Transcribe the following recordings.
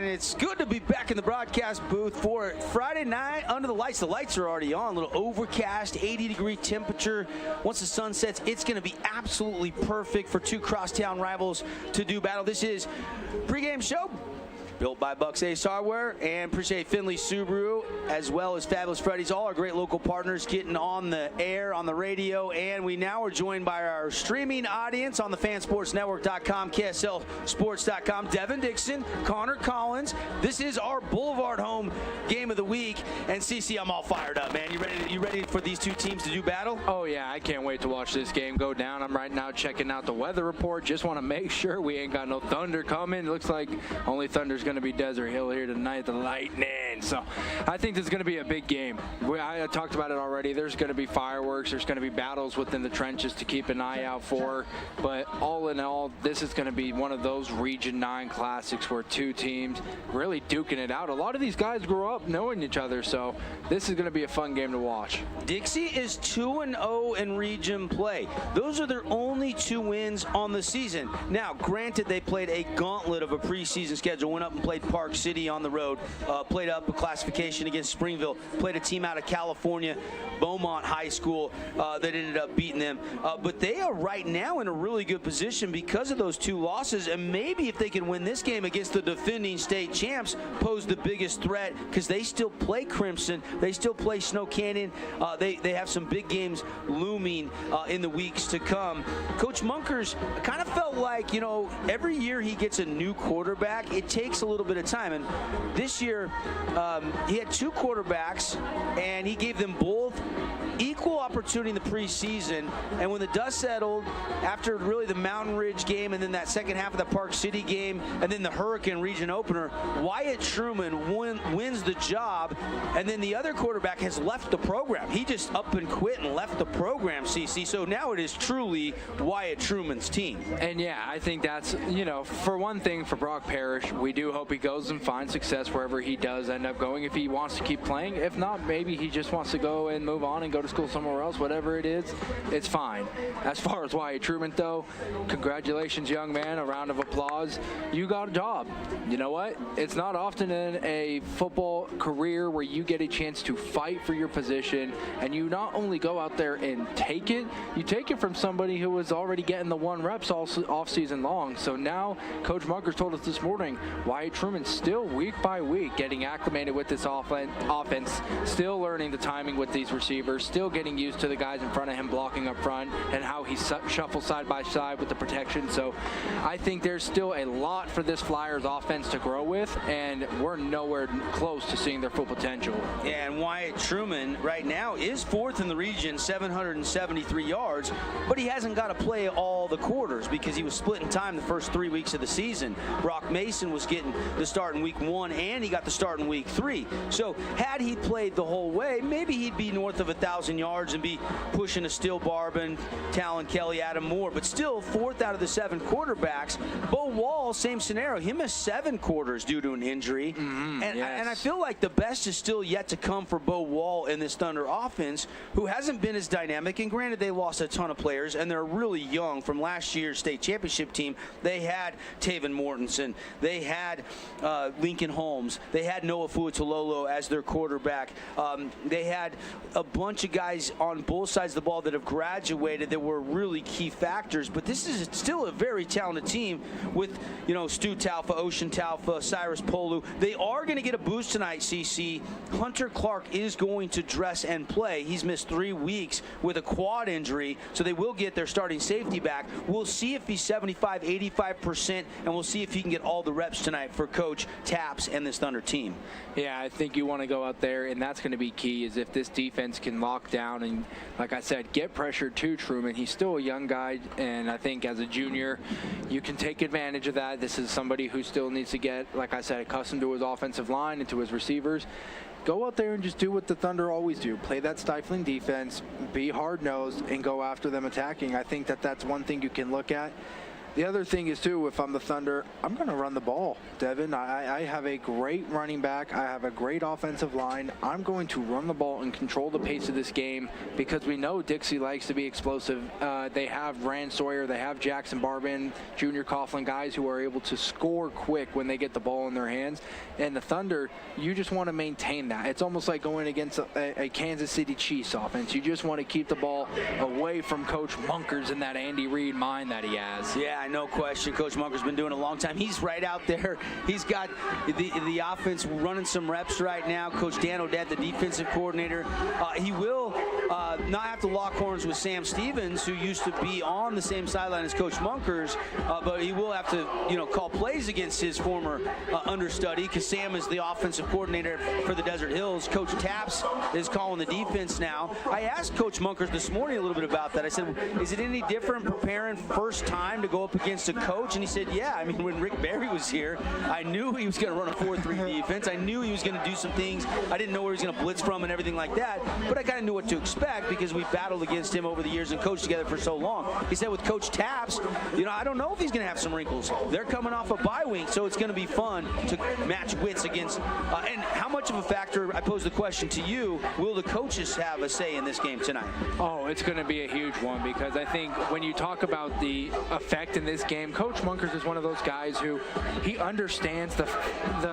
it's good to be back in the broadcast booth for Friday night under the lights. The lights are already on, a little overcast, 80-degree temperature. Once the sun sets, it's going to be absolutely perfect for two crosstown rivals to do battle. This is Pregame Show, built by Bucks Ace Hardware, and appreciate Finley Subaru as well as Fabulous Freddy's, all our great local partners getting on the air, on the radio, and we now are joined by our streaming audience on the fansportsnetwork.com, KSLSports.com, Devin Dixon, Connor Collins. This is our Boulevard home game of the week, and CC, I'm all fired up, man. You ready for these two teams to do battle? Oh yeah, I can't wait to watch this game go down. I'm right now checking out the weather report. Just want to make sure we ain't got no thunder coming. It looks like only thunder's going to be Desert Hill here tonight, the lightning. So I think this is going to be a big game. I talked about it already. There's going to be fireworks. There's going to be battles within the trenches to keep an eye out for. But all in all, this is going to be one of those Region 9 classics where two teams really duking it out. A lot of these guys grew up knowing each other, so this is going to be a fun game to watch. Dixie is 2-0 in region play. Those are their only 2 wins on the season. Now, granted, they played a gauntlet of a preseason schedule, went up and played Park City on the road, played up a classification against Springville, played a team out of California, Beaumont High School, that ended up beating them. But they are right now in a really good position because of those 2 losses, and maybe if they can win this game against the defending state champs, pose the biggest threat because they still play Crimson, they still play Snow Canyon. They have some big games looming in the weeks to come. Coach Munkers kind of felt like, you know, every year he gets a new quarterback, it takes a little bit of time. And this year, he had 2 quarterbacks, and he gave them both equal opportunity in the preseason. And when the dust settled, after really the Mountain Ridge game and then that second half of the Park City game and then the Hurricane region opener, Wyatt Truman wins the job, and then the other quarterback has left the program. He just up and quit and left the program, CC. So now it is truly Wyatt Truman's team. And yeah, I think that's, you know, for one thing, for Brock Parrish, we do hope he goes and finds success wherever he does end up going, if he wants to keep playing. If not, maybe he just wants to go and move on and go to school somewhere else. Whatever it is, it's fine. As far as Wyatt Truman, though, congratulations, young man. A round of applause. You got a job. You know what? It's not often in a football career where you get a chance to fight for your position, and you not only go out there and take it, you take it from somebody who was already getting the 1 reps all off season long. So now Coach Munkers told us this morning, Wyatt Truman still week by week getting acclimated with this offense, still learning the timing with these receivers, still getting used to the guys in front of him blocking up front and how he shuffles side by side with the protection. So I think there's still a lot for this Flyers offense to grow with, and we're nowhere close to seeing their full potential. Yeah, and Wyatt Truman right now is 4th in the region, 773 yards, but he hasn't got to play all the quarters because he was splitting time the first 3 weeks of the season. Brock Mason was getting the start in week 1, and he got the start in week 3. So had he played the whole way, maybe he'd be north of 1,000 yards and be pushing a Still Barbin, Talon Kelly, Adam Moore, but still 4th out of the 7 quarterbacks. Bo Wall, same scenario. He missed 7 quarters due to an injury. And I feel like the best is still yet to come for Bo Wall in this Thunder offense, who hasn't been as dynamic. And granted, they lost a ton of players, and they're really young. From last year's state championship team, they had Taven Mortensen, they had Lincoln Holmes, they had Noah Fuatololo as their quarterback. They had a bunch of guys on both sides of the ball that have graduated that were really key factors. But this is still a very talented team with, you know, Stu Talfa, Ocean Talfa, Cyrus Polu. They are going to get a boost tonight, CC. Hunter Clark is going to dress and play. He's missed 3 weeks with a quad injury, so they will get their starting safety back. We'll see if he's 75, 85%, and we'll see if he can get all the reps tonight for Coach Taps and this Thunder team. Yeah, I think you want to go out there, and that's going to be key, is if this defense can lock down and, like I said, get pressure to Truman. He's still a young guy, and I think as a junior, you can take advantage of that. This is somebody who still needs to get, like I said, accustomed to his offensive line and to his receivers. Go out there and just do what the Thunder always do. Play that stifling defense, be hard-nosed, and go after them attacking. I think that that's one thing you can look at. The other thing is, too, if I'm the Thunder, I'm going to run the ball, Devin. I have a great running back. I have a great offensive line. I'm going to run the ball and control the pace of this game because we know Dixie likes to be explosive. They have Rand Sawyer. They have Jackson Barbin, Junior Coughlin, guys who are able to score quick when they get the ball in their hands. And the Thunder, you just want to maintain that. It's almost like going against a Kansas City Chiefs offense. You just want to keep the ball away from Coach Munkers and that Andy Reid mind that he has. Yeah, no question. Coach Munker's been doing it a long time. He's right out there. He's got the offense running some reps right now. Coach Dan O'Dette, the defensive coordinator, he will not have to lock horns with Sam Stevens, who used to be on the same sideline as Coach Munkers, but he will have to, call plays against his former understudy because Sam is the offensive coordinator for the Desert Hills. Coach Taps is calling the defense now. I asked Coach Munkers this morning a little bit about that. I said, is it any different preparing first time to go up against a coach? And he said, yeah. I mean, when Rick Barry was here, I knew he was going to run a 4-3 defense. I knew he was going to do some things. I didn't know where he was going to blitz from and everything like that, but I kind of knew what to expect because we battled against him over the years and coached together for so long. He said with Coach Taps, I don't know if he's going to have some wrinkles. They're coming off a bye week, so it's going to be fun to match wits against. And how much of a factor, I pose the question to you, will the coaches have a say in this game tonight? Oh, it's going to be a huge one because I think when you talk about the effect in this game, Coach Munkers is one of those guys who he understands the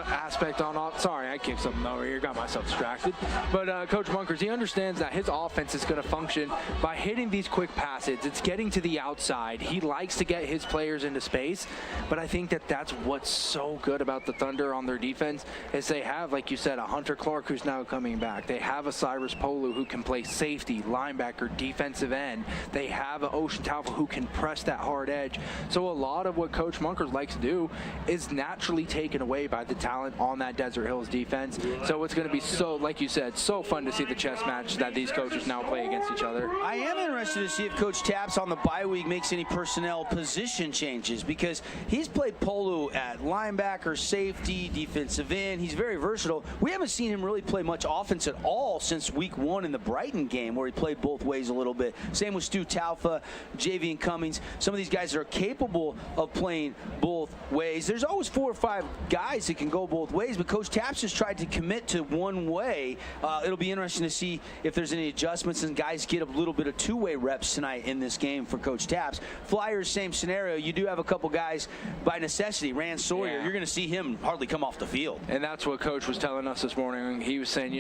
aspect on off. Sorry, I kicked something over here, got myself distracted. But Coach Munkers, he understands that his offense is going to function by hitting these quick passes. It's getting to the outside. He likes to get his players into space, but I think that that's what's so good about the Thunder on their defense is they have, like you said, a Hunter Clark who's now coming back. They have a Cyrus Polu who can play safety, linebacker, defensive end. They have an Ocean Taufa who can press that hard edge. So a lot of what Coach Munkers likes to do is naturally taken away by the talent on that Desert Hills defense. So it's going to be so, like you said, so fun to see the chess match that these coaches now play against each other. I am interested to see if Coach Taps on the bye week makes any personnel position changes because he's played Polu at linebacker, safety, defensive end. He's very versatile. We haven't seen him really play much offense at all since week 1 in the Brighton game where he played both ways a little bit. Same with Stu Taufa, Javian Cummings. Some of these guys are capable of playing both ways. There's always 4 or 5 guys that can go both ways, but Coach Taps has tried to commit to one way. It'll be interesting to see if there's any adjustments and guys get a little bit of two-way reps tonight in this game for Coach Taps. Flyers, same scenario. You do have a couple guys by necessity. Rand Sawyer, you're going to see him hardly come off the field. And that's what Coach was telling us this morning. He was saying,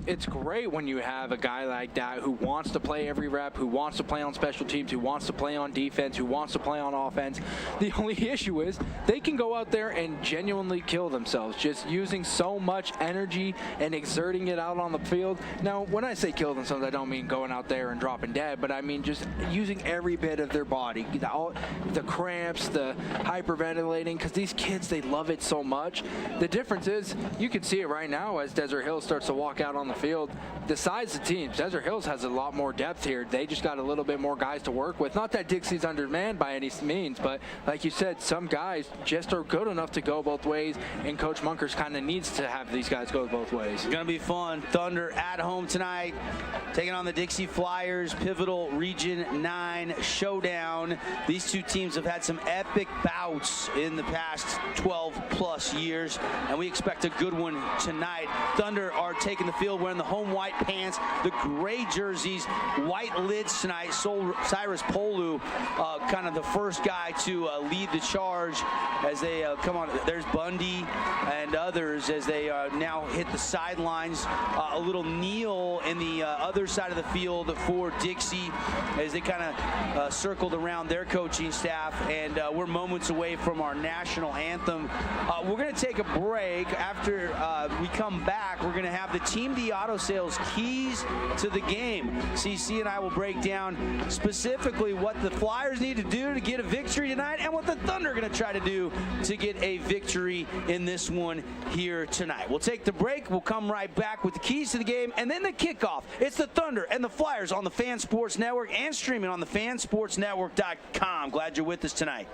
it's great when you have a guy like that who wants to play every rep, who wants to play on special teams, who wants to play on defense, who wants to play on offense. The only issue is they can go out there and genuinely kill themselves, just using so much energy and exerting it out on the field. Now, when I say kill themselves, I don't mean going out there and dropping dead, but I mean just using every bit of their body, the cramps, the hyperventilating, because these kids, they love it so much. The difference is you can see it right now as Desert Hills starts to walk out on the field. The size of the teams, Desert Hills has a lot more depth here. They just got a little bit more guys to work with. Not that Dixie's undermanned by any means, but like you said, some guys just are good enough to go both ways, and Coach Munkers kind of needs to have these guys go both ways. It's going to be fun. Thunder at home tonight, taking on the Dixie Flyers, pivotal Region 9 showdown. These two teams have had some epic bouts in the past 12-plus years, and we expect a good one tonight. Thunder are taking the field wearing the home white pants, the gray jerseys, white lids tonight. Cyrus Polu, kind of the first guy to lead the charge as they come on. There's Bundy and others as they now hit the sidelines. A little kneel in the other side of the field for Dixie as they kind of circled around their coaching staff, and we're moments away from our national anthem. We're going to take a break. After we come back, we're going to have the Team D Auto Sales keys to the game. CC and I will break down specifically what the Flyers need to do to get a victory tonight and what the Thunder are going to try to do to get a victory in this one here tonight. We'll take the break. We'll come right back with the keys to the game and then the kickoff. It's the Thunder and the Flyers on the Fan Sports Network and streaming on the fansportsnetwork.com. Glad you're with us tonight.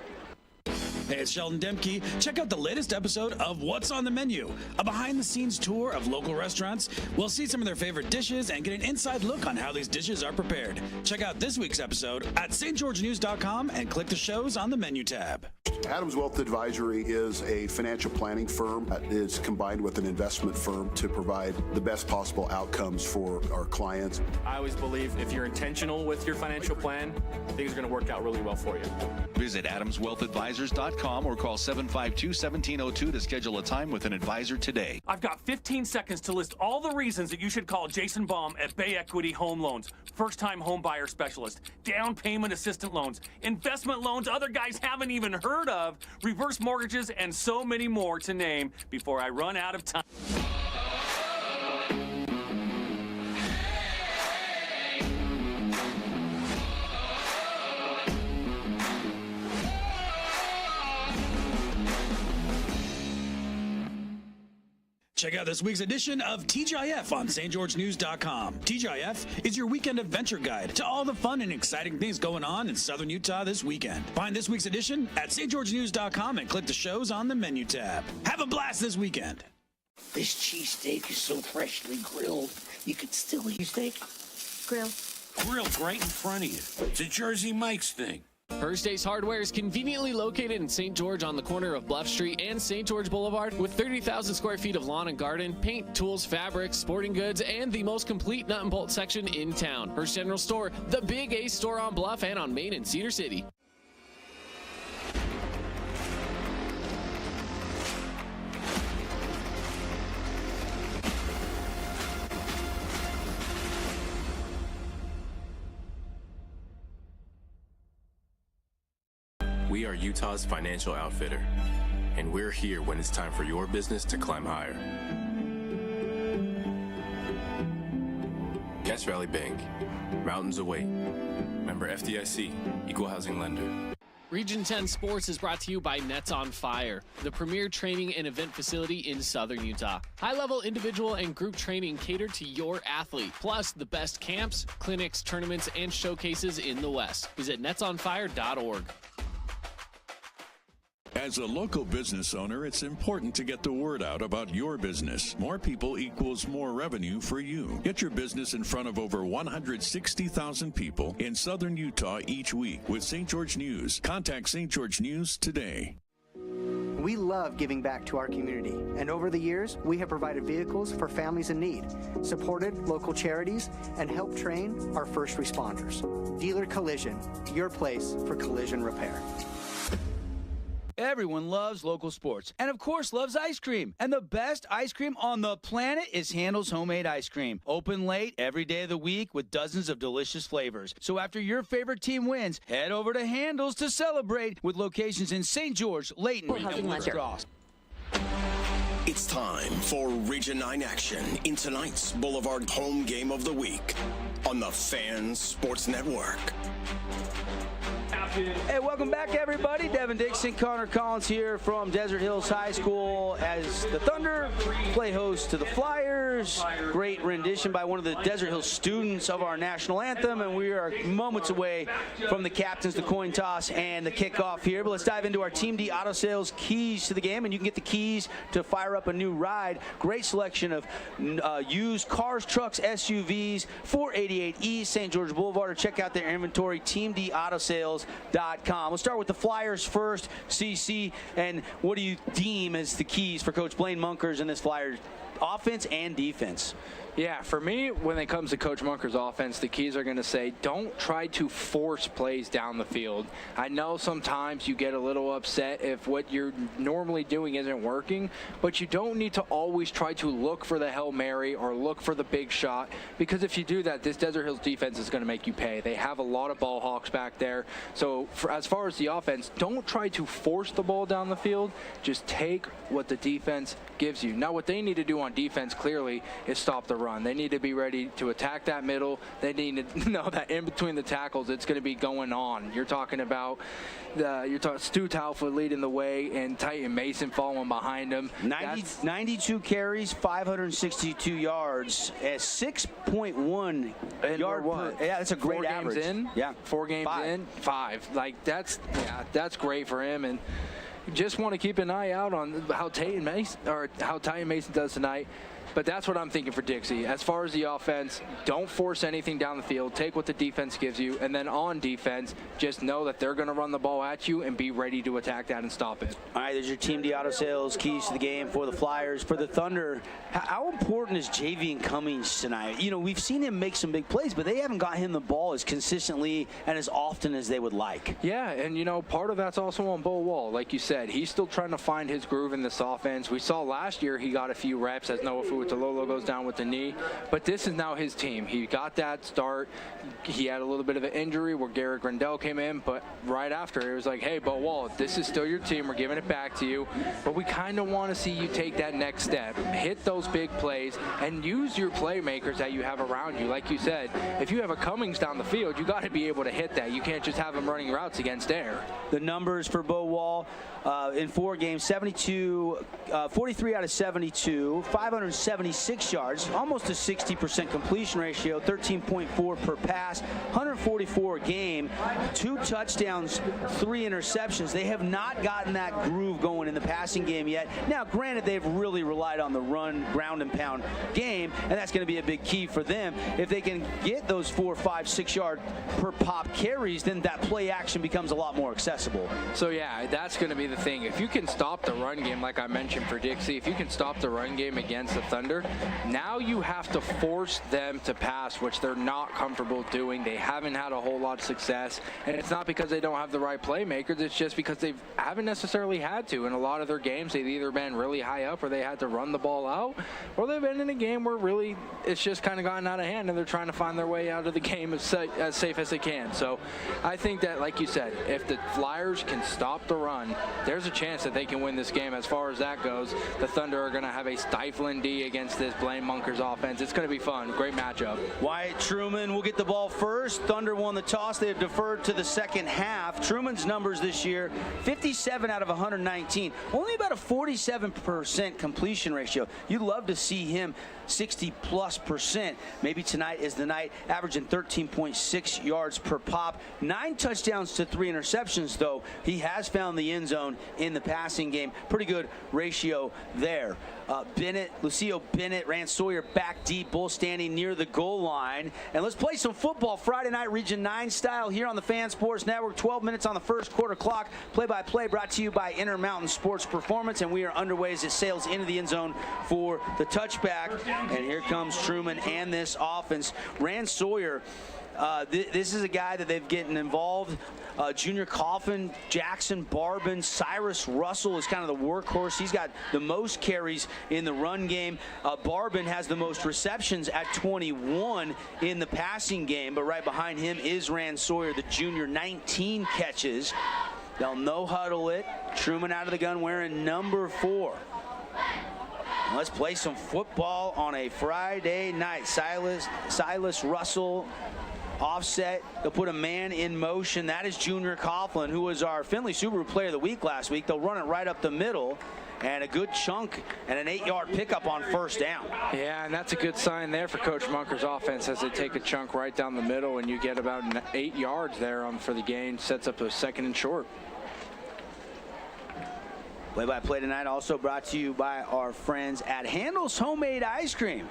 Hey, it's Sheldon Demke. Check out the latest episode of What's on the Menu, a behind-the-scenes tour of local restaurants. We'll see some of their favorite dishes and get an inside look on how these dishes are prepared. Check out this week's episode at stgeorgenews.com and click the shows on the menu tab. Adams Wealth Advisory is a financial planning firm that is combined with an investment firm to provide the best possible outcomes for our clients. I always believe if you're intentional with your financial plan, things are going to work out really well for you. Visit AdamsWealthAdvisors.com or call 752-1702 to schedule a time with an advisor today. I've got 15 seconds to list all the reasons that you should call Jason Baum at Bay Equity Home Loans. First-time home buyer specialist, down payment assistant loans, investment loans other guys haven't even heard of, reverse mortgages, and so many more to name before I run out of time. Check out this week's edition of TGIF on stgeorgenews.com. TGIF is your weekend adventure guide to all the fun and exciting things going on in southern Utah this weekend. Find this week's edition at stgeorgenews.com and click the shows on the menu tab. Have a blast this weekend. This cheesesteak is so freshly grilled, you could still eat steak. Grill. Grilled right in front of you. It's a Jersey Mike's thing. First Ace Hardware is conveniently located in St. George on the corner of Bluff Street and St. George Boulevard with 30,000 square feet of lawn and garden, paint, tools, fabrics, sporting goods, and the most complete nut and bolt section in town. First General Store, the Big Ace store on Bluff and on Main in Cedar City. We are Utah's financial outfitter, and we're here when it's time for your business to climb higher. Cache Valley Bank, mountains await. Member FDIC, equal housing lender. Region 10 Sports is brought to you by Nets on Fire, the premier training and event facility in southern Utah. High-level individual and group training catered to your athlete, plus the best camps, clinics, tournaments, and showcases in the West. Visit netsonfire.org. As a local business owner, it's important to get the word out about your business. More people equals more revenue for you. Get your business in front of over 160,000 people in southern Utah each week with St. George News. Contact St. George News today. We love giving back to our community, and over the years, we have provided vehicles for families in need, supported local charities, and helped train our first responders. Dealer Collision, your place for collision repair. Everyone loves local sports and, of course, loves ice cream. And the best ice cream on the planet is Handel's Homemade Ice Cream. Open late every day of the week with dozens of delicious flavors. So after your favorite team wins, head over to Handel's to celebrate with locations in St. George, Layton, and Woods Cross. It's time for Region 9 action in tonight's Boulevard home game of the week on the Fan Sports Network. Hey, welcome back, everybody. Devin Dixon, Connor Collins here from Desert Hills High School as the Thunder play host to the Flyers. Great rendition by one of the Desert Hills students of our national anthem, and we are moments away from the captains, the coin toss, and the kickoff here. But let's dive into our Team D Auto Sales keys to the game, and you can get the keys to fire up a new ride. Great selection of used cars, trucks, SUVs, 488 East St. George Boulevard, or check out their inventory, teamdautosales.com. We'll start with the Flyers first, CC, and what do you deem as the keys for Coach Blaine Munkers in this Flyers offense and defense? Yeah, for me, when it comes to Coach Munker's offense, the keys are going to say, don't try to force plays down the field. I know sometimes you get a little upset if what you're normally doing isn't working, but you don't need to always try to look for the Hail Mary or look for the big shot, because if you do that, this Desert Hills defense is going to make you pay. They have a lot of ball hawks back there. So as far as the offense, don't try to force the ball down the field. Just take what the defense gives you. Now, what they need to do on defense, clearly, is stop the run. They need to be ready to attack that middle. They need to know that in between the tackles, it's going to be going on. You're talking about Stu Talford leading the way and Titan Mason following behind him. 92 carries, 562 yards, at 6.1 yard per. Yeah, that's a great average. 4 games in. Yeah, 4 games in, 5. Like that's great for him. And just want to keep an eye out on how Ty Mason does tonight. But that's what I'm thinking for Dixie. As far as the offense, don't force anything down the field. Take what the defense gives you. And then on defense, just know that they're going to run the ball at you and be ready to attack that and stop it. All right, there's your Team D Auto Sales keys to the game for the Flyers. For the Thunder, how important is Javian Cummings tonight? You know, we've seen him make some big plays, but they haven't got him the ball as consistently and as often as they would like. Yeah, and, you know, part of that's also on Bo Wall. Like you said, he's still trying to find his groove in this offense. We saw last year he got a few reps as Noah Fuutalolo goes down with the knee, but this is now his team. He got that start. He had a little bit of an injury where Garrett Grandel came in, but right after it was like, hey, Bo Wall, this is still your team. We're giving it back to you, but we kind of want to see you take that next step, hit those big plays, and use your playmakers that you have around you. Like you said, if you have a Cummings down the field, you got to be able to hit that. You can't just have him running routes against air. The numbers for Bo Wall in 4 games, 43 out of 72, 576 yards, almost a 60% completion ratio, 13.4 per pass, 144 a game, 2 touchdowns, 3 interceptions. They have not gotten that groove going in the passing game yet. Now, granted, they've really relied on the run, ground and pound game, and that's going to be a big key for them. If they can get those 4, 5, 6 yard per pop carries, then that play action becomes a lot more accessible. So yeah, that's going to be the thing. If you can stop the run game, like I mentioned for Dixie, if you can stop the run game against the Thunder, now you have to force them to pass, which they're not comfortable doing. They haven't had a whole lot of success, and it's not because they don't have the right playmakers. It's just because they haven't necessarily had to. In a lot of their games, they've either been really high up or they had to run the ball out, or they've been in a game where really it's just kind of gotten out of hand and they're trying to find their way out of the game as safe as they can. So I think that, like you said, if the Flyers can stop the run, there's a chance that they can win this game. As far as that goes, the Thunder are going to have a stifling D against this Blaine Munkers offense. It's going to be fun. Great matchup. Wyatt Truman will get the ball first. Thunder won the toss. They have deferred to the second half. Truman's numbers this year, 57 out of 119. Only about a 47% completion ratio. You'd love to see him 60+%. Maybe tonight is the night, averaging 13.6 yards per pop. 9 touchdowns to 3 interceptions, though. He has found the end zone in the passing game. Pretty good ratio there. Lucio Bennett, Rand Sawyer back deep, both standing near the goal line. And let's play some football Friday night, Region 9 style here on the Fan Sports Network. 12 minutes on the first quarter clock. Play-by-play brought to you by Intermountain Sports Performance. And we are underway as it sails into the end zone for the touchback. And here comes Truman and this offense. Rand Sawyer, this is a guy that they've getting involved. Junior Coffin, Jackson Barbin, Cyrus Russell is kind of the workhorse. He's got the most carries in the run game. Barbin has the most receptions at 21 in the passing game, but right behind him is Rand Sawyer, the junior, 19 catches. They'll no huddle it. Truman out of the gun wearing number 4. Let's play some football on a Friday night. Silas Russell offset. They'll put a man in motion. That is Junior Coughlin, who was our Findlay Subaru Player of the Week last week. They'll run it right up the middle, and a good chunk and an 8-yard pickup on first down. Yeah, and that's a good sign there for Coach Munker's offense as they take a chunk right down the middle, and you get about 8 yards there for the gain. Sets up a 2nd and short. Play-by-play tonight also brought to you by our friends at Handel's Homemade Ice Cream.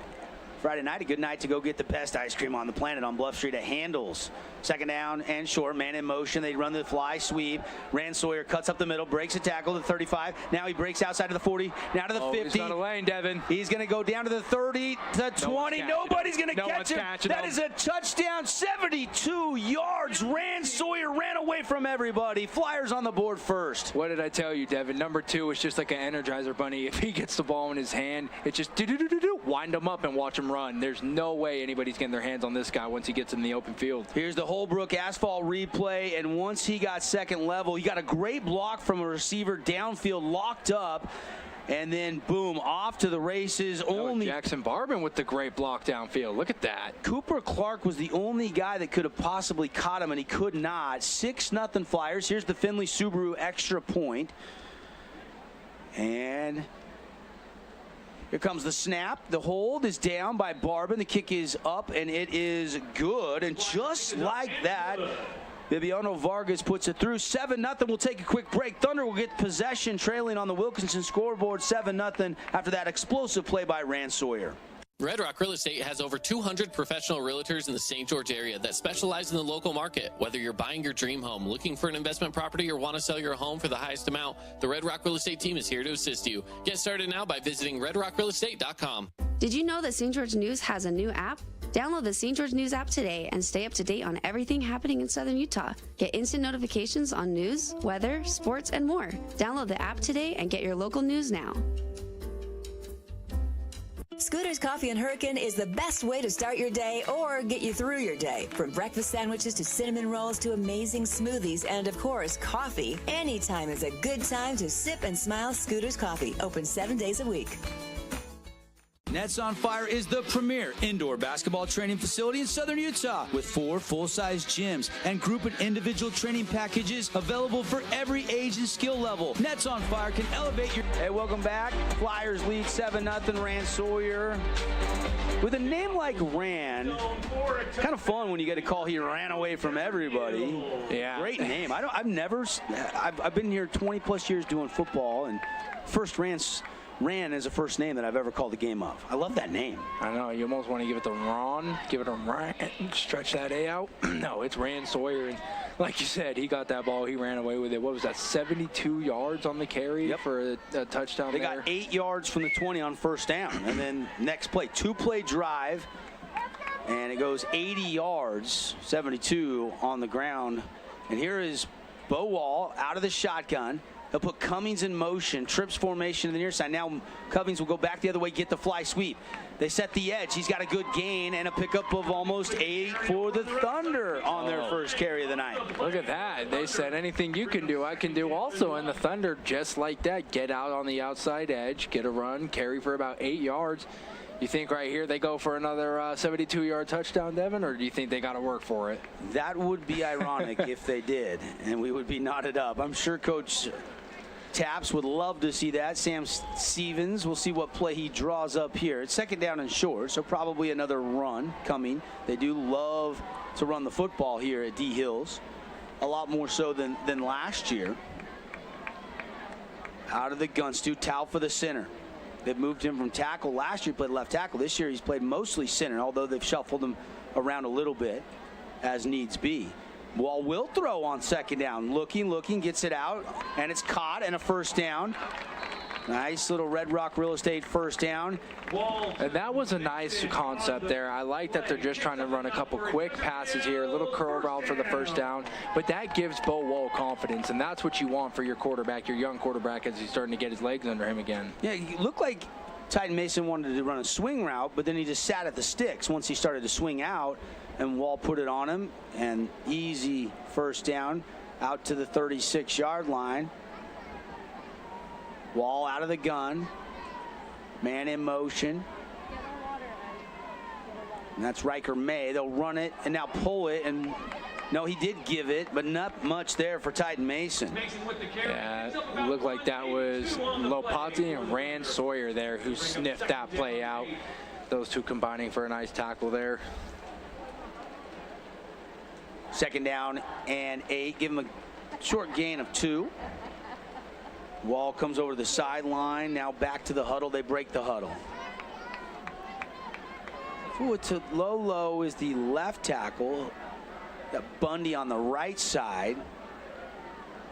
Friday night, a good night to go get the best ice cream on the planet on Bluff Street at Handel's. 2nd down and short, man in motion. They run the fly sweep. Rand Sawyer cuts up the middle, breaks a tackle to the 35. Now he breaks outside of the 40, now to the 50. He's got a lane, Devin. He's going to go down to the 30, to 20. Nobody's going to catch him. That is a touchdown, 72 yards. Rand Sawyer ran away from everybody. Flyers on the board first. What did I tell you, Devin? Number 2 is just like an Energizer bunny. If he gets the ball in his hand, it's just do-do-do-do-do, wind him up and watch him run. There's no way anybody's getting their hands on this guy once he gets in the open field. Here's the Holbrook asphalt replay, and once he got second level, he got a great block from a receiver downfield, locked up, and then boom, off to the races. Jackson Barbin with the great block downfield. Look at that. Cooper Clark was the only guy that could have possibly caught him, and he could not. 6-0 Flyers. Here's the Findlay Subaru extra point. And here comes the snap. The hold is down by Barbin. The kick is up, and it is good. And just like that, Bibiano Vargas puts it through. 7-0. We'll take a quick break. Thunder will get possession, trailing on the Wilkinson scoreboard 7-0 after that explosive play by Rand Sawyer. Red Rock Real Estate has over 200 professional realtors in the St. George area that specialize in the local market. Whether you're buying your dream home, looking for an investment property, or want to sell your home for the highest amount, the Red Rock Real Estate team is here to assist you. Get started now by visiting redrockrealestate.com. Did you know that St. George News has a new app? Download the St. George News app today and stay up to date on everything happening in Southern Utah. Get instant notifications on news, weather, sports, and more. Download the app today and get your local news now. Scooter's Coffee and Hurricane is the best way to start your day or get you through your day. From breakfast sandwiches to cinnamon rolls to amazing smoothies and, of course, coffee. Anytime is a good time to sip and smile Scooter's Coffee. Open 7 days a week. Nets on Fire is the premier indoor basketball training facility in Southern Utah with 4 full-size gyms and group and individual training packages available for every age and skill level. Nets on Fire can elevate your... Hey, welcome back. Flyers lead 7-0. Rand Sawyer. With a name like Rand, kind of fun when you get a call he ran away from everybody. Yeah. Great name. I've been here 20 plus years doing football, and first Ran is the first name that I've ever called the game of. I love that name. I know. You almost want to give it to Ron, give it to Rand, stretch that A out. No, it's Rand Sawyer. And like you said, he got that ball. He ran away with it. What was that, 72 yards on the carry for a touchdown They got 8 yards from the 20 on first down. And then next play, 2-play drive. And it goes 80 yards, 72 on the ground. And here is Bo Wall out of the shotgun. He'll put Cummings in motion, trips formation to the near side. Now Cummings will go back the other way, get the fly sweep. They set the edge. He's got a good gain and a pickup of almost 8 for the Thunder on their first carry of the night. Look at that. They said anything you can do, I can do also. And the Thunder, just like that, get out on the outside edge, get a run, carry for about 8 yards. You think right here they go for another 72-yard touchdown, Devin, or do you think they got to work for it? That would be ironic if they did, and we would be knotted up. I'm sure Coach Taps would love to see that. Sam Stevens, we'll see what play he draws up here. It's second down and short, so probably another run coming. They do love to run the football here at D Hills, a lot more so than last year. Out of the gun, Stu Taufa, the center. They've moved him from tackle. Last year he played left tackle. This year he's played mostly center, although they've shuffled him around a little bit as needs be. Wall will throw on second down. Looking, gets it out, and it's caught, and a first down. Nice little Red Rock Real Estate first down. And that was a nice concept there. I like that they're just trying to run a couple quick passes here, a little curl route for the first down, but that gives Bo Wall confidence, and that's what you want for your quarterback, your young quarterback, as he's starting to get his legs under him again. Yeah, it looked like Titan Mason wanted to run a swing route, but then he just sat at the sticks once he started to swing out, and Wall put it on him, and easy first down out to the 36-yard line. Wall out of the gun. Man in motion. And that's Riker May. They'll run it and now pull it. And no, he did give it, but not much there for Titan Mason. Yeah, it looked like that was Lopati and Rand Sawyer there who sniffed that play out. Those two combining for a nice tackle there. Second down and 8. Give him a short gain of 2. Wall comes over to the sideline. Now back to the huddle. They break the huddle. Lolo is the left tackle. Got Bundy on the right side.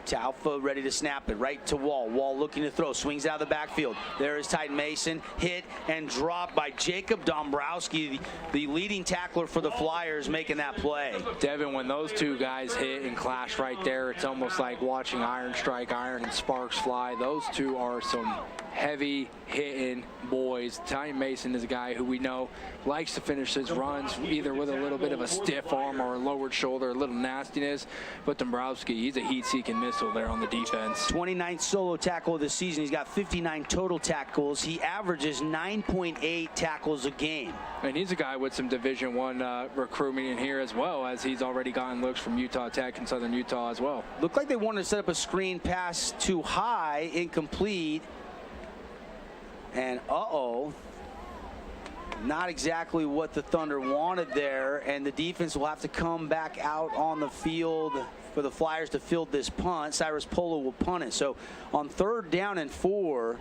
Taufa ready to snap it right to Wall. Wall looking to throw. Swings out of the backfield. There is Titan Mason. Hit and dropped by Jacob Dombrowski, the leading tackler for the Flyers, making that play. Devin, when those two guys hit and clash right there, it's almost like watching iron strike iron and sparks fly. Those two are some heavy hitting boys. Titan Mason is a guy who we know likes to finish his runs either with a little bit of a stiff arm or a lowered shoulder, a little nastiness. But Dombrowski, he's a heat-seeking missile there on the defense. 29th solo tackle of the season. He's got 59 total tackles. He averages 9.8 tackles a game. And he's a guy with some Division I recruitment in here as well, as he's already gotten looks from Utah Tech and Southern Utah as well. Looked like they wanted to set up a screen pass too high, incomplete. And not exactly what the Thunder wanted there, and the defense will have to come back out on the field for the Flyers to field this punt. Cyrus Polo will punt it. So on 3rd down and 4,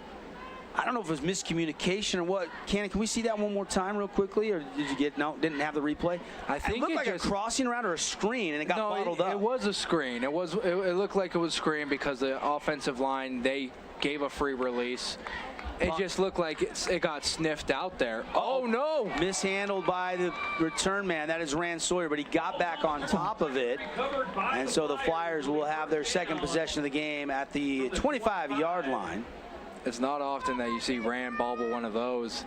I don't know if it was miscommunication or what. Can we see that one more time real quickly, or did you get no? Didn't have the replay. I think it looked like a crossing route or a screen, and it got bottled up. It was a screen. It looked like it was a screen because the offensive line, they gave a free release. It just looked like it got sniffed out there. Oh no! Mishandled by the return man. That is Rand Sawyer, but he got back on top of it. And so the Flyers will have their second possession of the game at the 25-yard line. It's not often that you see Rand bobble one of those.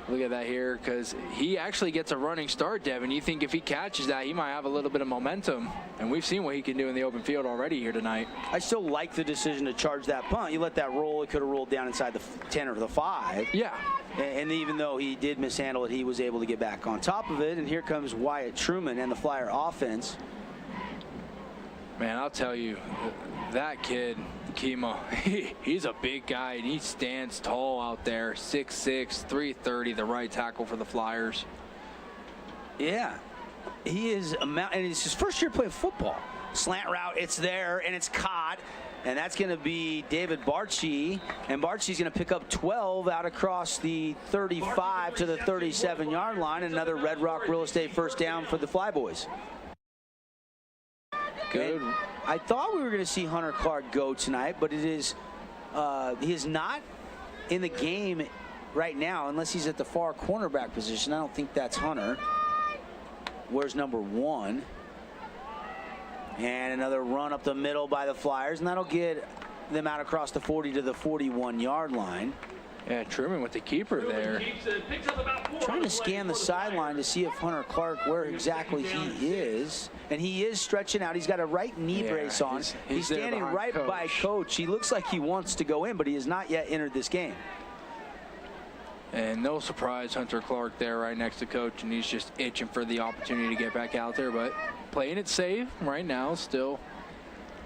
Look at that here, because he actually gets a running start, Devin. You think if he catches that, he might have a little bit of momentum. And we've seen what he can do in the open field already here tonight. I still like the decision to charge that punt. You let that roll, it could have rolled down inside the 10 or the 5. Yeah. And even though he did mishandle it, he was able to get back on top of it. And here comes Wyatt Truman and the Flyer offense. Man, I'll tell you, that kid, Kima, he's a big guy, and he stands tall out there. 6'6", 330, the right tackle for the Flyers. Yeah, he is, and it's his first year playing football. Slant route, it's there, and it's caught. And that's going to be David Barchi. And Barchi's going to pick up 12 out across the 35 to the 37-yard line. Another Red Rock Real Estate first down for the Flyboys. Good. And I thought we were going to see Hunter Clark go tonight, but it is he is not in the game right now unless he's at the far cornerback position. I don't think that's Hunter. Where's number 1? And another run up the middle by the Flyers, and that'll get them out across the 40 to the 41-yard line. Yeah, Truman with the keeper there. Trying to scan the sideline to see if Hunter Clark, where exactly he is. And he is stretching out. He's got a right knee brace on. He's standing right by Coach. He looks like he wants to go in, but he has not yet entered this game. And no surprise, Hunter Clark there right next to Coach, and he's just itching for the opportunity to get back out there, but playing it safe right now still.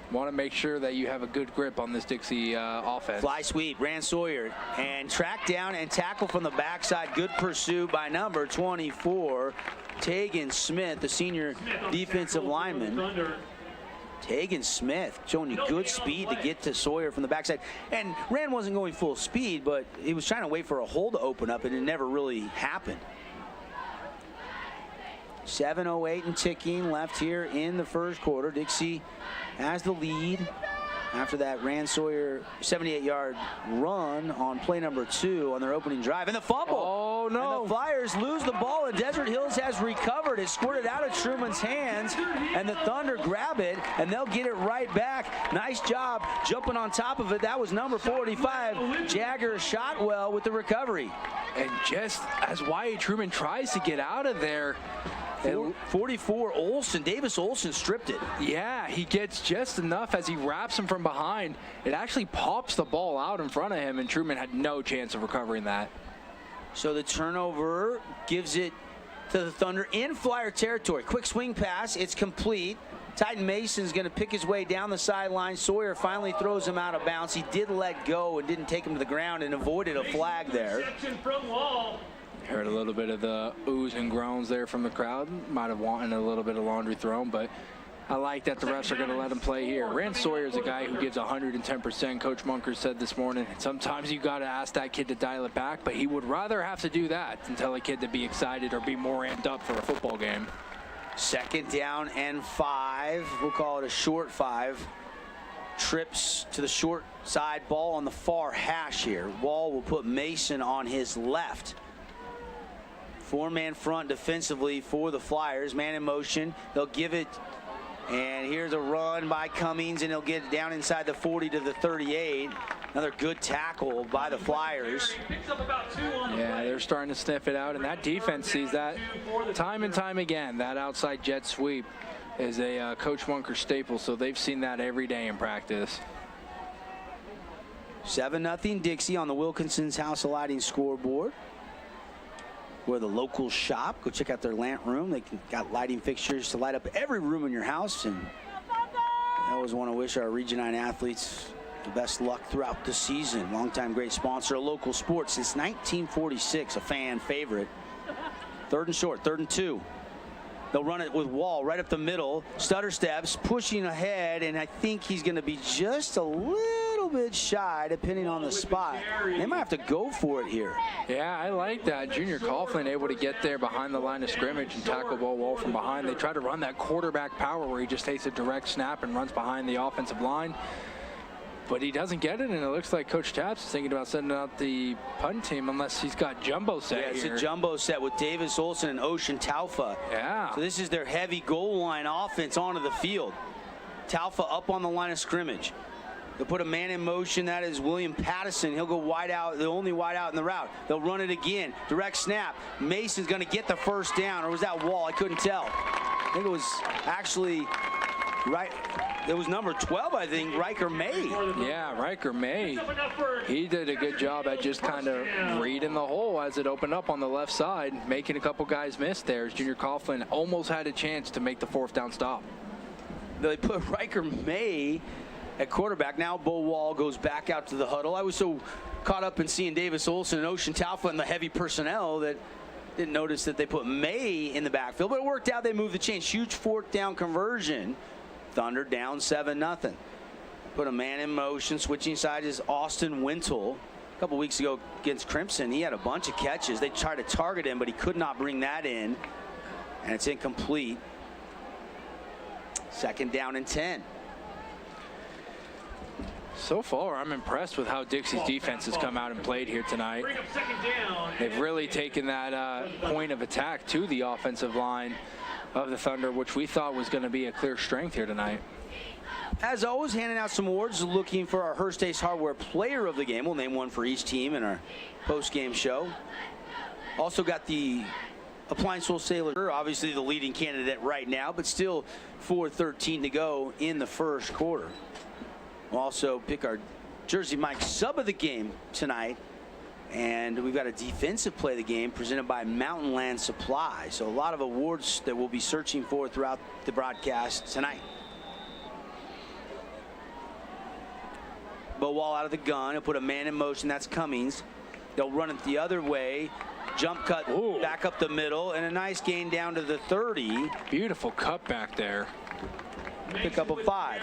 Want to make sure that you have a good grip on this Dixie offense. Fly sweep, Rand Sawyer, and track down and tackle from the backside. Good pursuit by number 24, Tegan Smith, the senior defensive lineman. Tegan Smith showing you good speed to get to Sawyer from the backside. And Rand wasn't going full speed, but he was trying to wait for a hole to open up, and it never really happened. 7:08 and ticking left here in the first quarter. Dixie has the lead after that Rand Sawyer 78-yard run on play number 2 on their opening drive. And the fumble. Oh, no. And the Flyers lose the ball, and Desert Hills has recovered. It squirted out of Truman's hands, and the Thunder grab it, and they'll get it right back. Nice job jumping on top of it. That was number 45, Jagger Shotwell, with the recovery. And just as Wyatt Truman tries to get out of there, 44 Olsen, Davis Olsen stripped it. Yeah, he gets just enough as he wraps him from behind. It actually pops the ball out in front of him, and Truman had no chance of recovering that. So the turnover gives it to the Thunder in Flyer territory. Quick swing pass, it's complete. Titan Mason's going to pick his way down the sideline. Sawyer finally throws him out of bounds. He did let go and didn't take him to the ground and avoided a flag there. Heard a little bit of the oohs and groans there from the crowd. Might have wanted a little bit of laundry thrown, but I like that the refs are going to let him play here. Rand Sawyer is a guy who gives 110%. Coach Munker said this morning, sometimes you got to ask that kid to dial it back, but he would rather have to do that than tell a kid to be excited or be more amped up for a football game. 2nd down and 5. We'll call it a short 5. Trips to the short side, ball on the far hash here. Wall will put Mason on his left. 4-man front defensively for the Flyers. Man in motion. They'll give it. And here's a run by Cummings, and he'll get it down inside the 40 to the 38. Another good tackle by the Flyers. Yeah, they're starting to sniff it out, and that defense sees that time and time again. That outside jet sweep is a Coach Munker staple, so they've seen that every day in practice. 7-0 Dixie on the Wilkinson's House of Lighting scoreboard. We're the local shop. Go check out their lamp room. They got lighting fixtures to light up every room in your house. And I always want to wish our Region 9 athletes the best luck throughout the season. Longtime great sponsor of local sports since 1946, a fan favorite. 3rd and short, 3rd and 2. They'll run it with Wall right up the middle. Stutter steps, pushing ahead, and I think he's going to be just a little bit shy, depending on the spot. They might have to go for it here. Yeah, I like that. Junior Coughlin able to get there behind the line of scrimmage and tackle Wall from behind. They try to run that quarterback power where he just takes a direct snap and runs behind the offensive line. But he doesn't get it, and it looks like Coach Taps is thinking about sending out the punt team unless he's got jumbo set here. Yeah, it's a jumbo set with Davis Olson and Ocean Taufa. Yeah. So this is their heavy goal line offense onto the field. Taufa up on the line of scrimmage. They'll put a man in motion. That is William Pattison. He'll go wide out, the only wide out in the route. They'll run it again. Direct snap. Mason's going to get the first down, or was that Wall? I couldn't tell. I think it was actually right. It was number 12, I think, Riker May. Yeah, Riker May. He did a good job at just kind of reading the hole as it opened up on the left side, making a couple guys miss there. Junior Coughlin almost had a chance to make the 4th down stop. They put Riker May at quarterback. Now Bo Wall goes back out to the huddle. I was so caught up in seeing Davis Olson and Ocean Taufa and the heavy personnel that didn't notice that they put May in the backfield, but it worked out. They moved the chains. Huge 4th down conversion. Thunder down 7-0. Put a man in motion. Switching sides is Austin Wintle. A couple weeks ago against Crimson, he had a bunch of catches. They tried to target him, but he could not bring that in. And it's incomplete. 2nd down and 10. So far, I'm impressed with how Dixie's defense has come out and played here tonight. They've really taken that point of attack to the offensive line of the Thunder, which we thought was going to be a clear strength here tonight. As always, handing out some awards, looking for our Hearst Ace Hardware Player of the Game. We'll name one for each team in our post-game show. Also got the Appliance Wholesaler, obviously the leading candidate right now, but still 4:13 to go in the 1st quarter. We'll also pick our Jersey Mike sub of the game tonight. And we've got a defensive play of the game presented by Mountain Land Supply. So a lot of awards that we'll be searching for throughout the broadcast tonight. Bo Wall out of the gun. He'll put a man in motion. That's Cummings. They'll run it the other way. Jump cut back up the middle. And a nice gain down to the 30. Beautiful cut back there. Pick up a 5.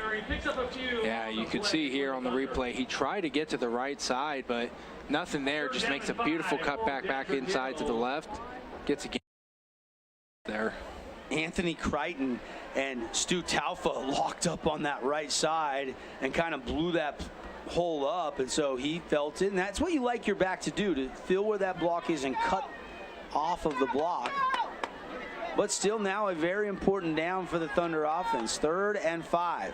Yeah, you could see here on the replay, he tried to get to the right side, but nothing there. Just makes a beautiful cut back inside to the left. Gets a gain there. Anthony Crichton and Stu Taufa locked up on that right side and kind of blew that hole up, and so he felt it. And that's what you like your back to do, to feel where that block is and cut off of the block. But still now a very important down for the Thunder offense. 3rd and 5.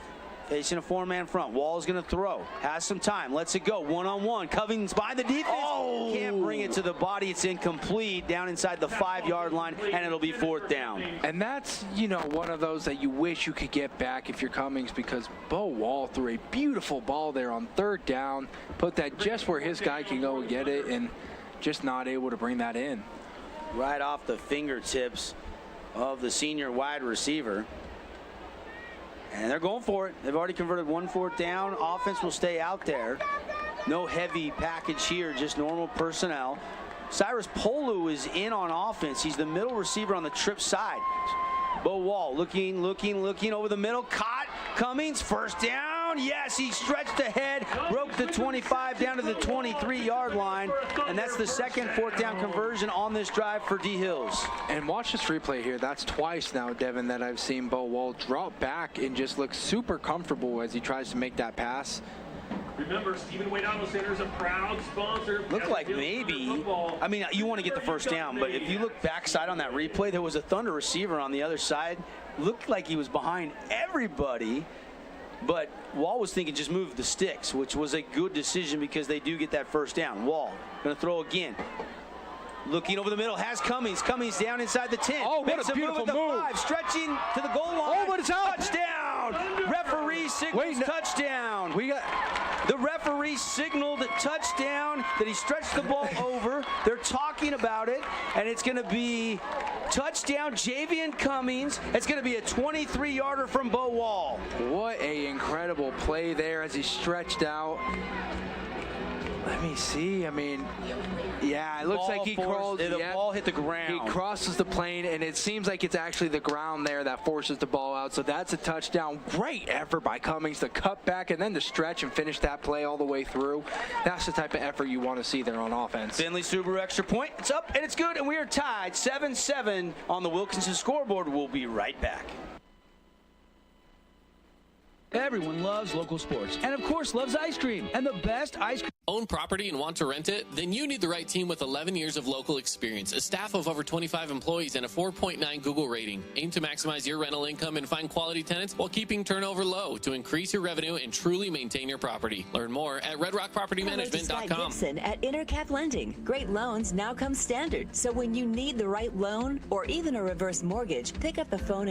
Facing a 4-man front. Wall's going to throw. Has some time. Lets it go. One-on-one. Cummings by the defense. Oh! Can't bring it to the body. It's incomplete. Down inside the 5-yard line, and it'll be 4th down. And that's, you know, one of those that you wish you could get back if you're Cummings, because Bo Wall threw a beautiful ball there on 3rd down. Put that just where his guy can go and get it, and just not able to bring that in. Right off the fingertips of the senior wide receiver. And they're going for it. They've already converted 1 4th down. Offense will stay out there. No heavy package here, just normal personnel. Cyrus Polu is in on offense. He's the middle receiver on the trip side. Bo Wall looking over the middle. Caught. Cummings, 1st down. Yes, he stretched ahead, broke the 25 down to the 23-yard line, and that's the 2nd 4th down conversion on this drive for D Hills. And watch this replay here. That's twice now, Devin, that I've seen Bo Wall drop back and just look super comfortable as he tries to make that pass. Remember, Stephen Wade Auto Center is a proud sponsor. Looked like maybe, I mean, you want to get the 1st down, but if you look backside on that replay, there was a Thunder receiver on the other side. Looked like he was behind everybody, but Wall was thinking just move the sticks, which was a good decision because they do get that 1st down. Wall going to throw again. Looking over the middle, has Cummings. Cummings down inside the 10. Oh, what a beautiful move. 5, stretching to the goal line. Oh, but it's out. Touchdown. Referee signals touchdown. The referee signaled a touchdown, that he stretched the ball over. They're talking about it, and it's going to be touchdown Javian Cummings. It's going to be a 23-yarder from Bo Wall. What a incredible play there as he stretched out. Let me see. I mean, yeah, it looks like he crawled. The ball hit the ground. He crosses the plane, and it seems like it's actually the ground there that forces the ball out. So that's a touchdown. Great effort by Cummings to cut back and then to stretch and finish that play all the way through. That's the type of effort you want to see there on offense. Finley Subaru extra point. It's up and it's good, and we are tied 7-7 on the Wilkinson scoreboard. We'll be right back. Everyone loves local sports and, of course, loves ice cream. And the best ice cream. Own property and want to rent it? Then you need the right team with 11 years of local experience, a staff of over 25 employees, and a 4.9 Google rating. Aim to maximize your rental income and find quality tenants while keeping turnover low to increase your revenue and truly maintain your property. Learn more at redrockpropertymanagement.com. Gibson at Intercap Lending. Great loans now come standard. So when you need the right loan or even a reverse mortgage, pick up the phone.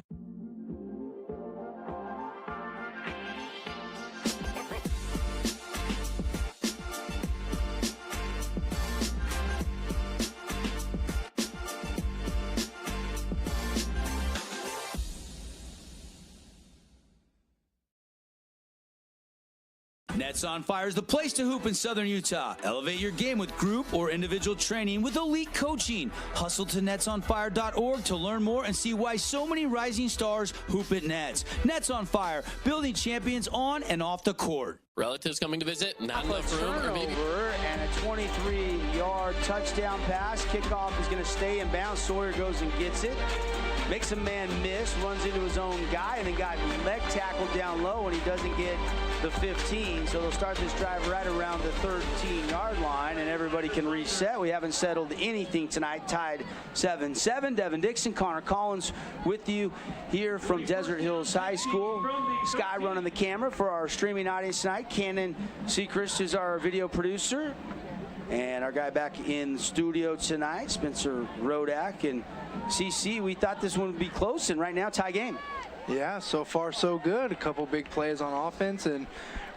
Nets on Fire is the place to hoop in Southern Utah. Elevate your game with group or individual training with elite coaching. Hustle to netsonfire.org to learn more and see why so many rising stars hoop at Nets. Nets on Fire, building champions on and off the court. Relatives coming to visit, not enough room, or maybe. And a 23-yard touchdown pass. Kickoff is going to stay in bounds. Sawyer goes and gets it. Makes a man miss, runs into his own guy, and then got leg tackled down low, and he doesn't get the 15. So they'll start this drive right around the 13-yard line, and everybody can reset. We haven't settled anything tonight. Tied 7-7. Devin Dixon, Connor Collins with you here from Desert Hills High School. Sky running the camera for our streaming audience tonight. Cannon Seacrest is our video producer. And our guy back in the studio tonight, Spencer Rodak. And CC, we thought this one would be close, and right now, tie game. Yeah, so far so good. A couple big plays on offense, and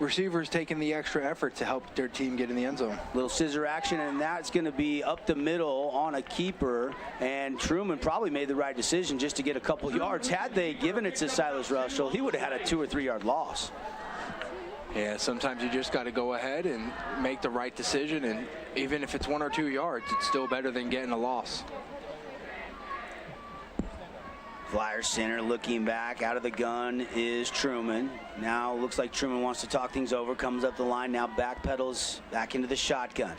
receivers taking the extra effort to help their team get in the end zone. Little scissor action, and that's going to be up the middle on a keeper. And Truman probably made the right decision just to get a couple yards. Had they given it to Silas Russell, he would have had a 2 or 3 yard loss. Yeah, sometimes you just got to go ahead and make the right decision, and even if it's 1 or 2 yards, it's still better than getting a loss. Flyer center looking back. Out of the gun is Truman. Now looks like Truman wants to talk things over. Comes up the line. Now backpedals back into the shotgun.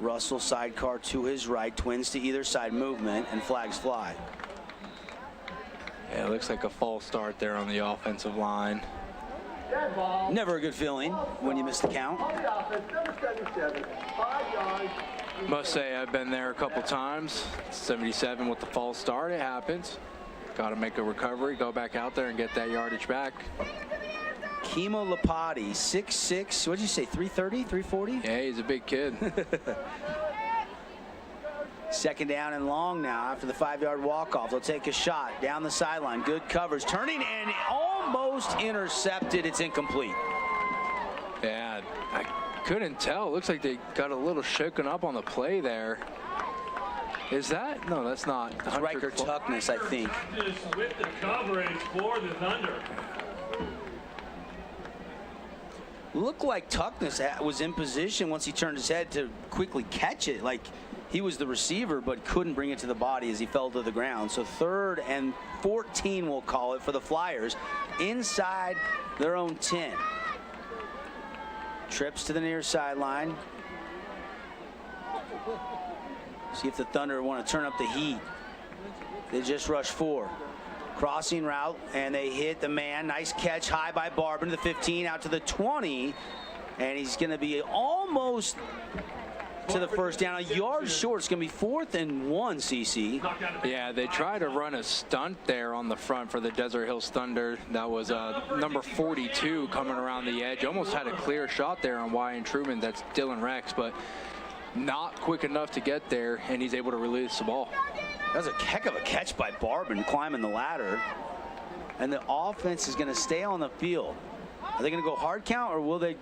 Russell sidecar to his right. Twins to either side movement, and flags fly. Yeah, it looks like a false start there on the offensive line. Never a good feeling when you miss the count. Must say I've been there a couple times. 77 with the false start. It happens. Got to make a recovery, go back out there and get that yardage back. Kimo Lapati, 6'6", what did you say, 330, 340? Yeah, he's a big kid. Second down and long now after the 5-yard walk-off. They'll take a shot down the sideline. Good coverage. Turning and almost intercepted. It's incomplete. Yeah, I couldn't tell. It looks like they got a little shaken up on the play there. Is that? No, that's not. Riker Tuckness, I think. With the coverage for the Thunder. Looked like Tuckness was in position once he turned his head to quickly catch it. Like he was the receiver, but couldn't bring it to the body as he fell to the ground. So 3rd and 14, we'll call it, for the Flyers inside their own 10. Trips to the near sideline. See if the Thunder want to turn up the heat. They just rushed 4. Crossing route, and they hit the man. Nice catch high by Barber to the 15, out to the 20. And he's going to be almost to the first down. A yard short. It's going to be 4th and 1, CC. Yeah, they tried to run a stunt there on the front for the Desert Hills Thunder. That was number 42 coming around the edge. Almost had a clear shot there on Wyatt Truman. That's Dylan Rex, but not quick enough to get there, and he's able to release the ball. That was a heck of a catch by Barban climbing the ladder. And the offense is going to stay on the field. Are they going to go hard count, or will they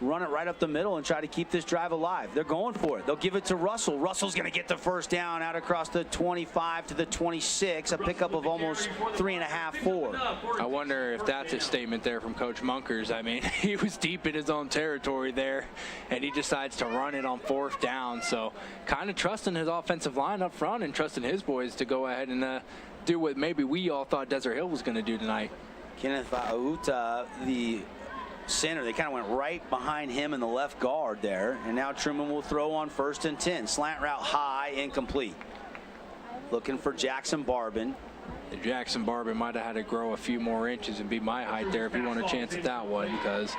run it right up the middle and try to keep this drive alive. They're going for it. They'll give it to Russell. Russell's going to get the first down out across the 25 to the 26, a pickup of almost 3.5, 4. I wonder if that's a statement there from Coach Munkers. I mean, he was deep in his own territory there, and he decides to run it on 4th down. So kind of trusting his offensive line up front and trusting his boys to go ahead and do what maybe we all thought Desert Hill was going to do tonight. Kenneth Auta, the center, they kind of went right behind him in the left guard there, and now Truman will throw on 1st and 10. Slant route high, incomplete. Looking for Jackson Barbin. Jackson Barbin might have had to grow a few more inches and be my height there if he wanted a chance at that one, because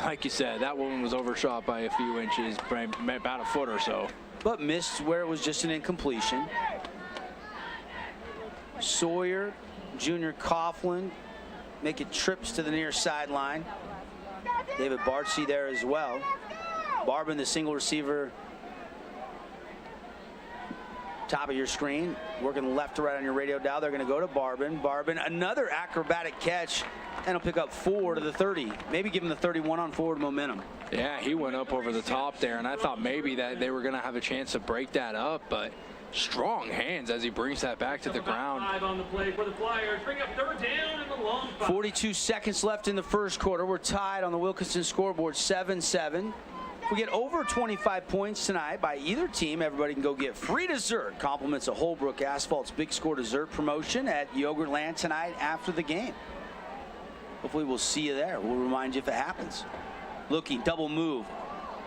like you said, that one was overshot by a few inches, about a foot or so. But missed where it was just an incompletion. Sawyer, Junior Coughlin making trips to the near sideline. David Bartsey there as well. Barbin, the single receiver, top of your screen, working left to right on your radio dial. They're going to go to Barbin. Barbin, another acrobatic catch, and he'll pick up 4 to the 30. Maybe give him the 31 on forward momentum. Yeah, he went up over the top there, and I thought maybe that they were going to have a chance to break that up, but strong hands as he brings that back to the ground. On the play for the Flyers. Bring up 3rd down in the long 42 seconds left in the first quarter. We're tied on the Wilkinson scoreboard, 7-7. If we get over 25 points tonight by either team, everybody can go get free dessert. Compliments of Holbrook Asphalt's Big Score Dessert promotion at Yogurtland tonight after the game. Hopefully we'll see you there. We'll remind you if it happens. Looking, double move.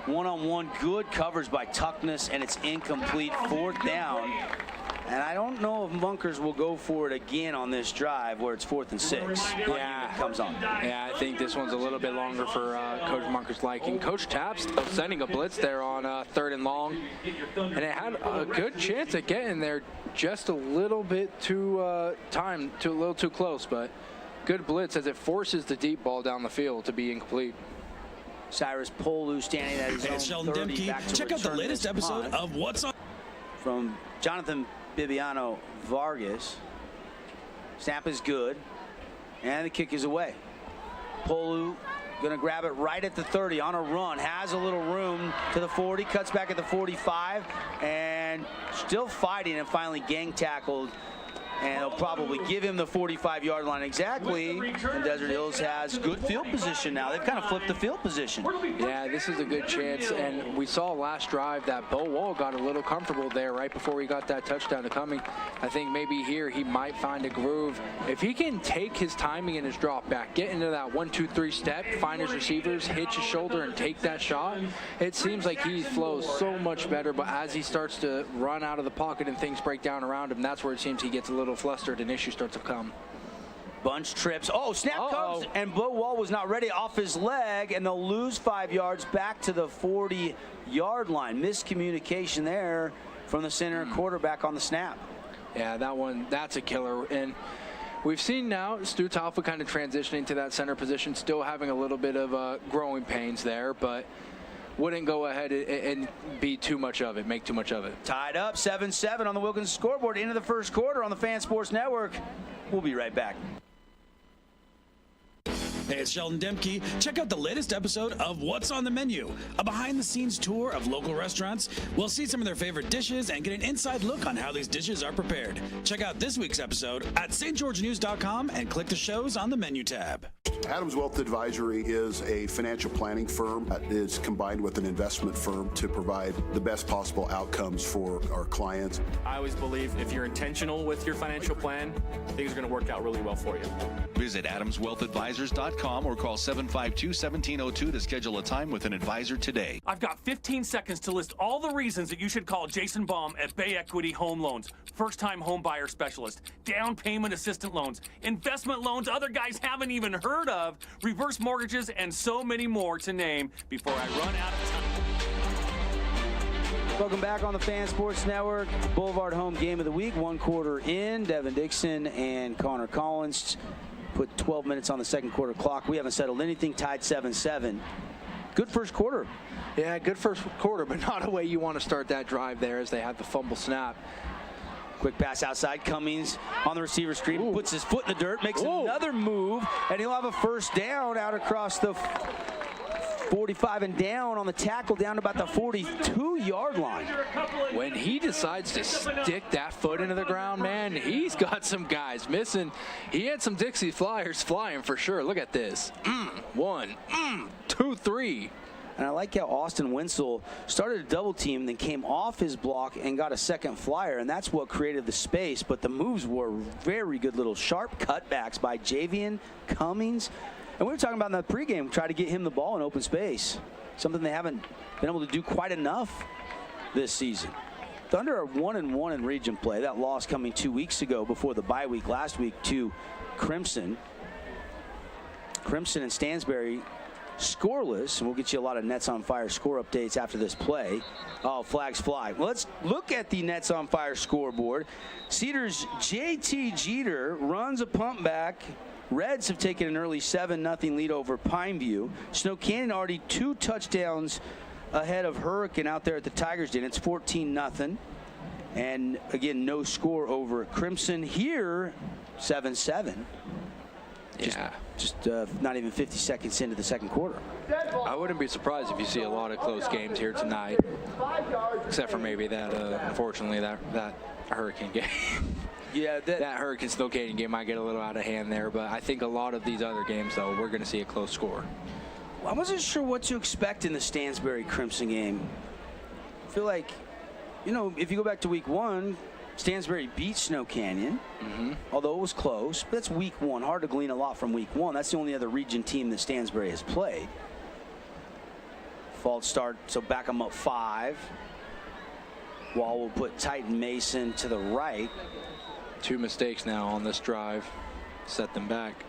One-on-one, good coverage by Tuckness, and it's incomplete. 4th down. And I don't know if Munkers will go for it again on this drive where it's 4th and 6. Yeah, it comes on. Yeah, I think this one's a little bit longer for Coach Munkers' liking. Coach Tapp's sending a blitz there on 3rd and long, and it had a good chance at getting there just a little bit too a little too close, but good blitz as it forces the deep ball down the field to be incomplete. Cyrus Polu standing at his own Sheldon 30. Demke. Back to Check out the latest this episode punt of What's On. from Jonathan Bibiano Vargas. Snap is good, and the kick is away. Polu gonna grab it right at the 30 on a run, has a little room to the 40, cuts back at the 45, and still fighting and finally gang tackled. And they'll probably give him the 45-yard line exactly. And Desert Hills has good field position now. They've kind of flipped the field position. Yeah, this is a good chance. And we saw last drive that Bo Wall got a little comfortable there right before he got that touchdown to coming. I think maybe here he might find a groove. If he can take his timing and his drop back, get into that 1-2-3 step, find his receivers, hitch his shoulder, and take that shot, it seems like he flows so much better. But as he starts to run out of the pocket and things break down around him, that's where it seems he gets a little flustered and issues start to come. Bunch trips. Oh, snap comes, and Bo Wall was not ready off his leg, and they'll lose 5 yards back to the 40-yard line. Miscommunication there from the center quarterback on the snap. Yeah, that's a killer. And we've seen now Stu Talfa kind of transitioning to that center position, still having a little bit of growing pains there, but wouldn't go ahead and be too much of it, make too much of it. Tied up 7-7 on the Wilkins scoreboard into the first quarter on the Fan Sports Network. We'll be right back. Hey, it's Sheldon Demke. Check out the latest episode of What's on the Menu, a behind-the-scenes tour of local restaurants. We'll see some of their favorite dishes and get an inside look on how these dishes are prepared. Check out this week's episode at stgeorgenews.com and click the shows on the menu tab. Adams Wealth Advisory is a financial planning firm that is combined with an investment firm to provide the best possible outcomes for our clients. I always believe if you're intentional with your financial plan, things are going to work out really well for you. Visit AdamsWealthAdvisors.com or call 752-1702 to schedule a time with an advisor today. I've got 15 seconds to list all the reasons that you should call Jason Baum at Bay Equity Home Loans. First-time home buyer specialist, down payment assistant loans, investment loans other guys haven't even heard of, reverse mortgages, and so many more to name before I run out of time. Welcome back on the Fan Sports Network. Boulevard home game of the week, 1 quarter in. Devin Dixon and Connor Collins put 12 minutes on the second quarter clock. We haven't settled anything, tied 7-7. Good first quarter. Yeah, good first quarter, but not a way you want to start that drive there as they have the fumble snap. Quick pass outside. Cummings on the receiver screen, puts his foot in the dirt, makes another move, and he'll have a first down out across the 45 and down on the tackle, down to about the 42-yard line. When he decides to stick that foot into the ground, man, he's got some guys missing. He had some Dixie Flyers flying for sure. Look at this. 1, 2, 3. And I like how Austin Winsel started a double team, then came off his block and got a second flyer, and that's what created the space. But the moves were very good little sharp cutbacks by Javian Cummings. And we were talking about in the pregame, try to get him the ball in open space, something they haven't been able to do quite enough this season. Thunder are 1-1 in region play. That loss coming 2 weeks ago before the bye week last week to Crimson. Crimson and Stansbury scoreless, and we'll get you a lot of Nets on Fire score updates after this play. Oh, flags fly. Well, let's look at the Nets on Fire scoreboard. Cedars' JT Jeter runs a pump back. Reds have taken an early 7-0 lead over Pineview. Snow Canyon already 2 touchdowns ahead of Hurricane out there at the Tigers Den. It's 14-0. And again, no score over Crimson here, 7-7. Just not even 50 seconds into the second quarter. I wouldn't be surprised if you see a lot of close games here tonight, except for maybe that, unfortunately, that Hurricane game. Yeah, that Hurricane Snow Canyon game might get a little out of hand there, but I think a lot of these other games, though, we're going to see a close score. I wasn't sure what to expect in the Stansbury Crimson game. I feel like, you know, if you go back to week 1, Stansbury beat Snow Canyon, although it was close. But that's week 1. Hard to glean a lot from week 1. That's the only other region team that Stansbury has played. False start, so back them up 5. Wall will put Titan Mason to the right. 2 mistakes now on this drive. Set them back.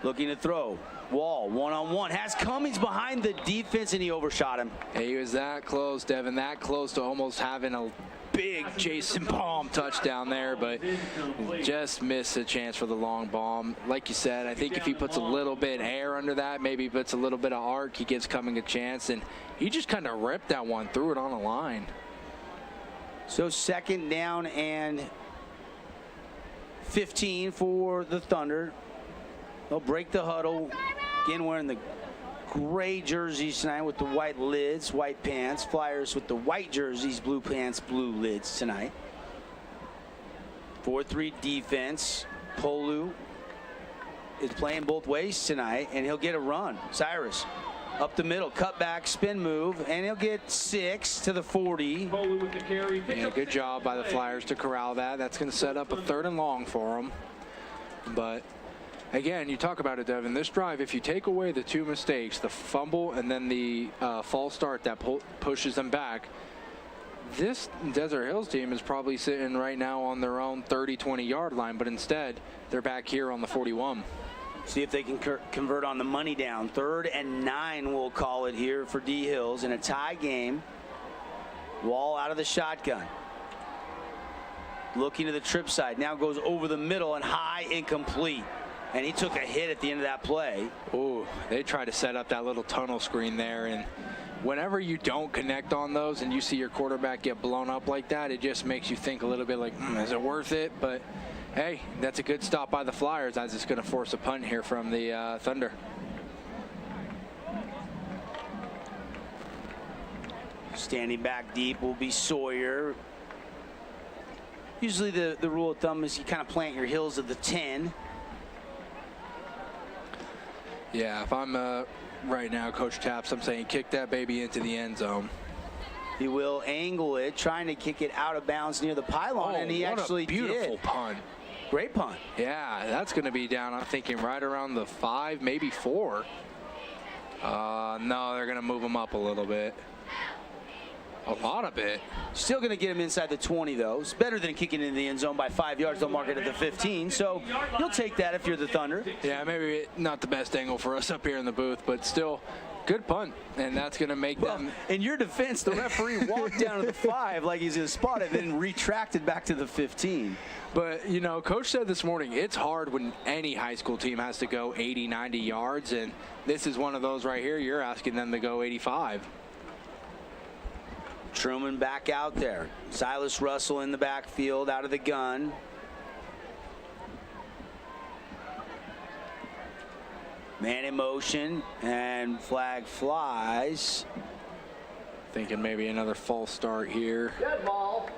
Looking to throw. Wall, one-on-one. Has Cummings behind the defense, and he overshot him. He was that close, Devin, that close to almost having a big Jason Baum touchdown there, but just missed a chance for the long bomb. Like you said, I think if he puts a little bit air under that, maybe puts a little bit of arc, he gives Cummings a chance, and he just kind of ripped that one, threw it on the line. So 2nd down and 15 for the Thunder. They'll break the huddle. Again, wearing the gray jerseys tonight with the white lids, white pants. Flyers with the white jerseys, blue pants, blue lids tonight. 4-3 defense. Polu is playing both ways tonight, and he'll get a run. Cyrus up the middle, cut back, spin move, and he'll get 6 to the 40. Yeah, good job by the Flyers to corral that. That's going to set up a 3rd and long for them. But again, you talk about it, Devin. This drive, if you take away the 2 mistakes, the fumble and then the false start that pushes them back, this Desert Hills team is probably sitting right now on their own 30, 20-yard line, but instead they're back here on the 41. See if they can convert on the money down. 3rd and 9, we'll call it here for D Hills in a tie game. Wall out of the shotgun. Looking to the trip side. Now goes over the middle and high, incomplete. And he took a hit at the end of that play. Oh, they tried to set up that little tunnel screen there, and whenever you don't connect on those and you see your quarterback get blown up like that, it just makes you think a little bit like, is it worth it? But hey, that's a good stop by the Flyers, as it's going to force a punt here from the Thunder. Standing back deep will be Sawyer. Usually the rule of thumb is you kind of plant your heels at the 10. Yeah, if I'm right now, Coach Taps, I'm saying kick that baby into the end zone. He will angle it, trying to kick it out of bounds near the pylon, and he actually did. Beautiful punt. Great punt. Yeah, that's going to be down, I'm thinking, right around the 5, maybe 4. No, they're going to move him up a little bit. A lot of it. Still going to get him inside the 20, though. It's better than kicking in the end zone by 5 yards. They'll mark it at the 15, so you'll take that if you're the Thunder. Yeah, maybe not the best angle for us up here in the booth, but still good punt, and that's going to make them. In your defense, the referee walked down to the 5 like he's going to spot it, then retracted back to the 15. But, you know, Coach said this morning, it's hard when any high school team has to go 80, 90 yards, and this is one of those right here. You're asking them to go 85. Truman back out there. Silas Russell in the backfield, out of the gun. Man in motion, and flag flies. Thinking maybe another false start here. Dead ball.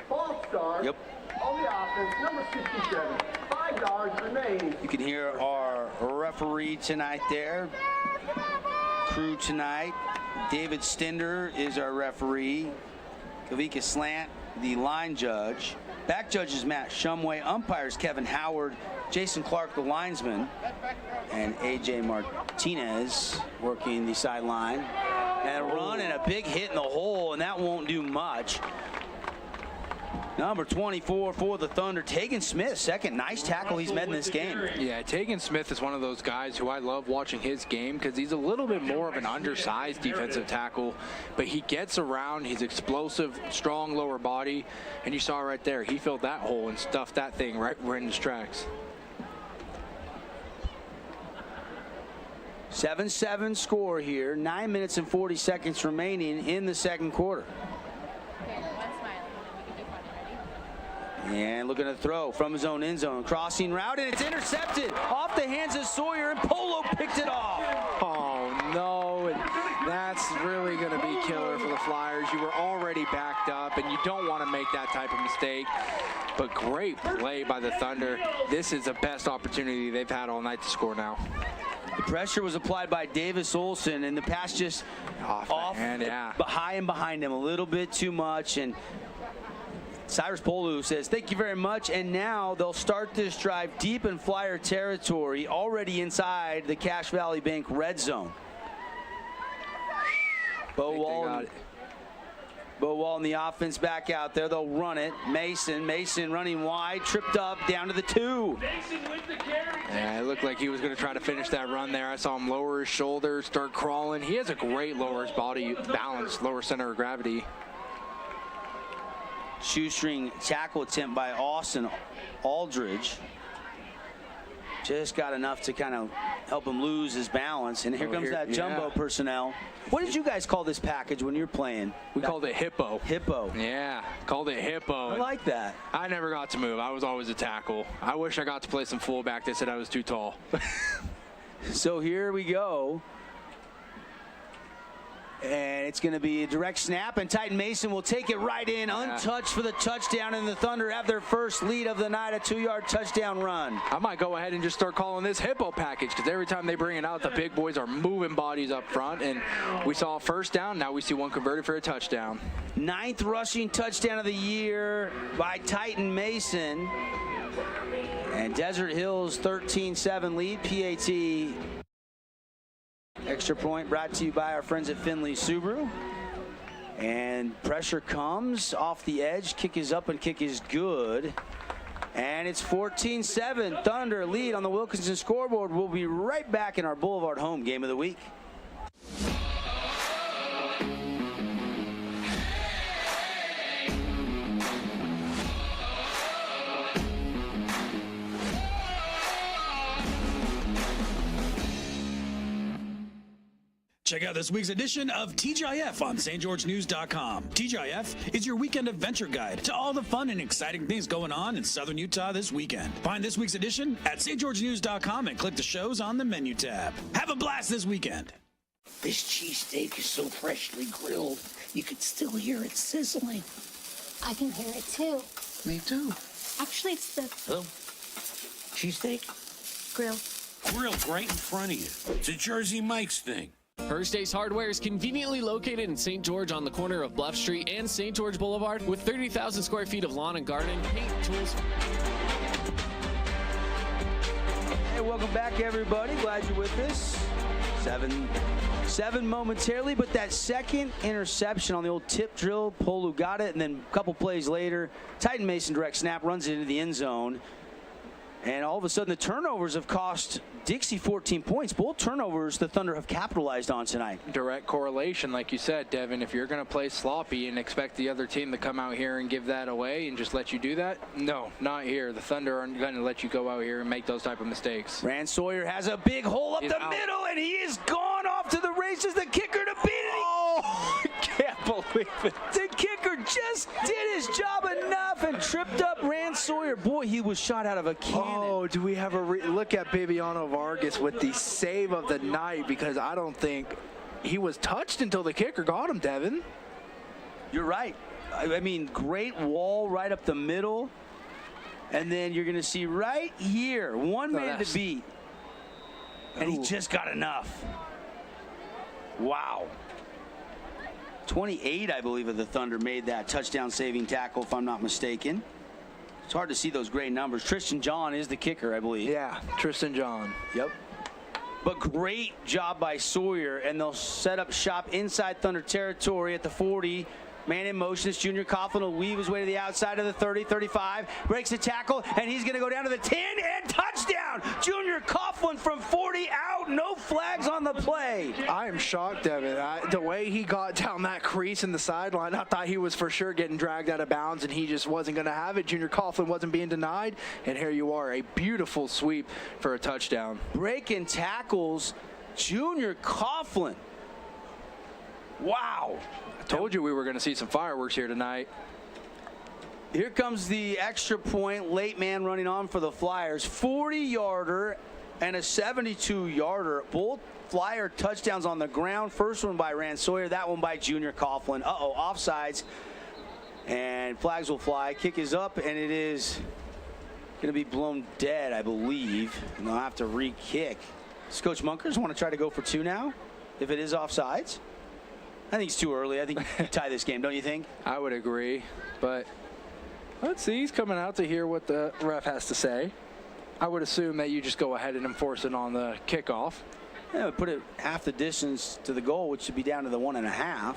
False start. Yep. On the offense, number 67. 5 yards remain. You can hear our referee tonight there. Crew tonight. David Stender is our referee. Kavika Slant, the line judge. Back judge is Matt Shumway. Umpires Kevin Howard, Jason Clark, the linesman, and AJ Martinez working the sideline. And a run and a big hit in the hole, and that won't do much. Number 24 for the Thunder, Tegan Smith, second nice tackle he's made in this game. Yeah, Tegan Smith is one of those guys who I love watching his game because he's a little bit more of an undersized defensive tackle, but he gets around, he's explosive, strong lower body, and you saw right there, he filled that hole and stuffed that thing right in his tracks. 7-7 score here, 9 minutes and 40 seconds remaining in the second quarter. And looking to throw from his own end zone. Crossing route, and it's intercepted off the hands of Sawyer, and Polo picked it off. Oh, no. And that's really going to be killer for the Flyers. You were already backed up, and you don't want to make that type of mistake. But great play by the Thunder. This is the best opportunity they've had all night to score now. The pressure was applied by Davis Olsen, and the pass just off hand, yeah. high and behind him a little bit too much. And Cyrus Polu says, thank you very much. And now they'll start this drive deep in Flyer territory, already inside the Cache Valley Bank red zone. Bo Wall and the offense back out there. They'll run it. Mason running wide, tripped up down to the 2. Yeah, it looked like he was going to try to finish that run there. I saw him lower his shoulders, start crawling. He has a great lower body balance, lower center of gravity. Shoestring tackle attempt by Austin Aldridge. Just got enough to kind of help him lose his balance. And here comes that jumbo personnel. What did you guys call this package when you're playing? We called it Hippo. Hippo. Yeah, called it Hippo. I like that. I never got to move. I was always a tackle. I wish I got to play some fullback. They said I was too tall. So here we go. And it's going to be a direct snap, and Titan Mason will take it right in, untouched for the touchdown, and the Thunder have their first lead of the night, a 2-yard touchdown run. I might go ahead and just start calling this Hippo package, because every time they bring it out, the big boys are moving bodies up front, and we saw a first down. Now we see one converted for a touchdown. 9th rushing touchdown of the year by Titan Mason. And Desert Hills 13-7 lead. PAT extra point brought to you by our friends at Finley Subaru. And pressure comes off the edge. Kick is up and kick is good. And it's 14-7. Thunder lead on the Wilkinson scoreboard. We'll be right back in our Boulevard home game of the week. Check out this week's edition of TGIF on stgeorgenews.com. TGIF is your weekend adventure guide to all the fun and exciting things going on in Southern Utah this weekend. Find this week's edition at stgeorgenews.com and click the shows on the menu tab. Have a blast this weekend. This cheesesteak is so freshly grilled, you can still hear it sizzling. I can hear it too. Me too. Actually, it's the Hello? Cheesesteak? grill. Grilled right in front of you. It's a Jersey Mike's thing. First Ace Hardware is conveniently located in St. George on the corner of Bluff Street and St. George Boulevard with 30,000 square feet of lawn and garden, paint, tools. Hey, welcome back, everybody. Glad you're with us. 7 momentarily, but that second interception on the old tip drill, Polu got it, and then a couple plays later, Titan Mason direct snap runs it into the end zone. And all of a sudden, the turnovers have cost Dixie 14 points. Both turnovers the Thunder have capitalized on tonight. Direct correlation, like you said, Devin. If you're going to play sloppy and expect the other team to come out here and give that away and just let you do that, no, not here. The Thunder aren't going to let you go out here and make those type of mistakes. Rand Sawyer has a big hole up the middle, and he is gone off to the races. The kicker to beat it. Oh, I can't believe it. The kicker just did his job enough and tripped up Rand Sawyer. Boy, he was shot out of a cannon. Oh, do we have a look at Bibiano Vargas with the save of the night, because I don't think he was touched until the kicker got him, Devin. You're right. I mean, great wall right up the middle. And then you're going to see right here, one man to beat. And he just got enough. Wow. 28, I believe, of the Thunder made that touchdown-saving tackle, if I'm not mistaken. It's hard to see those great numbers. Tristan John is the kicker, I believe. Yeah, Tristan John. Yep. But great job by Sawyer, and they'll set up shop inside Thunder territory at the 40. Man in motion. This Junior Coughlin will weave his way to the outside of the 30, 35, breaks the tackle, and he's going to go down to the 10, and touchdown! Junior Coughlin from 40 out, no flags on the play. I am shocked, Devin. The way he got down that crease in the sideline, I thought he was for sure getting dragged out of bounds, and he just wasn't going to have it. Junior Coughlin wasn't being denied, and here you are, a beautiful sweep for a touchdown. Breaking tackles, Junior Coughlin. Wow. Told you we were going to see some fireworks here tonight. Here comes the extra point. Late man running on for the Flyers. 40-yarder and a 72-yarder. Both Flyer touchdowns on the ground. First one by Rand Sawyer. That one by Junior Coughlin. Uh-oh, offsides. And flags will fly. Kick is up, and it is going to be blown dead, I believe. And they'll have to re-kick. Does Coach Munkers want to try to go for two now, if it is offsides? I think it's too early. I think you tie this game, don't you think? I would agree, but let's see. He's coming out to hear what the ref has to say. I would assume that you just go ahead and enforce it on the kickoff. Yeah, put it half the distance to the goal, which should be down to the 1.5.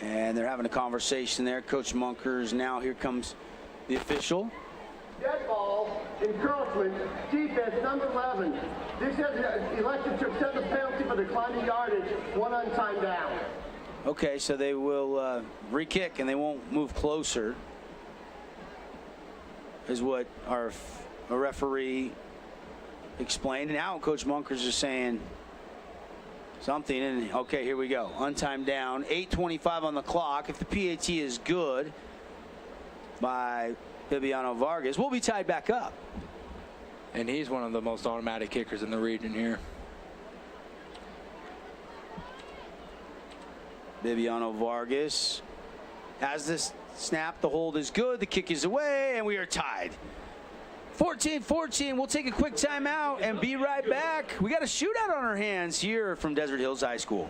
And they're having a conversation there. Coach Munkers, now here comes the official. Dead ball, encroachment, defense, number 11. This has elected to accept the penalty for declining yardage, one untimed down. Okay, so they will re-kick, and they won't move closer, is what our referee explained. And now Coach Munkers is saying something, and okay, here we go. Untimed down, 8:25 on the clock. If the PAT is good by Bibiano Vargas, we'll be tied back up. And he's one of the most automatic kickers in the region here. Bibiano Vargas has this snap. The hold is good. The kick is away, and we are tied. 14-14. We'll take a quick timeout and be right back. We got a shootout on our hands here from Desert Hills High School.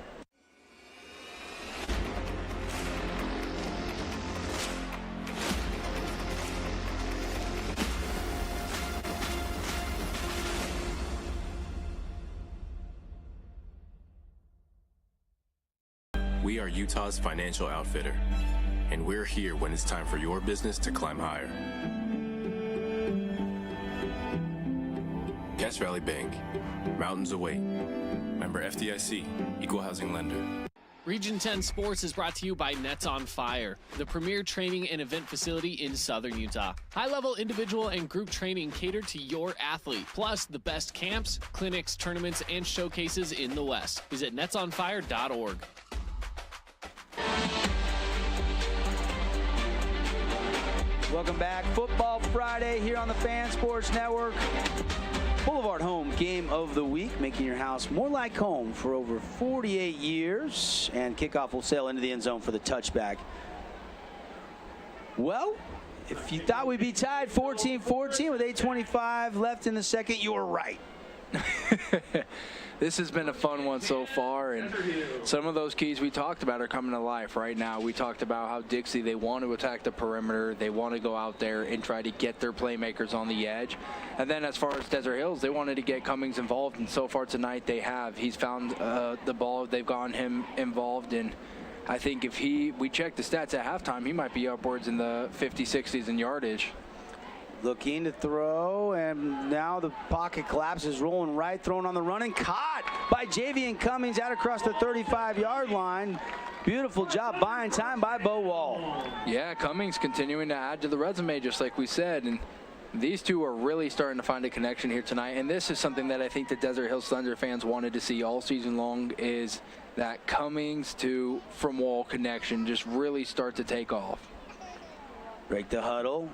We are Utah's financial outfitter, and we're here when it's time for your business to climb higher. Cass Valley Bank, mountains await. Member FDIC, equal housing lender. Region 10 Sports is brought to you by Nets on Fire, the premier training and event facility in southern Utah. High-level individual and group training catered to your athlete, plus the best camps, clinics, tournaments, and showcases in the West. Visit netsonfire.org. Welcome back. Football Friday here on the Fan Sports Network. Boulevard Home Game of the Week, making your house more like home for over 48 years. And kickoff will sail into the end zone for the touchback. Well, if you thought we'd be tied 14-14 with 8:25 left in the second, you were right. This has been a fun one so far, and some of those keys we talked about are coming to life right now. We talked about how Dixie, they want to attack the perimeter. They want to go out there and try to get their playmakers on the edge. And then as far as Desert Hills, they wanted to get Cummings involved, and so far tonight they have. He's found the ball. They've gotten him involved, and I think if we check the stats at halftime, he might be upwards in the 50s, 60s in yardage. Looking to throw, and now the pocket collapses, rolling right, thrown on the run, and caught by Javian Cummings out across the 35-yard line. Beautiful job buying time by Bo Wall. Yeah, Cummings continuing to add to the resume, just like we said, and these two are really starting to find a connection here tonight, and this is something that I think the Desert Hills Thunder fans wanted to see all season long, is that Cummings to from wall connection just really start to take off. Break the huddle.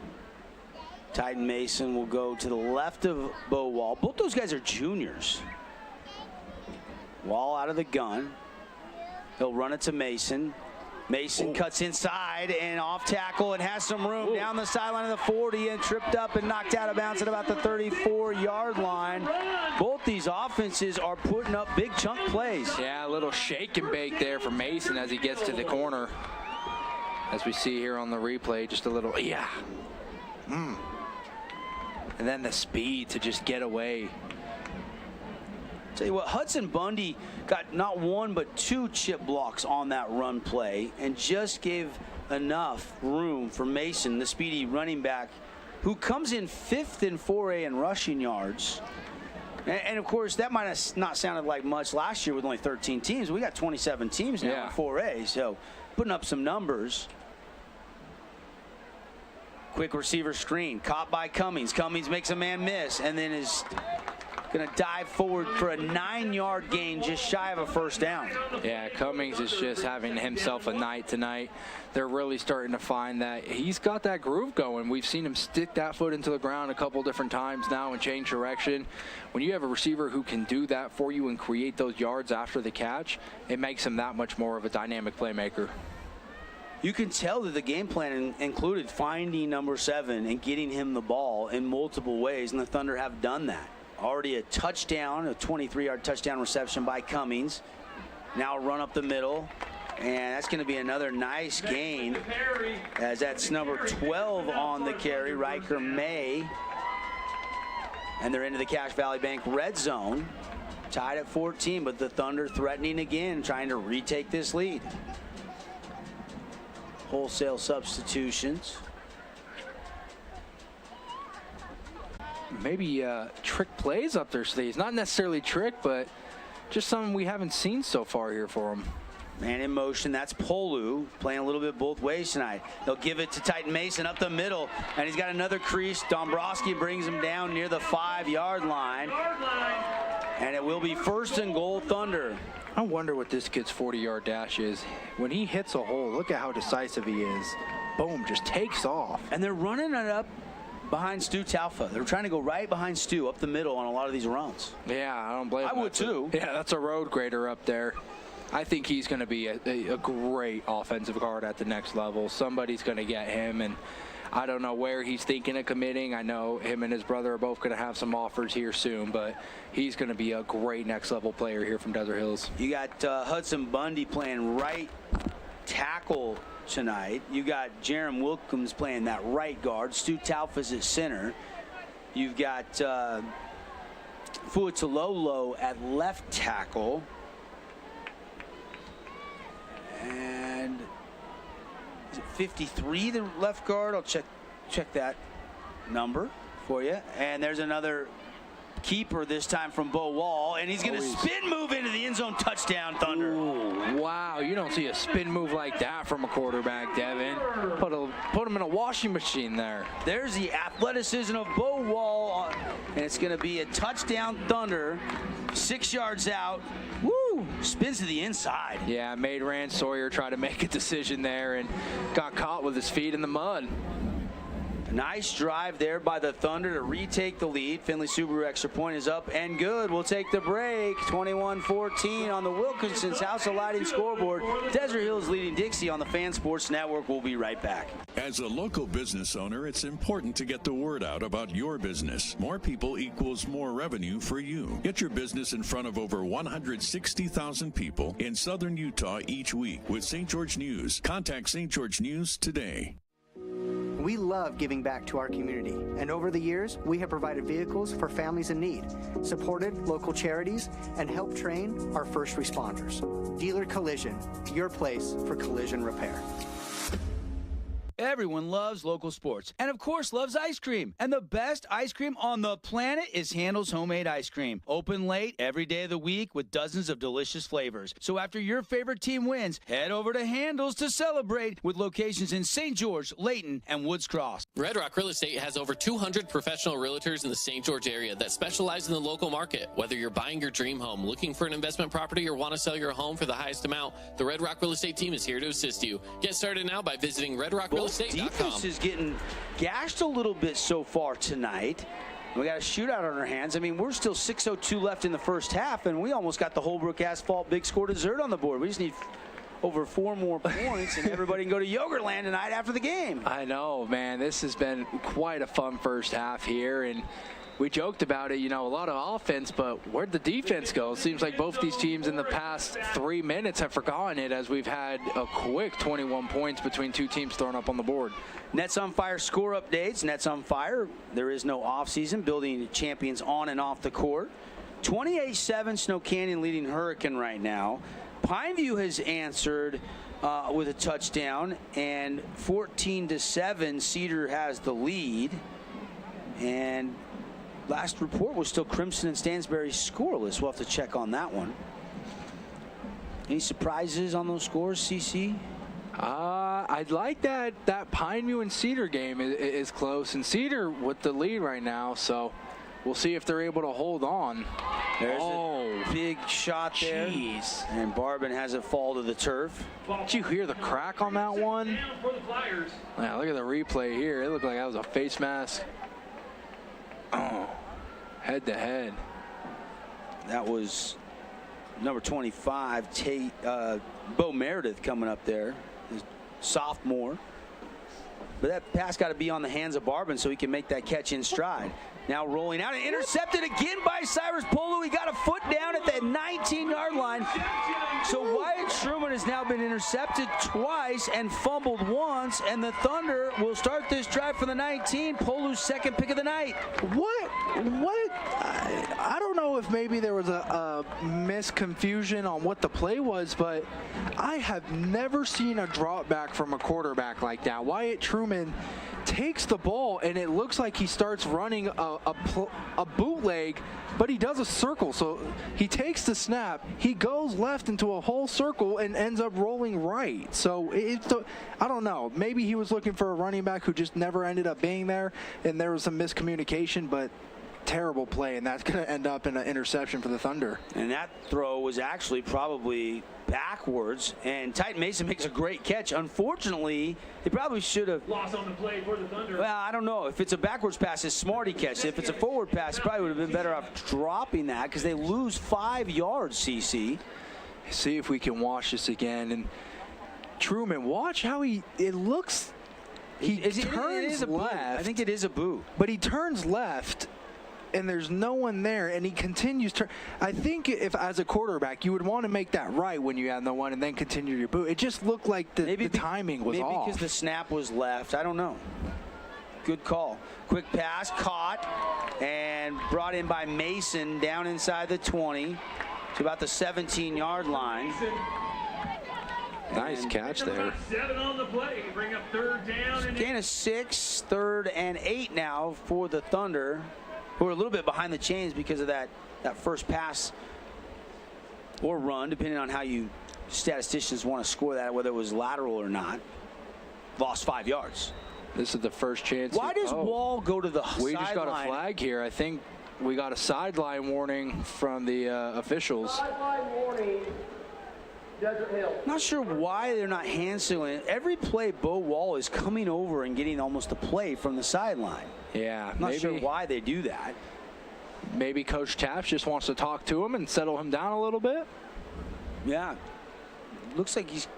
Titan Mason will go to the left of Bo Wall. Both those guys are juniors. Wall out of the gun. He'll run it to Mason. Mason cuts inside and off tackle and has some room down the sideline of the 40 and tripped up and knocked out of bounds at about the 34-yard line. Both these offenses are putting up big chunk plays. Yeah, a little shake and bake there for Mason as he gets to the corner. As we see here on the replay, just a little, And then the speed to just get away. Tell you what, Hudson Bundy got not one but two chip blocks on that run play and just gave enough room for Mason, the speedy running back, who comes in 5th in 4A in rushing yards. And of course, that might have not sounded like much last year with only 13 teams. We got 27 teams now in 4A, so putting up some numbers. Quick receiver screen, caught by Cummings. Cummings makes a man miss and then is going to dive forward for a 9-yard gain, just shy of a first down. Yeah, Cummings is just having himself a night tonight. They're really starting to find that he's got that groove going. We've seen him stick that foot into the ground a couple different times now and change direction. When you have a receiver who can do that for you and create those yards after the catch, it makes him that much more of a dynamic playmaker. You can tell that the game plan included finding number 7 and getting him the ball in multiple ways, and the Thunder have done that. Already a touchdown, a 23-yard touchdown reception by Cummings. Now run up the middle, and that's going to be another nice gain, as that's number 12 on the carry, Riker May. And they're into the Cache Valley Bank red zone, tied at 14, but the Thunder threatening again, trying to retake this lead. Wholesale substitutions. Maybe trick plays up their sleeves. Not necessarily trick, but just something we haven't seen so far here for them. Man in motion, that's Polu, playing a little bit both ways tonight. They'll give it to Titan Mason up the middle, and he's got another crease. Dombrowski brings him down near the 5-yard line. And it will be 1st and goal, Thunder. I wonder what this kid's 40-yard dash is. When he hits a hole, look at how decisive he is. Boom, just takes off. And they're running it up behind Stu Talfa. They're trying to go right behind Stu up the middle on a lot of these runs. Yeah, I don't blame him. I would too. Yeah, that's a road grader up there. I think he's going to be a great offensive guard at the next level. Somebody's going to get him, and I don't know where he's thinking of committing. I know him and his brother are both going to have some offers here soon, but he's going to be a great next-level player here from Desert Hills. You got Hudson Bundy playing right tackle tonight. You got Jerem Wilkins playing that right guard. Stu Talfa's at center. You've got Fuatololo at left tackle. And is it 53, the left guard? I'll check that number for you. And there's another keeper this time from Bo Wall, and he's going to spin move into the end zone, touchdown, Thunder. Ooh, wow, you don't see a spin move like that from a quarterback, Devin. Put him in a washing machine there. There's the athleticism of Bo Wall, and it's going to be a touchdown, Thunder. 6 yards out. Woo! Spins to the inside. Yeah, made Rand Sawyer try to make a decision there and got caught with his feet in the mud. Nice drive there by the Thunder to retake the lead. Finley Subaru extra point is up and good. We'll take the break. 21-14 on the Wilkinson's House of Lighting scoreboard. Desert Hills leading Dixie on the Fan Sports Network. We'll be right back. As a local business owner, it's important to get the word out about your business. More people equals more revenue for you. Get your business in front of over 160,000 people in southern Utah each week with St. George News. Contact St. George News today. We love giving back to our community, and over the years, we have provided vehicles for families in need, supported local charities, and helped train our first responders. Dealer Collision, your place for collision repair. Everyone loves local sports and, of course, loves ice cream. And the best ice cream on the planet is Handel's Homemade Ice Cream. Open late every day of the week with dozens of delicious flavors. So after your favorite team wins, head over to Handel's to celebrate with locations in St. George, Layton, and Woods Cross. Red Rock Real Estate has over 200 professional realtors in the St. George area that specialize in the local market. Whether you're buying your dream home, looking for an investment property, or want to sell your home for the highest amount, the Red Rock Real Estate team is here to assist you. Get started now by visiting redrockrealestate.com. Defense is getting gashed a little bit so far tonight. We got a shootout on our hands. I mean, we're still 6:02 left in the first half, and we almost got the Holbrook Asphalt big score dessert on the board. We just need over 4 more points, and everybody can go to Yogurtland tonight after the game. I know, man. This has been quite a fun first half here, and we joked about it, a lot of offense, but where'd the defense go? It seems like both these teams in the past 3 minutes have forgotten it, as we've had a quick 21 points between two teams thrown up on the board. Nets on Fire score updates. Nets on Fire. There is no offseason. Building champions on and off the court. 28-7, Snow Canyon leading Hurricane right now. Pineview has answered with a touchdown, and 14-7, Cedar has the lead. And last report was still Crimson and Stansbury scoreless. We'll have to check on that one. Any surprises on those scores, CC? I'd like that Pineview and Cedar game is close, and Cedar with the lead right now, so we'll see if they're able to hold on. There's a big shot there. Jeez. And Barbin has it fall to the turf. Did you hear the crack on that one? Yeah, look at the replay here. It looked like that was a face mask. Oh, head to head. That was number 25, Bo Meredith coming up there, his sophomore. But that pass got to be on the hands of Barbin so he can make that catch in stride. Now rolling out and intercepted again by Cyrus Polu. He got a foot down at that 19-yard line. So Wyatt Truman has now been intercepted twice and fumbled once, and the Thunder will start this drive for the 19. Polu's second pick of the night. What? I don't know if maybe there was a misconfusion on what the play was, but I have never seen a drop back from a quarterback like that. Wyatt Truman takes the ball, and it looks like he starts running a bootleg, but he does a circle. So he takes the snap, he goes left into a whole circle and ends up rolling right. So I don't know. Maybe he was looking for a running back who just never ended up being there, and there was some miscommunication, but terrible play, and that's going to end up in an interception for the Thunder. And that throw was actually probably backwards, and Titan Mason makes a great catch. Unfortunately, they probably should have lost on the play for the Thunder. Well, I don't know. If it's a backwards pass, it's smart he catches it. If it's a forward pass, he probably would have been better off dropping that, because they lose 5 yards, CC. See if we can watch this again. And Truman, watch how it looks. He turns left. I think it is a boot. But he turns left, and there's no one there, and he continues to. I think if as a quarterback you would want to make that right when you have no one and then continue your boot. It just looked like the timing was off. Maybe because the snap was left. I don't know. Good call. Quick pass, caught, and brought in by Mason down inside the 20 to about the 17-yard line. Nice catch there. 7 on the play. Bring up 3rd down. And gain of 6, 3rd and 8 now for the Thunder, who are a little bit behind the chains because of that first pass or run, depending on how you statisticians want to score that, whether it was lateral or not. Lost 5 yards. This is the first chance. Why does Wall go to the sideline? We just got a flag here. I think we got a sideline warning from the officials. Sideline warning. Desert Hill. Not sure why they're not hand signaling. Every play, Bo Wall is coming over and getting almost a play from the sideline. Yeah, not sure why they do that. Maybe Coach Taps just wants to talk to him and settle him down a little bit. Yeah, looks like he's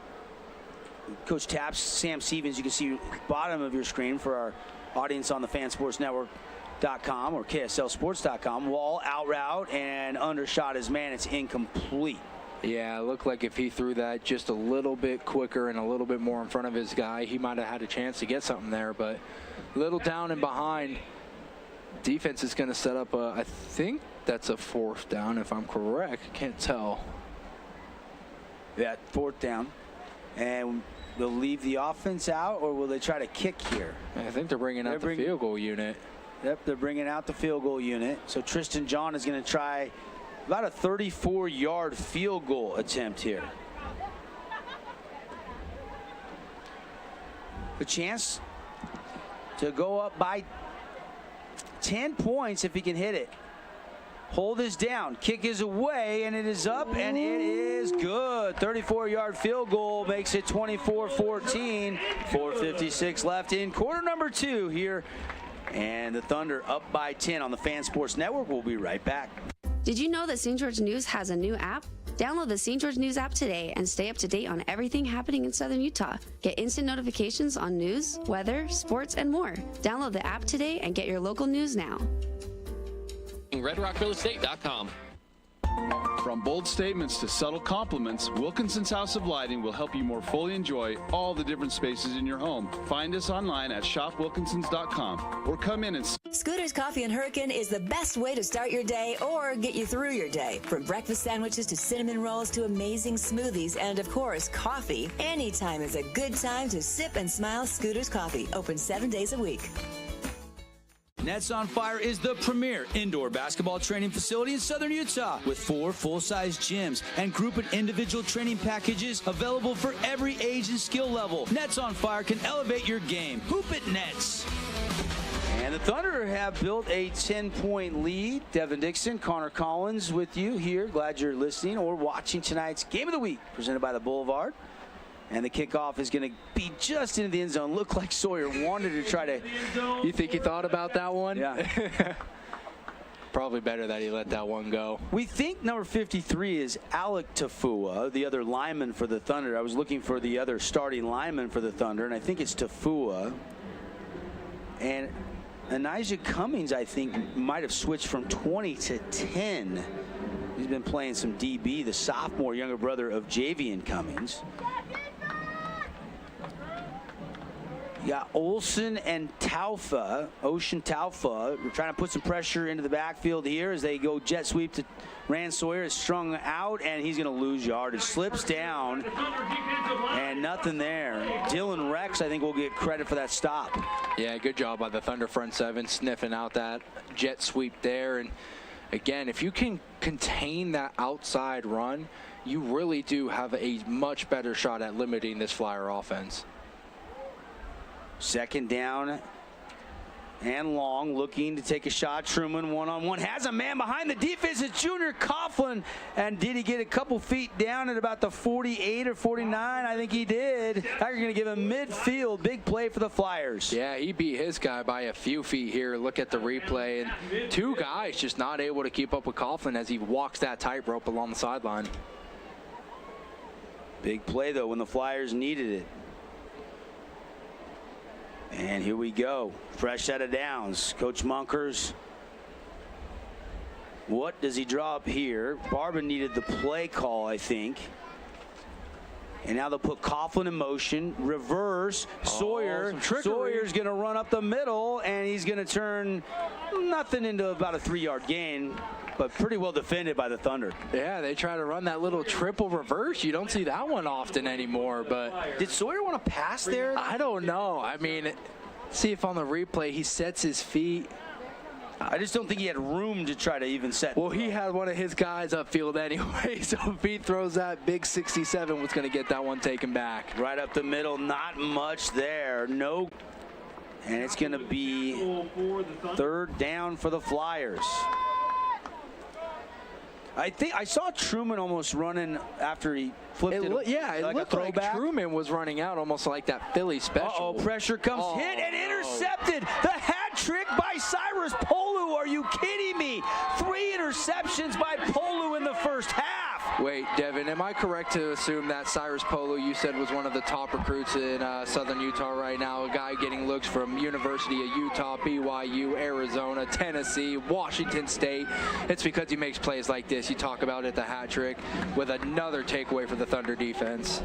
Coach Taps, Sam Stevens. You can see bottom of your screen for our audience on the FanSportsNetwork.com or KSLSports.com. Wall out route and undershot his man. It's incomplete. Yeah, it looked like if he threw that just a little bit quicker and a little bit more in front of his guy, he might have had a chance to get something there, but a little down and behind. Defense is going to set up I think that's a 4th down, if I'm correct. Can't tell. Yeah, 4th down. And they'll leave the offense out, or will they try to kick here? I think they're bringing out the field goal unit. Yep, they're bringing out the field goal unit. So Tristan John is going to try about a 34-yard field goal attempt here. A chance to go up by 10 points if he can hit it. Hold is down. Kick is away, and it is up, and it is good. 34-yard field goal makes it 24-14. 4:56 left in quarter number 2 here. And the Thunder up by 10 on the Fan Sports Network. We'll be right back. Did you know that St. George News has a new app? Download the St. George News app today and stay up to date on everything happening in Southern Utah. Get instant notifications on news, weather, sports, and more. Download the app today and get your local news now. RedRockRealEstate.com. From bold statements to subtle compliments, Wilkinson's House of Lighting will help you more fully enjoy all the different spaces in your home. Find us online at shopwilkinsons.com or come in and Scooter's Coffee and Hurricane is the best way to start your day or get you through your day. From breakfast sandwiches to cinnamon rolls to amazing smoothies and, of course, coffee. Anytime is a good time to sip and smile Scooter's Coffee. Open 7 days a week. Nets on Fire is the premier indoor basketball training facility in Southern Utah with 4 full-size gyms and group and individual training packages available for every age and skill level. Nets on Fire can elevate your game. Hoop it, Nets. And the Thunder have built a 10-point lead. Devin Dixon, Connor Collins with you here. Glad you're listening or watching tonight's Game of the Week presented by the Boulevard. And the kickoff is going to be just into the end zone. Looked like Sawyer wanted to try to. You think he thought about that one? Yeah. Probably better that he let that one go. We think number 53 is Alec Tafua, the other lineman for the Thunder. I was looking for the other starting lineman for the Thunder, and I think it's Tafua. And Anijah Cummings, I think, might have switched from 20 to 10. He's been playing some DB, the sophomore, younger brother of Javian Cummings. You got Olsen and Taufa, Ocean Taufa. We're trying to put some pressure into the backfield here as they go jet sweep to Rand Sawyer. Is strung out, and he's going to lose yardage. Slips down, and nothing there. Dylan Rex, I think, will get credit for that stop. Yeah, good job by the Thunder front seven, sniffing out that jet sweep there. And again, if you can contain that outside run, you really do have a much better shot at limiting this Flyer offense. Second down and long, looking to take a shot. Truman one-on-one, has a man behind the defense. It's Junior Coughlin, and did he get a couple feet down at about the 48 or 49? I think he did. They're going to give him midfield. Big play for the Flyers. Yeah, he beat his guy by a few feet here. Look at the replay, and 2 guys just not able to keep up with Coughlin as he walks that tightrope along the sideline. Big play, though, when the Flyers needed it. And here we go. Fresh set of downs. Coach Munkers. What does he draw up here? Barban needed the play call, I think. And now they'll put Coughlin in motion. Reverse. Sawyer. Sawyer's going to run up the middle, and he's going to turn nothing into about a 3-yard gain, but pretty well defended by the Thunder. Yeah, they try to run that little triple reverse. You don't see that one often anymore, but did Sawyer want to pass there? I don't know. I mean, see if on the replay he sets his feet. I just don't think he had room to try to even set. Well, he had one of his guys upfield anyway, so if he throws that big 67, was going to get that one taken back. Right up the middle, not much there. No. And it's going to be 3rd down for the Flyers. I think I saw Truman almost running after he flipped it. Yeah, it looked like Truman was running out almost like that Philly special. Uh-oh, pressure comes, hit and intercepted. The hat trick by Cyrus Polu. Are you kidding me? 3 interceptions by Polu in the first half. Wait, Devin, am I correct to assume that Cyrus Polu, you said, was one of the top recruits in Southern Utah right now? A guy getting looks from University of Utah, BYU, Arizona, Tennessee, Washington State. It's because he makes plays like this. You talk about it, the hat trick, with another takeaway for the Thunder defense.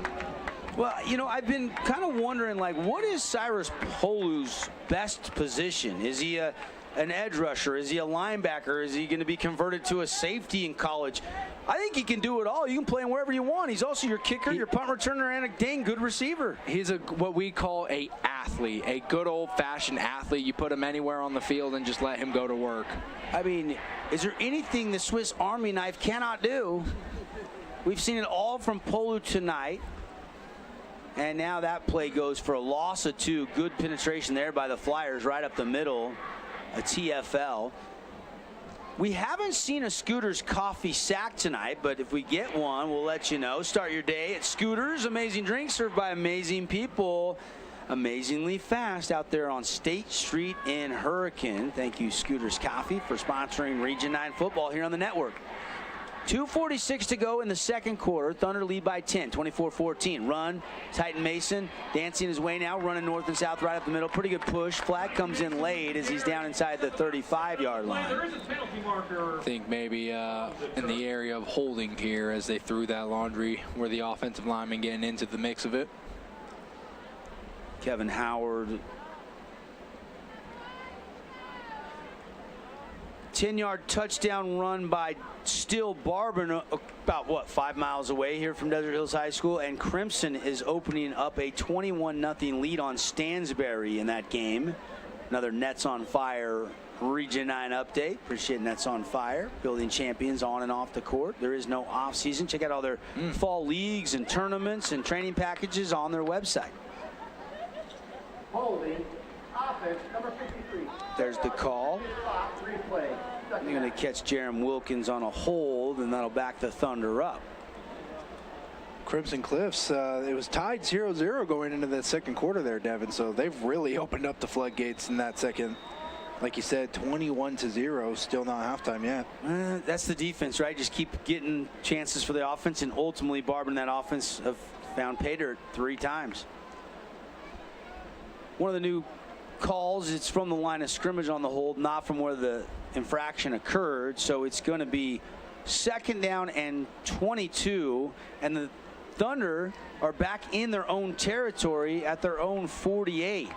Well, you know, I've been kind of wondering, like, what is Cyrus Polu's best position? Is he an edge rusher? Is he a linebacker? Is he going to be converted to a safety in college? I think he can do it all. You can play him wherever you want. He's also your kicker, your punt returner, and a dang good receiver. He's what we call a athlete, a good old-fashioned athlete. You put him anywhere on the field and just let him go to work. I mean, is there anything the Swiss Army knife cannot do? We've seen it all from Polu tonight. And now that play goes for a loss of 2. Good penetration there by the Flyers right up the middle. A TFL. We haven't seen a Scooters coffee sack tonight, but if we get one, we'll let you know. Start your day at Scooters. Amazing drinks served by amazing people. Amazingly fast out there on State Street in Hurricane. Thank you, Scooters Coffee, for sponsoring Region 9 football here on the network. 2:46 to go in the second quarter. Thunder lead by 10, 24-14. Run, Titan Mason dancing his way now, running north and south right up the middle. Pretty good push. Flag comes in late as he's down inside the 35-yard line. I think maybe in the area of holding here as they threw that laundry where the offensive lineman getting into the mix of it. Kevin Howard. 10-yard touchdown run by Still Barber, about 5 miles away here from Desert Hills High School, and Crimson is opening up a 21-0 lead on Stansbury in that game. Another Nets on Fire Region 9 update. Appreciate Nets on Fire, building champions on and off the court. There is no off season. Check out all their fall leagues and tournaments and training packages on their website. Holding. Offense, number 53. There's the call. Replay. They're going to catch Jerem Wilkins on a hold, and that'll back the Thunder up. Crimson Cliffs, it was tied 0-0 going into the second quarter there, Devin, so they've really opened up the floodgates in that second. Like you said, 21-0, still not halftime yet. That's the defense, right? Just keep getting chances for the offense, and ultimately Barber and that offense have found pay dirt 3 times. One of the new calls, it's from the line of scrimmage on the hold, not from where the infraction occurred, so it's going to be 2nd down and 22, and the Thunder are back in their own territory at their own 48.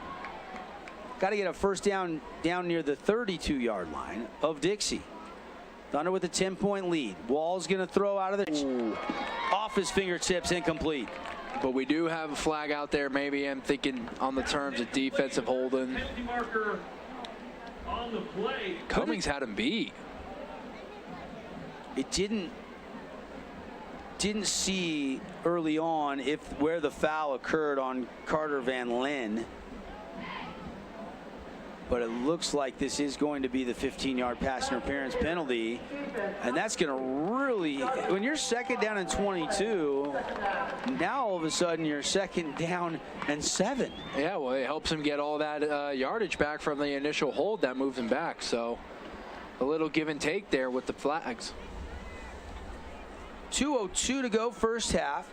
Got to get a first down near the 32-yard line of Dixie. Thunder with a 10-point lead. Wall's going to throw out of the off his fingertips, incomplete. But we do have a flag out there. Maybe I'm thinking on the terms of defensive holding. Cummings had him beat. It didn't see early on where the foul occurred on Carter Van Lin. But it looks like this is going to be the 15-yard pass interference penalty. And that's going to really, when you're 2nd down and 22, now all of a sudden you're 2nd down and 7. Yeah, well, it helps him get all that yardage back from the initial hold that moved him back. So a little give and take there with the flags. 2:02 to go, first half.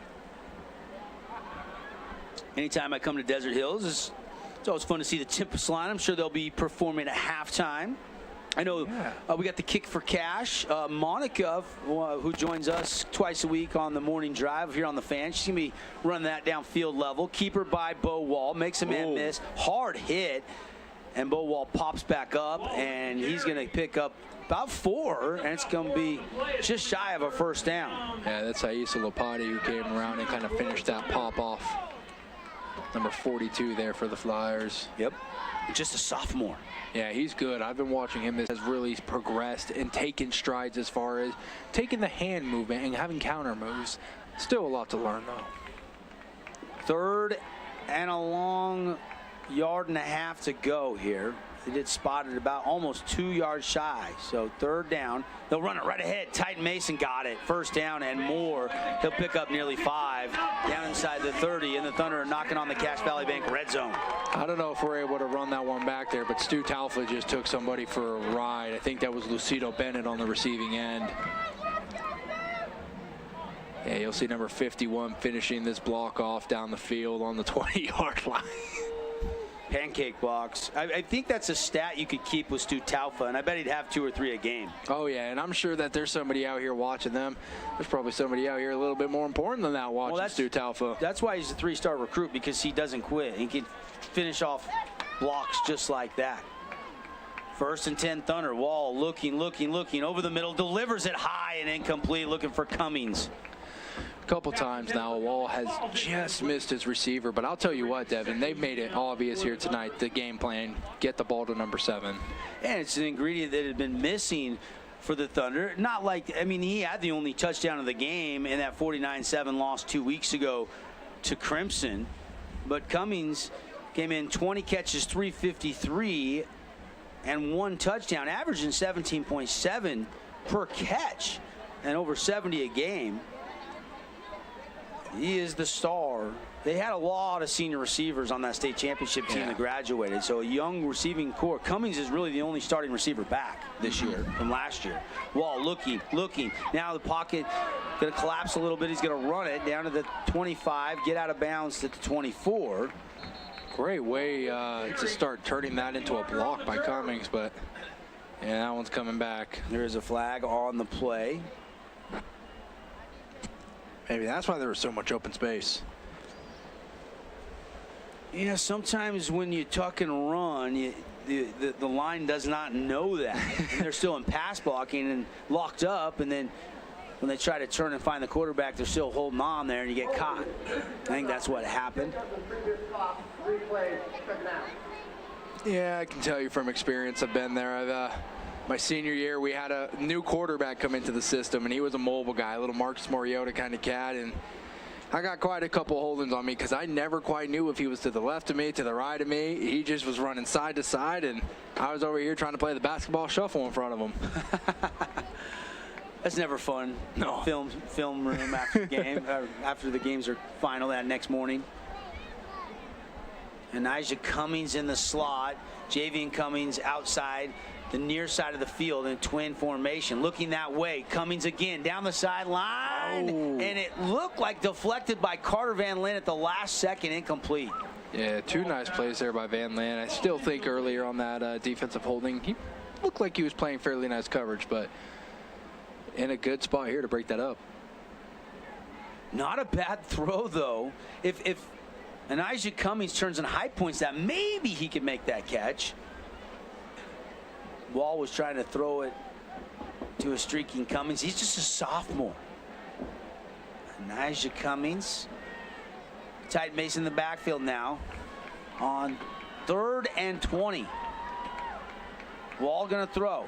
Anytime I come to Desert Hills, it's always fun to see the Tempest line. I'm sure they'll be performing at halftime. I know we got the kick for cash. Monica, who joins us twice a week on the morning drive here on the Fan, she's going to be running that downfield level. Keeper by Bo Wall, makes a man miss. Hard hit, and Bo Wall pops back up, and he's going to pick up about 4, and it's going to be just shy of a first down. Yeah, that's Aisa Lopati who came around and kind of finished that pop off. Number 42 there for the Flyers. Yep, just a sophomore. Yeah, he's good. I've been watching him. Has really progressed and taken strides as far as taking the hand movement and having counter moves. Still a lot to learn, though. 3rd and a long 1.5 yards to go here. They did spot it about almost 2 yards shy. So 3rd down. They'll run it right ahead. Titan Mason got it. First down and more. He'll pick up nearly 5 down inside the 30. And the Thunder are knocking on the Cache Valley Bank red zone. I don't know if we're able to run that one back there, but Stu Talfa just took somebody for a ride. I think that was Lucido Bennett on the receiving end. Yeah, you'll see number 51 finishing this block off down the field on the 20-yard line. Pancake blocks. I think that's a stat you could keep with Stu Talfa, and I bet he'd have 2 or 3 a game. Oh, yeah, and I'm sure that there's somebody out here watching them. There's probably somebody out here a little bit more important than that watching Stu Talfa. That's why he's a 3-star recruit, because he doesn't quit. He can finish off blocks just like that. 1st and 10 Thunder. Wall looking over the middle, delivers it high and incomplete, looking for Cummings. A couple times now, Wall has just missed his receiver, but I'll tell you what, Devin, they've made it obvious here tonight, the game plan, get the ball to number 7. And it's an ingredient that had been missing for the Thunder. Not like, I mean, he had the only touchdown of the game in that 49-7 loss 2 weeks ago to Crimson. But Cummings came in 20 catches, 353, and 1 touchdown, averaging 17.7 per catch and over 70 a game. He is the star. They had a lot of senior receivers on that state championship team that graduated, so a young receiving core. Cummings is really the only starting receiver back this year from last year. Wall looking. Now the pocket going to collapse a little bit. He's going to run it down to the 25, get out of bounds at the 24. Great way to start turning that into a block by Cummings, but yeah, that one's coming back. There is a flag on the play. Maybe that's why there was so much open space. Yeah, sometimes when you tuck and run, the line does not know that. And they're still in pass blocking and locked up, and then when they try to turn and find the quarterback, they're still holding on there, and you get caught. I think that's what happened. Yeah, I can tell you from experience. I've been there. My senior year, we had a new quarterback come into the system, and he was a mobile guy, a little Marcus Mariota kind of cat, and I got quite a couple holdings on me because I never quite knew if he was to the left of me, to the right of me. He just was running side to side, and I was over here trying to play the basketball shuffle in front of him. That's never fun. No. Film room after the game, after the games are final that next morning. Elijah Cummings in the slot. Javian Cummings outside the near side of the field in twin formation. Looking that way. Cummings again down the sideline. And it looked like deflected by Carter Van Lin at the last second, incomplete. Yeah, 2 nice plays there by Van Lin. I still think earlier on that defensive holding, he looked like he was playing fairly nice coverage, but in a good spot here to break that up. Not a bad throw, though. If Elijah Cummings turns in high points, that maybe he could make that catch. Wall was trying to throw it to a streaking Cummings. He's just a sophomore. Elijah Cummings. Tight base in the backfield now on 3rd and 20. Wall gonna throw.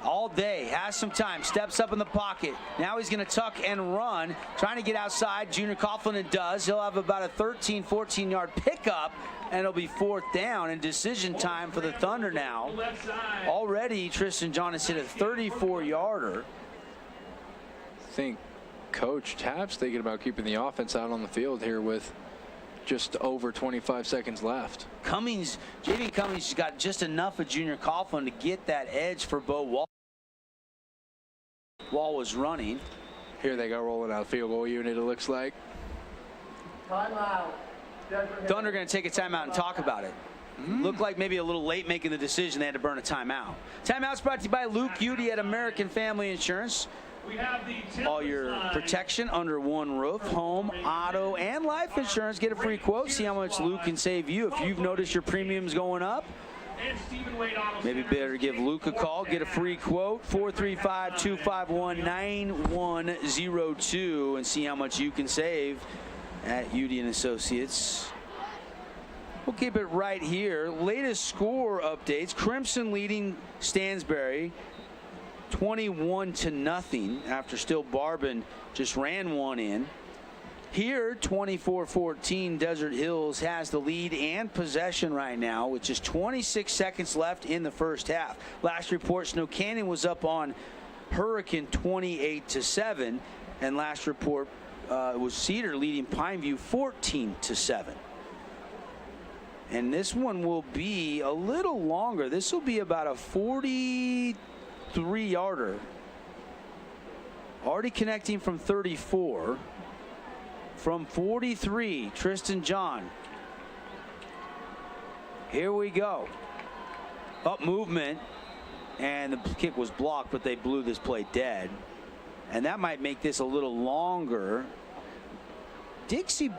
All day, has some time, steps up in the pocket. Now he's going to tuck and run, trying to get outside. Junior Coughlin, and does. He'll have about a 13, 14-yard pickup, and it'll be 4th down and decision time for the Thunder now. Already, Tristan John has hit a 34-yarder. I think Coach Tapp's thinking about keeping the offense out on the field here with just over 25 seconds left. Javian Cummings got just enough of Junior Coughlin to get that edge for Bo Wall. Wall was running. Here they go rolling out field goal unit, it looks like. Timeout. Thunder going to take a timeout and talk about it. Looked like maybe a little late making the decision. They had to burn a timeout. Timeout's brought to you by Luke Udy at American Family Insurance. All your protection under one roof, home, auto, and life insurance. Get a free quote. See how much Luke can save you. If you've noticed your premiums going up, maybe better give Luke a call. Get a free quote, 435-251-9102, and see how much you can save at Udy & Associates. We'll keep it right here. Latest score updates. Crimson leading Stansbury 21-0 after Still Barbin just ran one in. Here, 24-14, Desert Hills has the lead and possession right now, with just 26 seconds left in the first half. Last report, Snow Canyon was up on Hurricane 28-7, and last report was Cedar leading Pineview 14-7. And this one will be a little longer. This will be about a 43-yarder. Already connecting from 34. From 43, Tristan John. Here we go. Up movement, and the kick was blocked, but they blew this play dead. And that might make this a little longer. Dixie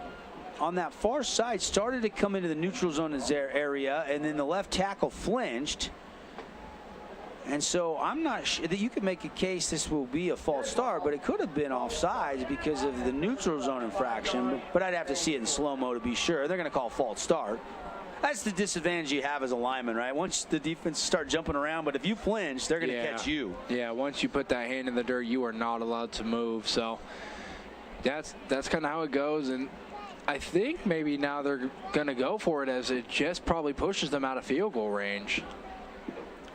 on that far side started to come into the neutral zone area, and then the left tackle flinched. And so I'm not sure that you can make a case this will be a false start, but it could have been offsides because of the neutral zone infraction. But I'd have to see it in slow-mo to be sure. They're going to call false start. That's the disadvantage you have as a lineman, right? Once the defense start jumping around, but if you flinch, they're going to catch you. Yeah, once you put that hand in the dirt, you are not allowed to move. So That's kind of how it goes, and I think maybe now they're going to go for it as it just probably pushes them out of field goal range.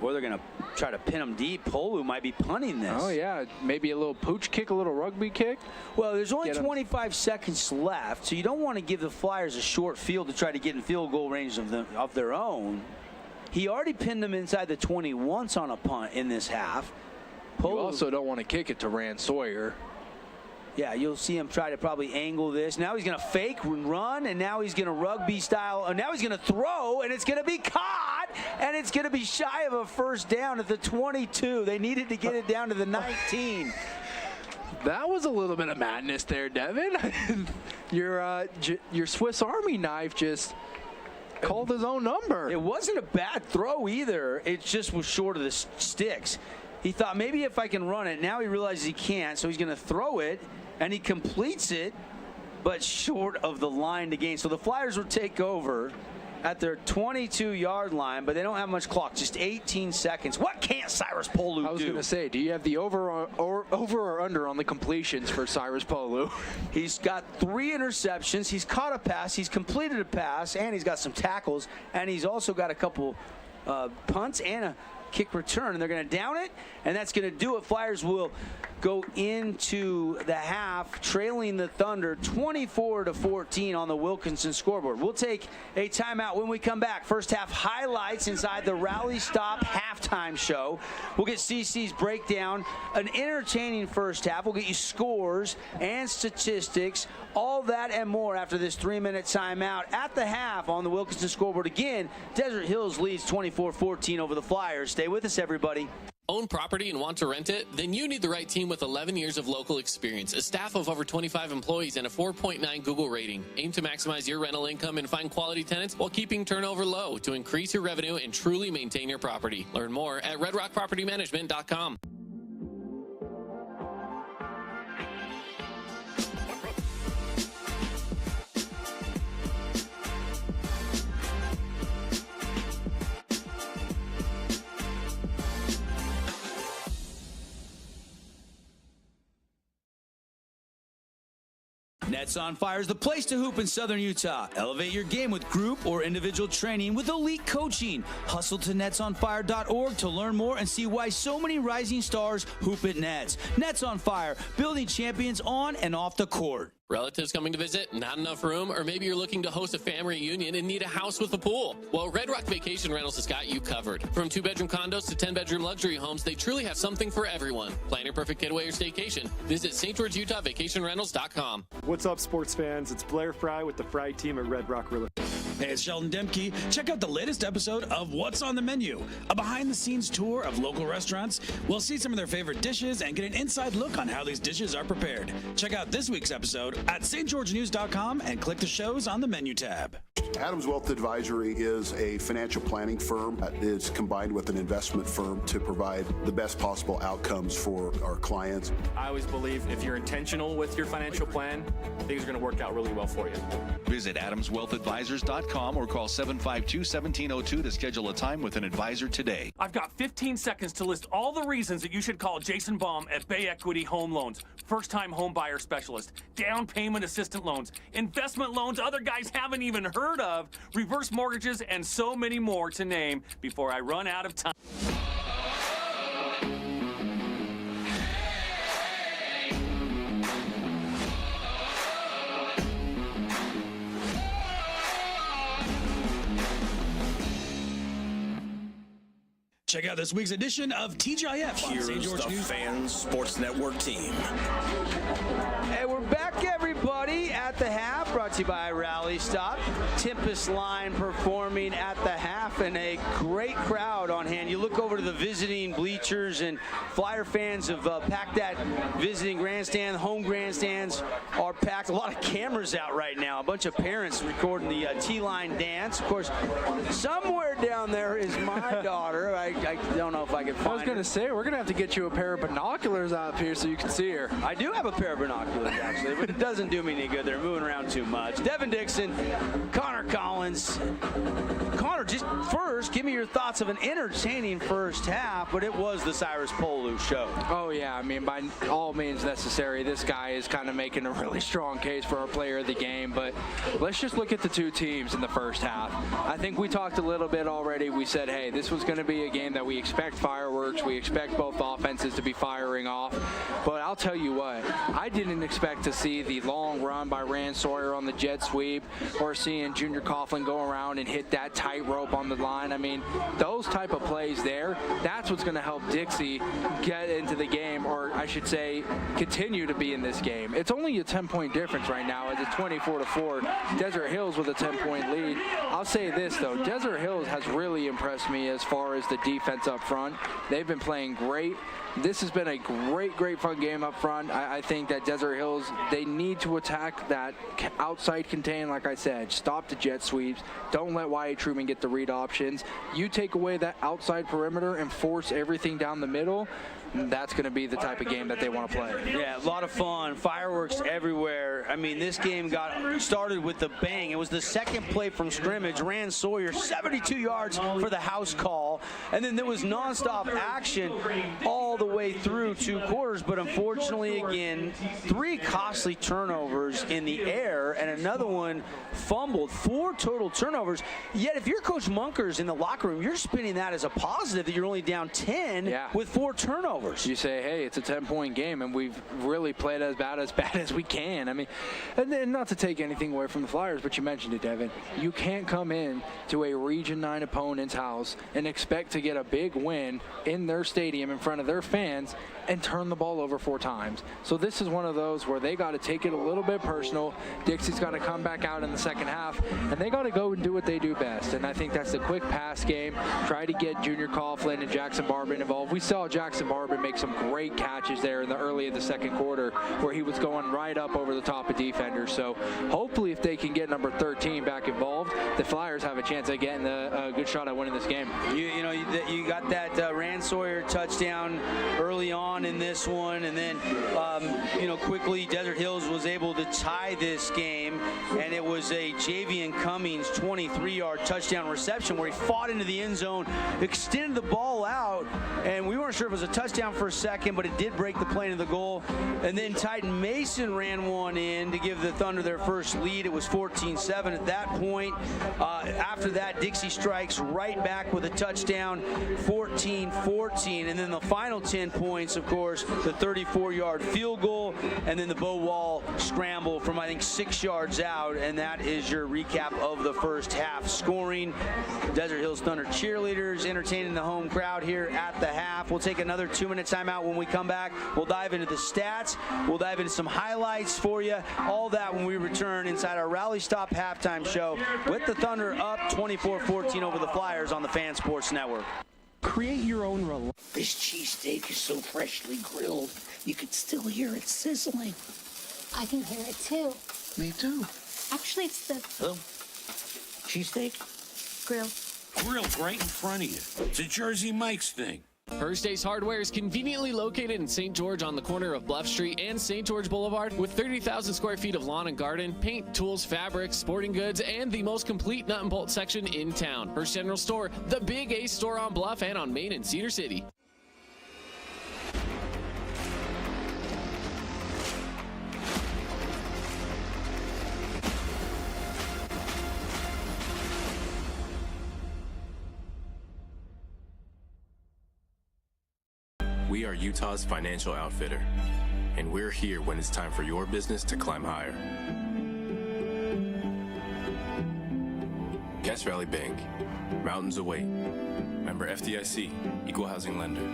Or they're going to try to pin them deep. Polu might be punting this. Oh, yeah. Maybe a little pooch kick, a little rugby kick. Well, there's only 25 seconds left, so you don't want to give the Flyers a short field to try to get in field goal range of their own. He already pinned them inside the 20 once on a punt in this half. You also don't want to kick it to Rand Sawyer. Yeah, you'll see him try to probably angle this. Now he's going to fake and run, and now he's going to rugby style. And now he's going to throw, and it's going to be caught, and it's going to be shy of a first down at the 22. They needed to get it down to the 19. That was a little bit of madness there, Devin. Your Swiss Army knife just called his own number. It wasn't a bad throw either. It just was short of the sticks. He thought maybe if I can run it. Now he realizes he can't, so he's going to throw it, and he completes it, but short of the line to gain. So the Flyers will take over at their 22-yard line, but they don't have much clock, just 18 seconds. What can't Cyrus Polu do? I was going to say, do you have the over or under on the completions for Cyrus Polu? He's got 3 interceptions. He's caught a pass. He's completed a pass, and he's got some tackles, and he's also got a couple punts and a kick return, and they're going to down it, and that's going to do it. Flyers will go into the half trailing the Thunder 24-14 on the Wilkinson scoreboard. We'll take a timeout when we come back. First half highlights inside the Rally Stop halftime show. We'll get CC's breakdown, an entertaining first half. We'll get you scores and statistics, all that and more after this 3-minute timeout at the half on the Wilkinson scoreboard. Again, Desert Hills leads 24-14 over the Flyers. Stay with us, everybody. Own property and want to rent it? Then you need the right team with 11 years of local experience, a staff of over 25 employees, and a 4.9 Google rating. Aim to maximize your rental income and find quality tenants while keeping turnover low to increase your revenue and truly maintain your property. Learn more at redrockpropertymanagement.com. Nets on Fire is the place to hoop in Southern Utah. Elevate your game with group or individual training with elite coaching. Hustle to netsonfire.org to learn more and see why so many rising stars hoop at Nets. Nets on Fire, building champions on and off the court. Relatives coming to visit, not enough room, or maybe you're looking to host a family reunion and need a house with a pool. Well, Red Rock Vacation Rentals has got you covered. From 2-bedroom condos to 10-bedroom luxury homes, they truly have something for everyone. Plan your perfect getaway or staycation. Visit St. George, Utah, vacationrentals.com. What's up, sports fans? It's Blair Fry with the Fry team at Red Rock Real Estate. Hey, it's Sheldon Demke. Check out the latest episode of What's on the Menu, a behind-the-scenes tour of local restaurants. We'll see some of their favorite dishes and get an inside look on how these dishes are prepared. Check out this week's episode at stgeorgenews.com and click the shows on the menu tab. Adams Wealth Advisory is a financial planning firm that is combined with an investment firm to provide the best possible outcomes for our clients. I always believe if you're intentional with your financial plan, things are going to work out really well for you. Visit AdamsWealthAdvisors.com or call 752-1702 to schedule a time with an advisor today. I've got 15 seconds to list all the reasons that you should call Jason Baum at Bay Equity Home Loans. First-time home buyer specialist, down payment assistant loans, investment loans other guys haven't even heard of, reverse mortgages, and so many more to name before I run out of time. Check out this week's edition of TGIF on Here's St. George the News. Fans Sports Network team. Hey, we're back, everybody, at the half, brought to you by Rally Stop. Tempest Line performing at the half, and a great crowd on hand. You look over to the visiting bleachers, and Flyer fans have packed that visiting grandstand. Home grandstands are packed. A lot of cameras out right now. A bunch of parents recording the T-line dance. Of course, somewhere down there is my daughter. I don't know if I can find her. I was going to say, we're going to have to get you a pair of binoculars out here so you can see her. I do have a pair of binoculars, actually, but it doesn't do me any good. They're moving around too much. Devin Dixon, Connor Collins. Connor, just first, first, give me your thoughts of an entertaining first half, but it was the Cyrus Polu show. Oh, yeah. I mean, by all means necessary, this guy is kind of making a really strong case for our player of the game. But let's just look at the two teams in the first half. I think we talked a little bit already. We said, hey, this was going to be a game that we expect fireworks. We expect both offenses to be firing off. But I'll tell you what, I didn't expect to see the long run by Rand Sawyer on the jet sweep or seeing Junior Coughlin go around and hit that tightrope on the line. I mean, those type of plays there, that's what's going to help Dixie get into the game, or I should say continue to be in this game. It's only a 10-point difference right now as it's 24-4. Desert Hills with a 10-point lead. I'll say this, though. Desert Hills has really impressed me as far as the defense up front. They've been playing great. This has been a great fun game up front. I think that Desert Hills, they need to attack that outside contain, like I said. Stop the jet sweeps. Don't let Wyatt Truman get the read options. You take away that outside perimeter and force everything down the middle, that's going to be the type of game that they want to play. Yeah, a lot of fun. Fireworks everywhere. I mean, this game got started with a bang. It was the second play from scrimmage. Rand Sawyer, 72 yards for the house call. And then there was nonstop action all the way through 2 quarters. But unfortunately, again, 3 costly turnovers in the air and another one fumbled. 4 total turnovers. Yet if you're Coach Munkers in the locker room, you're spinning that as a positive that you're only down 10 with 4 turnovers. You say, hey, it's a 10-point game, and we've really played as bad as we can. I mean, and then not to take anything away from the Flyers, but you mentioned it, Devin. You can't come in to a Region 9 opponent's house and expect to get a big win in their stadium in front of their fans and turn the ball over 4 times. So this is one of those where they got to take it a little bit personal. Dixie's got to come back out in the second half, and they got to go and do what they do best. And I think that's the quick pass game. Try to get Junior Coughlin and Jackson Barbin involved. We saw Jackson Barbin make some great catches there in the early of the second quarter where he was going right up over the top of defenders. So hopefully if they can get number 13 back involved, the Flyers have a chance at getting a good shot at winning this game. You got that Rand Sawyer touchdown early on in this one, and then quickly Desert Hills was able to tie this game, and it was a Javian Cummings 23-yard touchdown reception where he fought into the end zone, extended the ball out, and we weren't sure if it was a touchdown for a second, but it did break the plane of the goal. And then Titan Mason ran one in to give the Thunder their first lead. It was 14-7 at that point. After that, Dixie strikes right back with a touchdown, 14-14, and then the final 10 points, of course, the 34-yard field goal, and then the Bo Wall scramble from, I think, 6 yards out, and that is your recap of the first half scoring. Desert Hills Thunder cheerleaders entertaining the home crowd here at the half. We'll take another 2-minute timeout. When we come back, we'll dive into the stats. We'll dive into some highlights for you. All that when we return inside our Rally Stop halftime show with the Thunder up 24-14 over the Flyers on the Fan Sports Network. Create your own roll. This cheesesteak is so freshly grilled, you could still hear it sizzling. I can hear it too. Me too. Actually, it's the Cheesesteak? grill. Grilled right in front of you. It's a Jersey Mike's thing. First Ace Hardware is conveniently located in St. George on the corner of Bluff Street and St. George Boulevard with 30,000 square feet of lawn and garden, paint, tools, fabrics, sporting goods, and the most complete nut and bolt section in town. First General Store, the Big Ace store on Bluff and on Main in Cedar City. We are Utah's financial outfitter, and we're here when it's time for your business to climb higher. Cash Valley Bank, mountains await. Member FDIC, equal housing lender.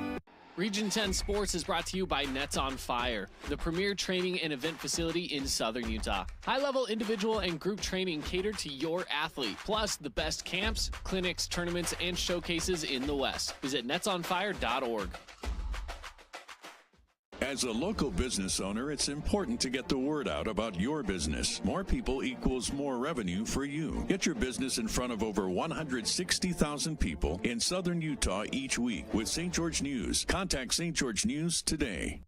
Region 10 Sports is brought to you by Nets on Fire, the premier training and event facility in Southern Utah. High-level individual and group training catered to your athlete, plus the best camps, clinics, tournaments, and showcases in the West. Visit netsonfire.org. As a local business owner, it's important to get the word out about your business. More people equals more revenue for you. Get your business in front of over 160,000 people in Southern Utah each week with St. George News. Contact St. George News today.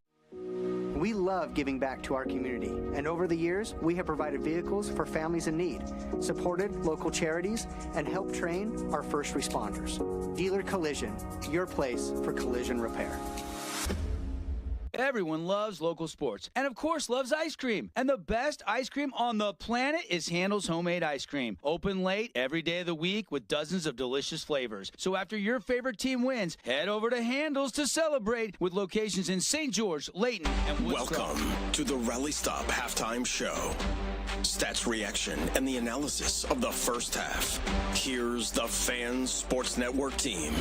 We love giving back to our community, and over the years, we have provided vehicles for families in need, supported local charities, and helped train our first responders. Dealer Collision, your place for collision repair. Everyone loves local sports and, of course, loves ice cream. And the best ice cream on the planet is Handel's Homemade Ice Cream. Open late every day of the week with dozens of delicious flavors. So after your favorite team wins, head over to Handel's to celebrate with locations in St. George, Layton, and Woodstock. Welcome to the Rally Stop Halftime Show. Stats reaction and the analysis of the first half. Here's the Fans Sports Network team.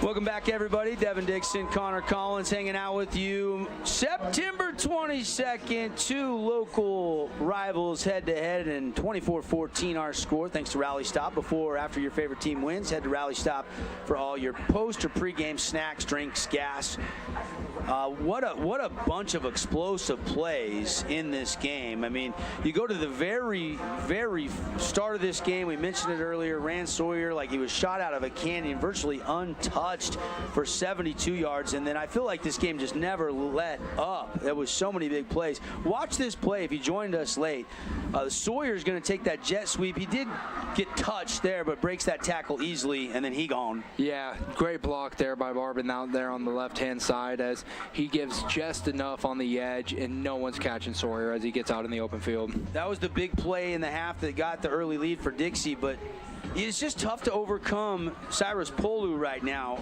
Welcome back, everybody. Devin Dixon, Connor Collins hanging out with you. September 22nd, two local rivals head-to-head, and 24-14 our score. Thanks to Rally Stop. Before or after your favorite team wins, head to Rally Stop for all your post or pregame snacks, drinks, gas. What a bunch of explosive plays in this game. I mean, you go to the very, very start of this game. We mentioned it earlier. Rand Sawyer, like he was shot out of a canyon, virtually untouched for 72 yards. And then I feel like this game just never let up. There was so many big plays. Watch this play if you joined us late. Sawyer's going to take that jet sweep. He did get touched there, but breaks that tackle easily, and then he gone. Yeah, great block there by Barbin out there on the left-hand side as he gives just enough on the edge, and no one's catching Sawyer as he gets out in the open field. That was the big play in the half that got the early lead for Dixie, but it's just tough to overcome Cyrus Polu right now.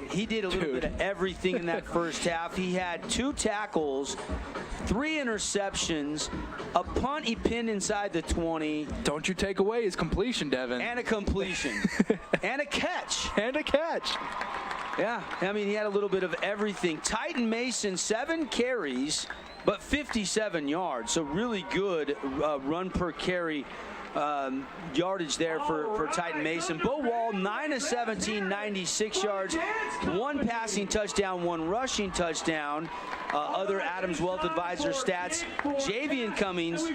He did a little bit of everything in that first half. He had 2 tackles, 3 interceptions, a punt he pinned inside the 20. Don't you take away his completion, Devin. And a completion. And a catch. And a catch. Yeah, I mean, he had a little bit of everything. Titan Mason, 7 carries, but 57 yards. So really good run per carry yardage there for Titan Mason. Bo Wall, 9 of 17, 96 yards, 1 passing touchdown, 1 rushing touchdown. Other Adams Wealth Advisor stats, Javian Cummings,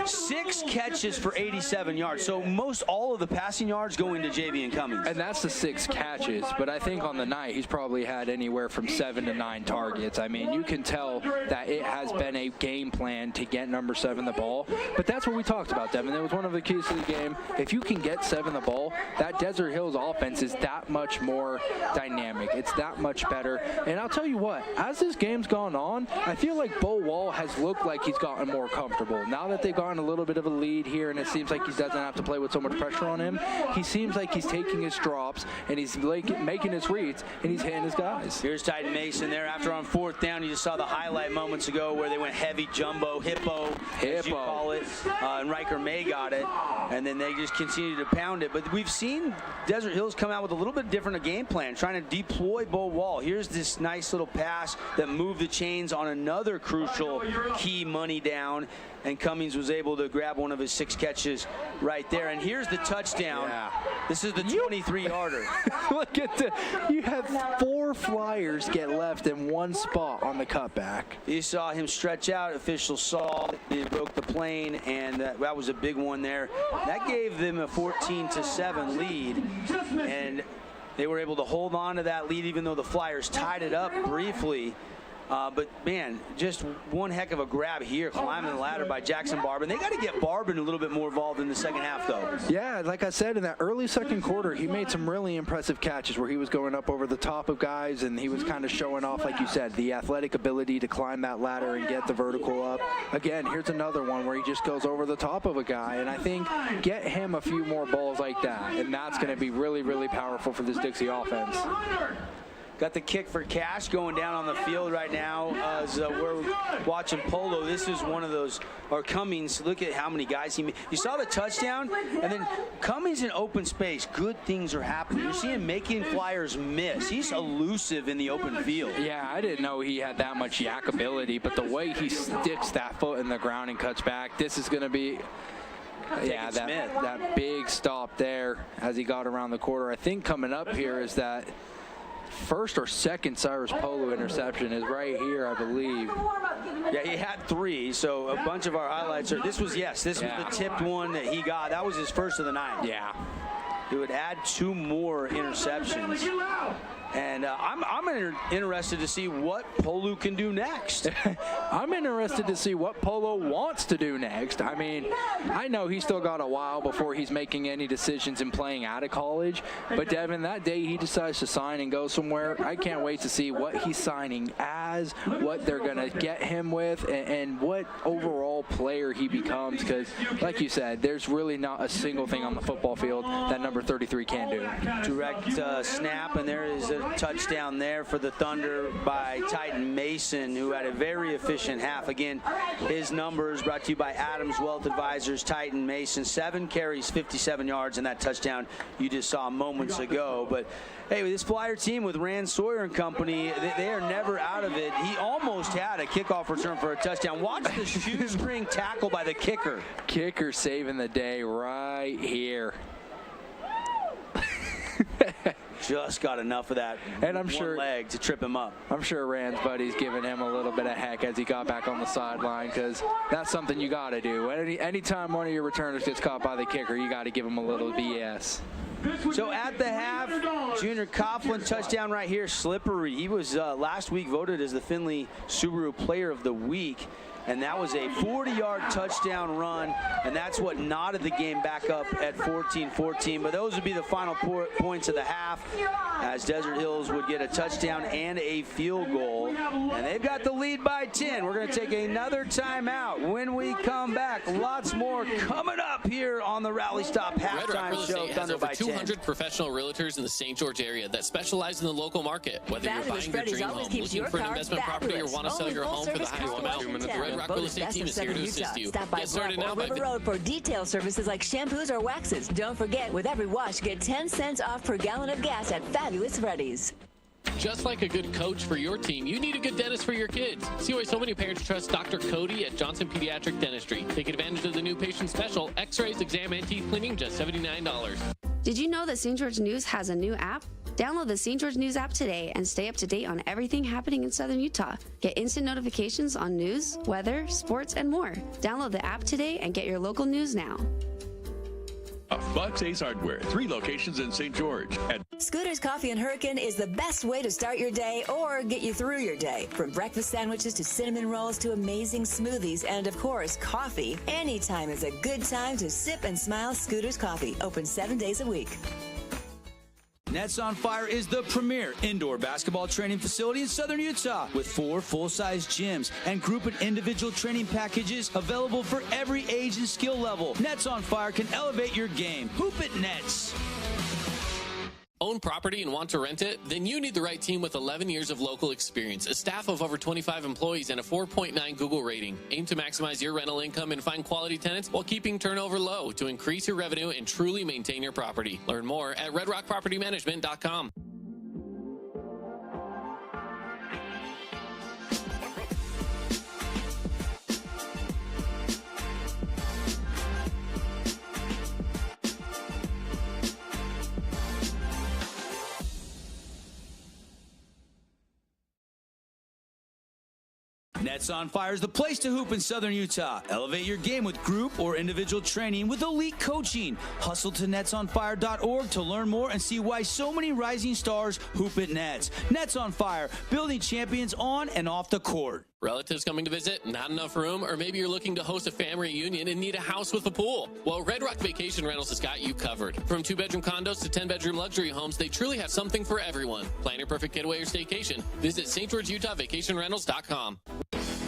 6 catches for 87 yards. So most all of the passing yards going to Javian Cummings. And that's the 6 catches, but I think on the night he's probably had anywhere from 7 to 9 targets. I mean, you can tell that it has been a game plan to get number 7 the ball, but that's what we talked about, Devin. That was one of the keys to the game. If you can get 7 the ball, that Desert Hills offense is that much more dynamic. It's that much better. And I'll tell you what, as this game's gone on, I feel like Bo Wall has looked like he's gotten more comfortable. Now that they've gotten a little bit of a lead here and it seems like he doesn't have to play with so much pressure on him, he seems like he's taking his drops and he's making his reads and he's hitting his guys. Here's Titan Mason there after on 4th down. You just saw the highlight moments ago where they went heavy jumbo, hippo, as you call it, and Riker May got it, and then they just continue to pound it. But we've seen Desert Hills come out with a little bit different a game plan, trying to deploy Bo Wall. Here's this nice little pass that moved the chains on another crucial key money down, and Cummings was able to grab one of his 6 catches right there. And here's the touchdown. Yeah. This is the 23-yarder. Look at you have 4 flyers get left in 1 spot on the cutback. You saw him stretch out. Officials saw he broke the plane, and that was a big one there. That gave them a 14-7 lead, and they were able to hold on to that lead even though the Flyers tied it up briefly. But, man, just one heck of a grab here, climbing the ladder by Jackson Barbin. They got to get Barbin a little bit more involved in the second half, though. Yeah, like I said, in that early second quarter, he made some really impressive catches where he was going up over the top of guys, and he was kind of showing off, like you said, the athletic ability to climb that ladder and get the vertical up. Again, here's another one where he just goes over the top of a guy, and I think get him a few more balls like that, and that's going to be really, really powerful for this Dixie offense. Got the kick for Cash going down on the field right now as we're watching Polo. This is one of those, or Cummings, look at how many guys he made. You saw the touchdown, and then Cummings in open space. Good things are happening. You're seeing making Flyers miss. He's elusive in the open field. Yeah, I didn't know he had that much yak ability, but the way he sticks that foot in the ground and cuts back, this is going to be... Yeah, that big stop there as he got around the quarter. I think coming up here is that first or second Cyrus Polo interception is right here, I believe. Yeah, he had 3, so a bunch of our highlights are, this was the tipped one that he got. That was his first of the night. Yeah. He would add 2 more interceptions. And I'm interested to see what Polu can do next. I'm interested to see what Polo wants to do next. I mean, I know he's still got a while before he's making any decisions in playing out of college. But, Devin, that day he decides to sign and go somewhere, I can't wait to see what he's signing as, what they're going to get him with, and what overall player he becomes. Because, like you said, there's really not a single thing on the football field that number 33 can do. Direct snap, and there is a touchdown there for the Thunder by Titan Mason, who had a very efficient half. Again, his numbers brought to you by Adams Wealth Advisors. Titan Mason, 7 carries, 57 yards, and that touchdown you just saw moments ago. But hey, with this Flyer team with Rand Sawyer and company, they are never out of it. He almost had a kickoff return for a touchdown. Watch the shoestring tackle by the kicker. Kicker saving the day right here. Just got enough of that and I'm one sure leg to trip him up. I'm sure Rand's buddy's giving him a little bit of heck as he got back on the sideline, because that's something you got to do. Anytime one of your returners gets caught by the kicker, you got to give him a little BS. So at the half, Junior Coughlin touchdown right here, slippery. He was last week voted as the Findlay Subaru Player of the Week. And that was a 40-yard touchdown run, and that's what knotted the game back up at 14-14. But those would be the final points of the half, as Desert Hills would get a touchdown and a field goal. And they've got the lead by 10. We're going to take another timeout. When we come back, lots more coming up here on the Rally Stop halftime show. Thunder by 10. 200 professional realtors in the St. George area that specialize in the local market. Whether you're buying your dream home, looking for an investment property, or want to sell your home for the highest amount, Rock Real Estate Team is here to assist you. Stop by Get started now River Road for detail services like shampoos or waxes. Don't forget, with every wash, get 10 cents off per gallon of gas at Fabulous Freddy's. Just like a good coach for your team, you need a good dentist for your kids. See why so many parents trust Dr. Cody at Johnson Pediatric Dentistry. Take advantage of the new patient special, x-rays, exam, and teeth cleaning, just $79. Did you know that St. George News has a new app? Download the St. George News app today and stay up to date on everything happening in Southern Utah. Get instant notifications on news, weather, sports, and more. Download the app today and get your local news now. Bucks Ace Hardware, 3 locations in St. George. Scooter's Coffee and Hurricane is the best way to start your day or get you through your day. From breakfast sandwiches to cinnamon rolls to amazing smoothies and, of course, coffee. Anytime is a good time to sip and smile. Scooter's Coffee, open 7 days a week. Nets on Fire is the premier indoor basketball training facility in Southern Utah with 4 full-size gyms and group and individual training packages available for every age and skill level. Nets on Fire can elevate your game. Hoop it, Nets. Own property and want to rent it? Then you need the right team with 11 years of local experience, a staff of over 25 employees, and a 4.9 Google rating. Aim to maximize your rental income and find quality tenants while keeping turnover low to increase your revenue and truly maintain your property. Learn more at redrockpropertymanagement.com. Nets on Fire is the place to hoop in Southern Utah. Elevate your game with group or individual training with elite coaching. Hustle to netsonfire.org to learn more and see why so many rising stars hoop at Nets. Nets on Fire, building champions on and off the court. Relatives coming to visit, not enough room, or maybe you're looking to host a family reunion and need a house with a pool. Well, Red Rock Vacation Rentals has got you covered. From 2-bedroom condos to 10-bedroom luxury homes, they truly have something for everyone. Plan your perfect getaway or staycation. Visit St. George, Utah, vacationrentals.com.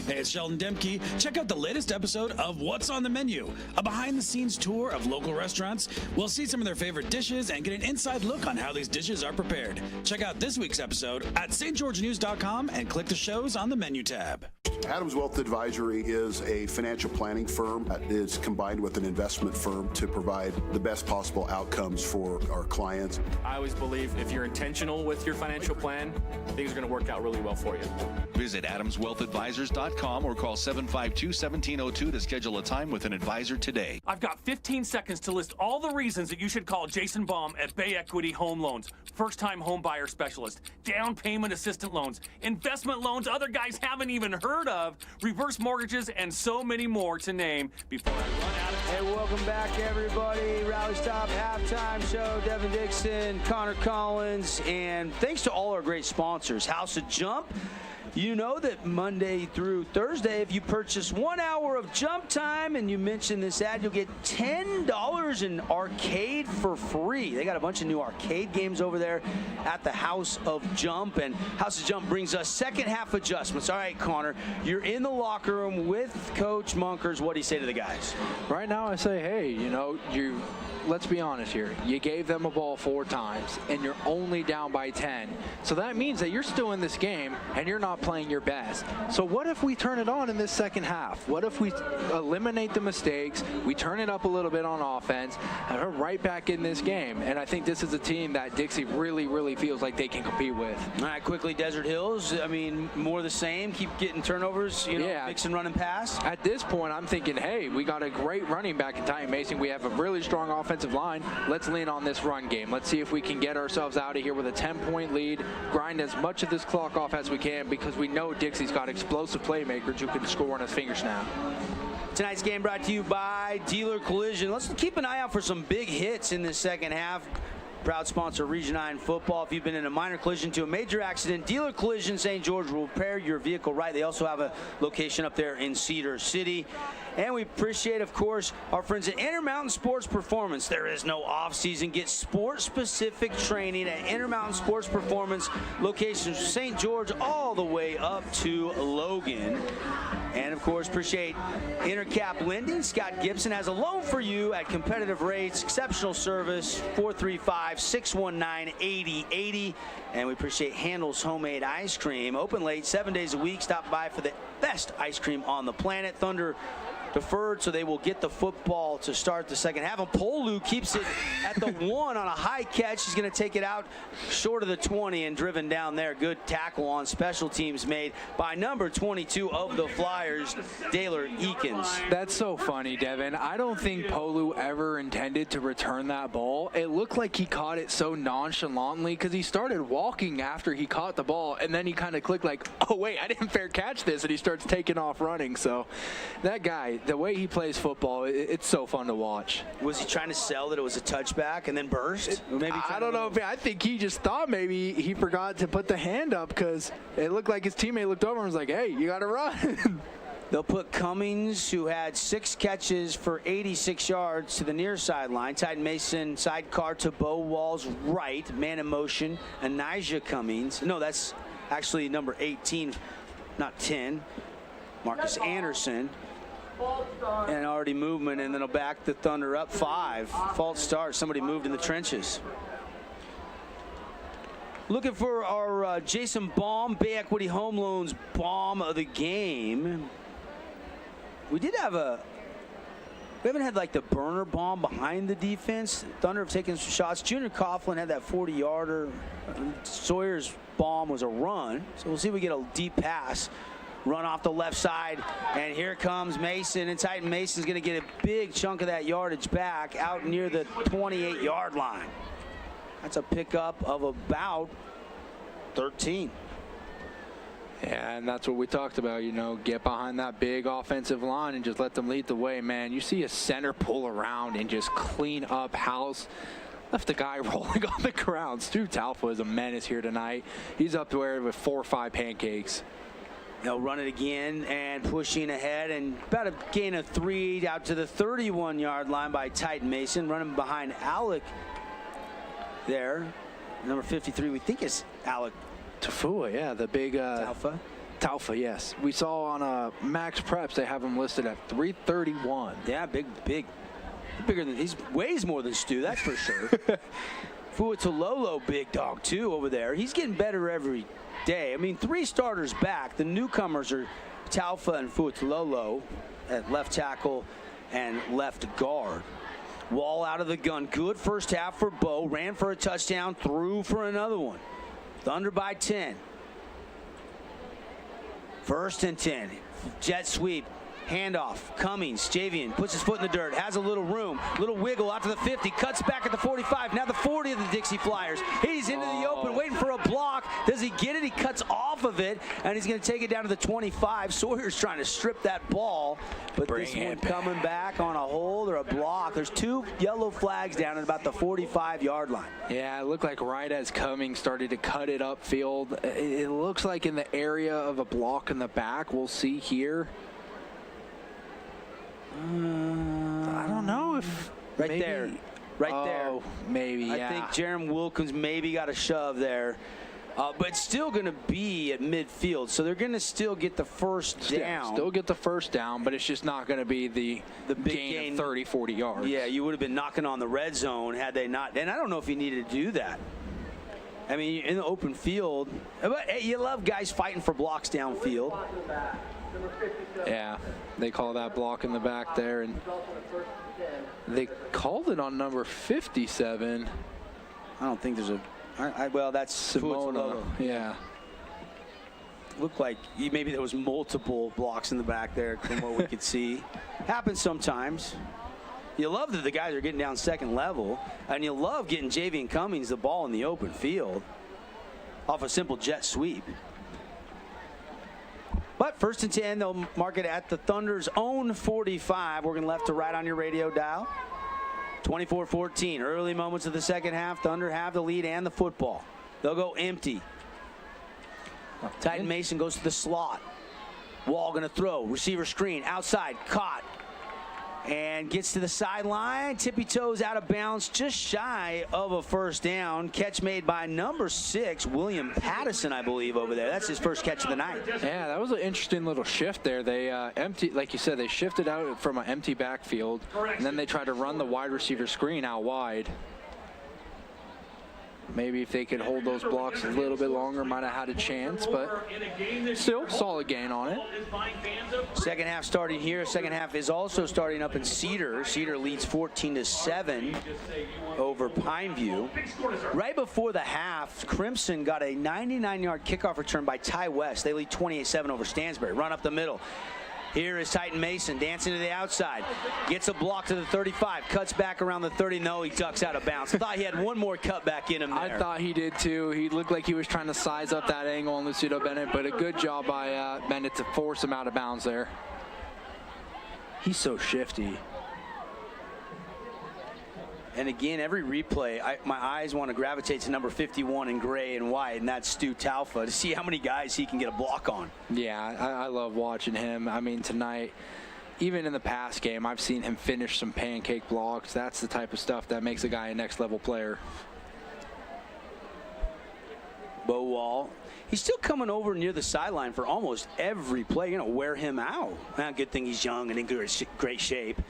Hey, it's Sheldon Demke. Check out the latest episode of What's on the Menu, a behind-the-scenes tour of local restaurants. We'll see some of their favorite dishes and get an inside look on how these dishes are prepared. Check out this week's episode at stgeorgenews.com and click the shows on the menu tab. Adams Wealth Advisory is a financial planning firm that is combined with an investment firm to provide the best possible outcomes for our clients. I always believe if you're intentional with your financial plan, things are going to work out really well for you. Visit AdamsWealthAdvisors.com or call 752-1702 to schedule a time with an advisor today. I've got 15 seconds to list all the reasons that you should call Jason Baum at Bay Equity Home Loans. First-time home buyer specialist, down payment assistant loans, investment loans other guys haven't even heard of, reverse mortgages, and so many more to name before I run out of Hey, welcome back, everybody. Rally Stop Halftime Show. Devin Dixon, Connor Collins, and thanks to all our great sponsors. House of Jump. You know that Monday through Thursday, if you purchase 1 hour of jump time and you mention this ad, you'll get $10 in arcade for free. They got a bunch of new arcade games over there at the House of Jump, and House of Jump brings us second half adjustments. All right, Connor, you're in the locker room with Coach Munkers. What do you say to the guys? Right now I say, hey, let's be honest here. You gave them a ball 4 times, and you're only down by 10. So that means that you're still in this game, and you're not playing your best. So what if we turn it on in this second half? What if we eliminate the mistakes, we turn it up a little bit on offense, and we're right back in this game? And I think this is a team that Dixie really, really feels like they can compete with. All right, quickly, Desert Hills, I mean, more the same, keep getting turnovers, mix and run and pass. At this point, I'm thinking, hey, we got a great running back in Titan Mason. We have a really strong offensive line. Let's lean on this run game. Let's see if we can get ourselves out of here with a 10-point lead, grind as much of this clock off as we can, because we know Dixie's got explosive playmakers who can score on a finger snap. Tonight's game brought to you by Dealer Collision. Let's keep an eye out for some big hits in this second half. Proud sponsor of Region 9 football. If you've been in a minor collision to a major accident, Dealer Collision St. George will repair your vehicle right. They also have a location up there in Cedar City. And we appreciate, of course, our friends at Intermountain Sports Performance. There is no off-season. Get sport-specific training at Intermountain Sports Performance, locations from St. George all the way up to Logan. And, of course, appreciate Intercap Lending. Scott Gibson has a loan for you at competitive rates, exceptional service, 435-619-8080. And we appreciate Handel's Homemade Ice Cream. Open late, 7 days a week. Stop by for the best ice cream on the planet. Thunder deferred, so they will get the football to start the second half. And Polu keeps it at the 1 on a high catch. He's going to take it out short of the 20 and driven down there. Good tackle on special teams made by number 22 of the Flyers, Daylor Eakins. That's so funny, Devin. I don't think Polu ever intended to return that ball. It looked like he caught it so nonchalantly because he started walking after he caught the ball, and then he kind of clicked like, oh, wait, I didn't fair catch this, and he starts taking off running. So that guy, the way he plays football, it's so fun to watch. Was he trying to sell that it was a touchback and then burst? Maybe I don't know. I think he just thought maybe he forgot to put the hand up because it looked like his teammate looked over and was like, hey, you got to run. They'll put Cummings, who had 6 catches for 86 yards, to the near sideline. Titan Mason sidecar to Bo Wall's right. Man in motion. Anijah Cummings. No, that's actually number 18, not 10. Marcus Anderson. And already movement, and then they'll back the Thunder up 5. False start. Somebody moved in the trenches. Looking for our Jason Baum, Bay Equity Home Loans bomb of the game. We haven't had like the burner bomb behind the defense. Thunder have taken some shots. Junior Coughlin had that 40-yarder. Sawyer's bomb was a run. So we'll see if we get a deep pass. Run off the left side, and here comes Mason, and Titan Mason's going to get a big chunk of that yardage back out near the 28-yard line. That's a pickup of about 13. Yeah, and that's what we talked about, get behind that big offensive line and just let them lead the way, man. You see a center pull around and just clean up house. Left the guy rolling on the ground. Stu Talfa is a menace here tonight. He's up there with 4 or 5 pancakes. They'll run it again and pushing ahead, and about a gain of 3 out to the 31-yard line by Titan Mason. Running behind Alec there. Number 53, we think is Alec Tafua, yeah, the big Talfa, yes. We saw on Max Preps they have him listed at 331. Yeah, big, bigger than, he weighs more than Stu, that's for sure. Fuatololo, big dog too over there. He's getting better every day. I mean, 3 starters back. The newcomers are Talfa and Fuatololo at left tackle and left guard. Wall out of the gun. Good first half for Bo. Ran for a touchdown, threw for another one. Thunder by 10. 1st and 10. Jet sweep. Handoff, Cummings, Javian puts his foot in the dirt, has a little room, little wiggle out to the 50, cuts back at the 45, now the 40 of the Dixie Flyers. He's into the open, waiting for a block. Does he get it? He cuts off of it, and he's going to take it down to the 25. Sawyer's trying to strip that ball, but this one coming back on a hold or a block. There's 2 yellow flags down at about the 45-yard line. Yeah, it looked like right as Cummings started to cut it upfield. It looks like in the area of a block in the back. We'll see here. I don't know if right maybe, there, right there. Maybe, yeah. I think Jerem Wilkins maybe got a shove there, but still going to be at midfield, so they're going to still get the first down. Still get the first down, but it's just not going to be the big gain of 30, 40 yards. Yeah, you would have been knocking on the red zone had they not. And I don't know if you needed to do that. I mean, in the open field, but hey, you love guys fighting for blocks downfield. Yeah, they call that block in the back there, and they called it on number 57. I don't think there's a. Well, that's Simona. Yeah. Looked like maybe there was multiple blocks in the back there from what we could see. Happens sometimes. You love that the guys are getting down second level, and you love getting Javian Cummings the ball in the open field off a simple jet sweep. But 1st and 10, they'll mark it at the Thunder's own 45. Working left to right on your radio dial. 24-14, early moments of the second half. Thunder have the lead and the football. They'll go empty. Titan Mason goes to the slot. Wall going to throw. Receiver screen. Outside. Caught. And gets to the sideline. Tippy toes out of bounds. Just shy of a first down. Catch made by number 6, William Pattison, I believe, over there. That's his first catch of the night. Yeah, that was an interesting little shift there. They like you said, they shifted out from an empty backfield, and then they tried to run the wide receiver screen out wide. Maybe if they could hold those blocks a little bit longer, might have had a chance, but still solid gain on it. Second half starting here. Second half is also starting up in Cedar. Cedar leads 14-7 over Pineview. Right before the half, Crimson got a 99-yard kickoff return by Ty West. They lead 28-7 over Stansbury. Run up the middle. Here is Titan Mason dancing to the outside. Gets a block to the 35. Cuts back around the 30. No, he ducks out of bounds. Thought he had one more cut back in him there. I thought he did too. He looked like he was trying to size up that angle on Lucido Bennett, but a good job by Bennett to force him out of bounds there. He's so shifty. And again, every replay, my eyes want to gravitate to number 51 in gray and white, and that's Stu Talfa, to see how many guys he can get a block on. Yeah, I love watching him. I mean, tonight, even in the past game, I've seen him finish some pancake blocks. That's the type of stuff that makes a guy a next-level player. Bo Wall, he's still coming over near the sideline for almost every play. Wear him out. Good thing he's young and in great shape.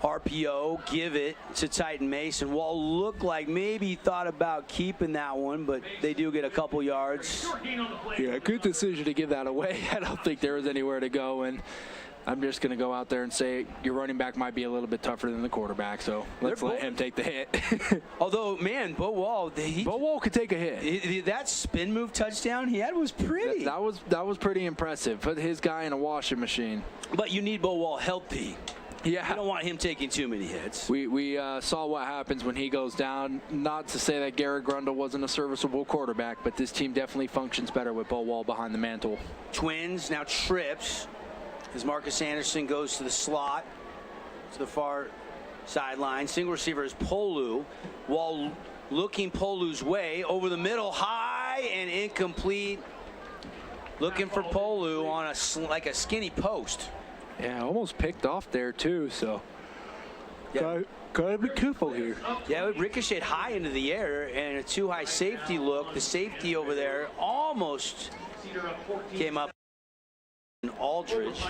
RPO, give it to Titan Mason. Wall looked like maybe he thought about keeping that one, but they do get a couple yards. Yeah, good decision to give that away. I don't think there was anywhere to go, and I'm just going to go out there and say your running back might be a little bit tougher than the quarterback, so let's let him take the hit. Although, man, Bo Wall could take a hit. That spin move touchdown he had was pretty. That was pretty impressive. Put his guy in a washing machine. But you need Bo Wall healthy. Yeah. You don't want him taking too many hits. We saw what happens when he goes down. Not to say that Garrett Grundle wasn't a serviceable quarterback, but this team definitely functions better with Bo Wall behind the mantle. Twins now trips as Marcus Anderson goes to the slot to the far sideline. Single receiver is Polu. Wall looking Polu's way over the middle, high and incomplete. Looking for Polu on like a skinny post. Yeah, almost picked off there too, so gotta be careful here. Yeah, it ricocheted high into the air and a too high safety look. The safety over there almost came up in Aldridge.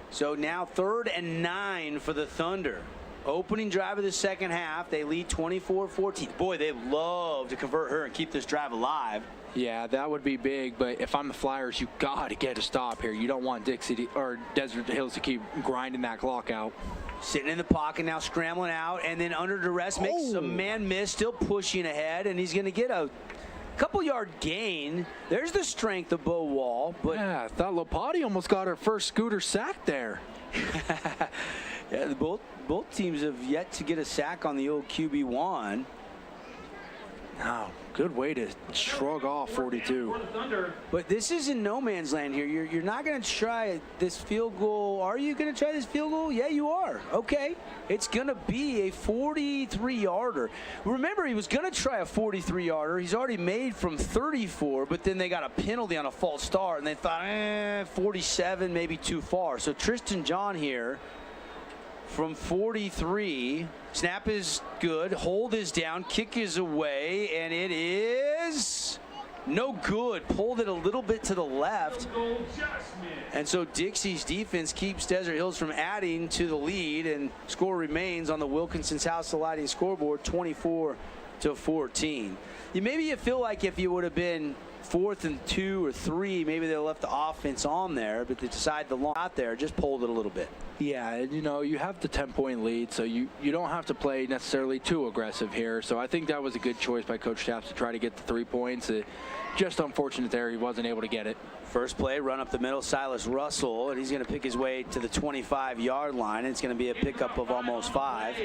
So now 3rd and 9 for the Thunder. Opening drive of the second half, they lead 24-14. Boy, they love to convert her and keep this drive alive. Yeah, that would be big, but if I'm the Flyers, you got to get a stop here. You don't want Dixie or Desert Hills to keep grinding that clock out. Sitting in the pocket now, scrambling out, and then under duress, makes a man miss, still pushing ahead, and he's going to get a Couple yard gain. There's the strength of Bo Wall. But yeah, I thought Lopati almost got her first scooter sack there. Yeah, both teams have yet to get a sack on the old QB1. Now, good way to shrug off 42. But this is in no man's land here. You're not going to try this field goal. Are you going to try this field goal? Yeah, you are. Okay. It's going to be a 43-yarder. Remember, he was going to try a 43-yarder. He's already made from 34, but then they got a penalty on a false start, and they thought, 47, maybe too far. So Tristan John here from 43. Snap is good. Hold is down. Kick is away. And it is no good. Pulled it a little bit to the left. And so Dixie's defense keeps Desert Hills from adding to the lead. And score remains on the Wilkinson's House of Lighting scoreboard, 24-14. Maybe you feel like if you would have been 4th and 2 or 3, maybe they left the offense on there, but they decided the long out there, just pulled it a little bit. Yeah, you have the 10-point lead, so you don't have to play necessarily too aggressive here. So I think that was a good choice by Coach Taps to try to get the 3 points. Just unfortunate there he wasn't able to get it. First play, run up the middle, Silas Russell, and he's going to pick his way to the 25-yard line. It's going to be a pickup of almost 5.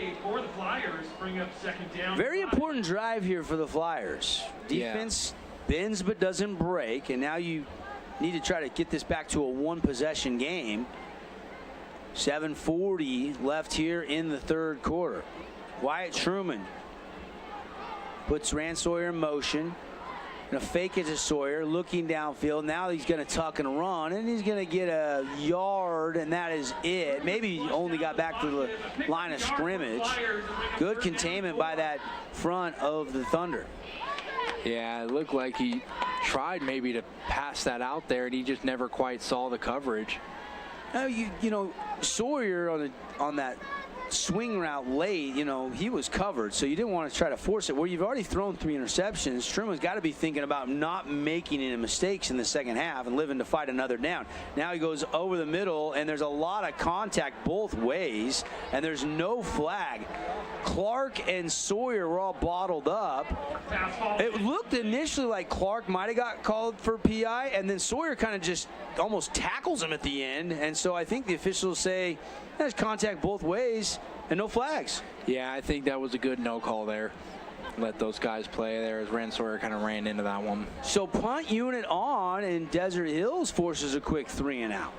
Very important drive here for the Flyers. Defense bends but doesn't break, and now you need to try to get this back to a one-possession game. 7:40 left here in the third quarter. Wyatt Truman puts Rand Sawyer in motion. Gonna fake it to Sawyer, looking downfield. Now he's gonna tuck and run, and he's gonna get a yard, and that is it. Maybe he only got back to the line of scrimmage. Good containment by that front of the Thunder. Yeah, it looked like he tried maybe to pass that out there, and he just never quite saw the coverage. Sawyer on that swing route late, he was covered, so you didn't want to try to force it. Where you've already thrown 3 interceptions, Truman's got to be thinking about not making any mistakes in the second half and living to fight another down. Now he goes over the middle, and there's a lot of contact both ways, and there's no flag. Clark and Sawyer were all bottled up. It looked initially like Clark might have got called for PI, and then Sawyer kind of just almost tackles him at the end, and so I think the officials say there's contact both ways and no flags. Yeah, I think that was a good no call there. Let those guys play there as Rand Sawyer kind of ran into that one. So punt unit on, and Desert Hills forces a quick 3 and out.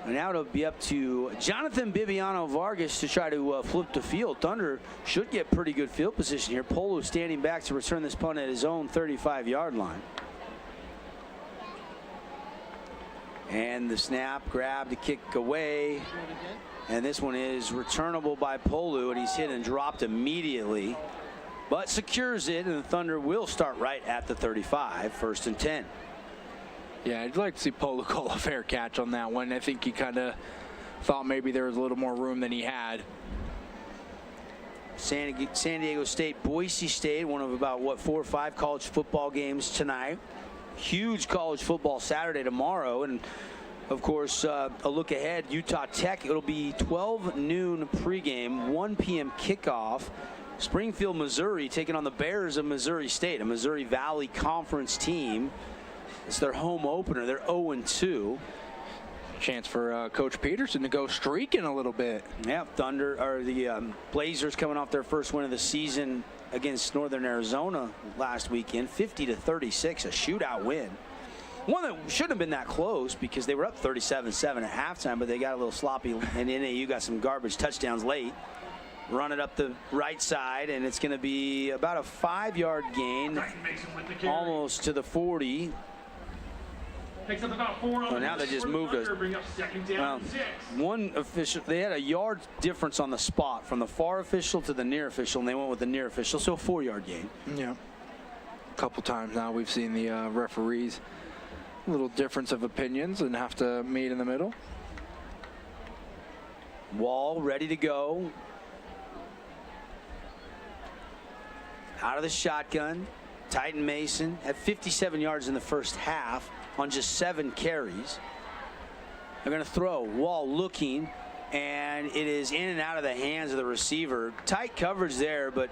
And now it'll be up to Jonathan Bibiano Vargas to try to flip the field. Thunder should get pretty good field position here. Polo standing back to return this punt at his own 35-yard line. And the snap, grab, the kick away. And this one is returnable by Polu, and he's hit and dropped immediately. But secures it, and the Thunder will start right at the 35, 1st and 10. Yeah, I'd like to see Polu call a fair catch on that one. I think he kind of thought maybe there was a little more room than he had. San Diego State, Boise State, one of about, 4 or 5 college football games tonight. Huge college football Saturday tomorrow, and of course a look ahead, Utah Tech. It'll be 12 noon pregame, 1 p.m. kickoff. Springfield, Missouri taking on the Bears of Missouri State, a Missouri Valley Conference team. It's their home opener. They're 0-2. Chance for Coach Peterson to go streaking a little bit. Yeah, the Blazers coming off their first win of the season against Northern Arizona last weekend, 50-36, a shootout win. One that shouldn't have been that close because they were up 37-7 at halftime, but they got a little sloppy, and NAU got some garbage touchdowns late. Run it up the right side, and it's going to be about a 5-yard gain, almost to the 40. Picks up about 4 on now they just moved us. One official, they had a yard difference on the spot from the far official to the near official, and they went with the near official, so a 4-yard gain. Yeah. A couple times now we've seen the referees a little difference of opinions and have to meet in the middle. Wall ready to go. Out of the shotgun. Titan Mason had 57 yards in the first half on just 7 carries. They're going to throw. Wall looking, and it is in and out of the hands of the receiver. Tight coverage there, but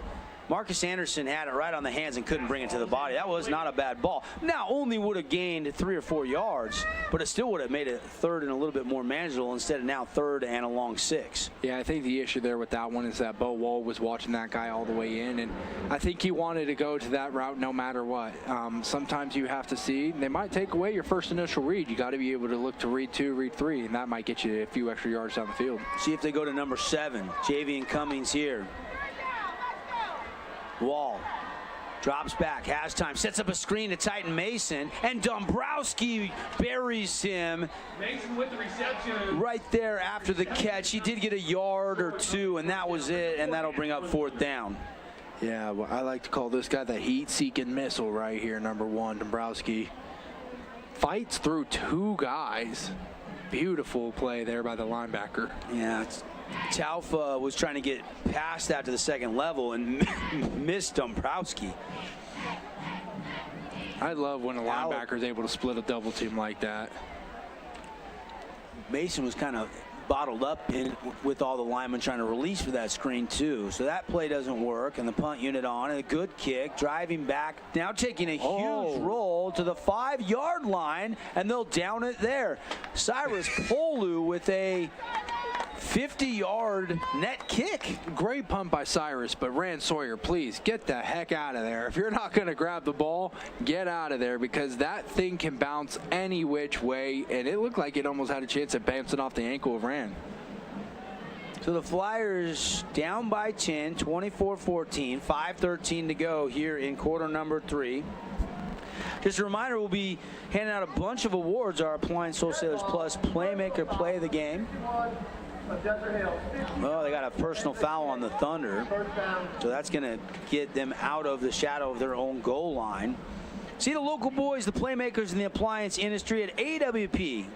Marcus Anderson had it right on the hands and couldn't bring it to the body. That was not a bad ball. Now, only would have gained 3 or 4 yards, but it still would have made it third and a little bit more manageable instead of now third and a long 6. Yeah, I think the issue there with that one is that Bo Wall was watching that guy all the way in, and I think he wanted to go to that route no matter what. Sometimes you have to see, they might take away your first initial read. You got to be able to look to read 2, read 3, and that might get you a few extra yards down the field. See if they go to number 7. Javian Cummings here. Wall drops back, has time, sets up a screen to Titan Mason, and Dombrowski buries him. Mason with the reception. Right there after the catch. He did get a yard or 2, and that was it, and that'll bring up 4th down. Yeah, well, I like to call this guy the heat-seeking missile right here, number 1, Dombrowski. Fights through 2 guys. Beautiful play there by the linebacker. Yeah, Taufa was trying to get past that to the second level and missed Dombrowski. I love when a linebacker is able to split a double team like that. Mason was kind of bottled up with all the linemen trying to release for that screen too. So that play doesn't work, and the punt unit on, and a good kick, driving back, now taking a huge roll to the 5-yard line, and they'll down it there. Cyrus Polu with a 50-yard net kick. Great punt by Cyrus, but Rand Sawyer, please get the heck out of there. If you're not going to grab the ball, get out of there, because that thing can bounce any which way, and it looked like it almost had a chance at bouncing off the ankle of Rand. So the Flyers down by 10, 24-14, 5:13 to go here in quarter number 3. Just a reminder, we'll be handing out a bunch of awards. Our Appliance Wholesalers Plus Playmaker Play of the Game. Well, they got a personal foul on the Thunder, so that's going to get them out of the shadow of their own goal line. See the local boys, the playmakers in the appliance industry at AWP.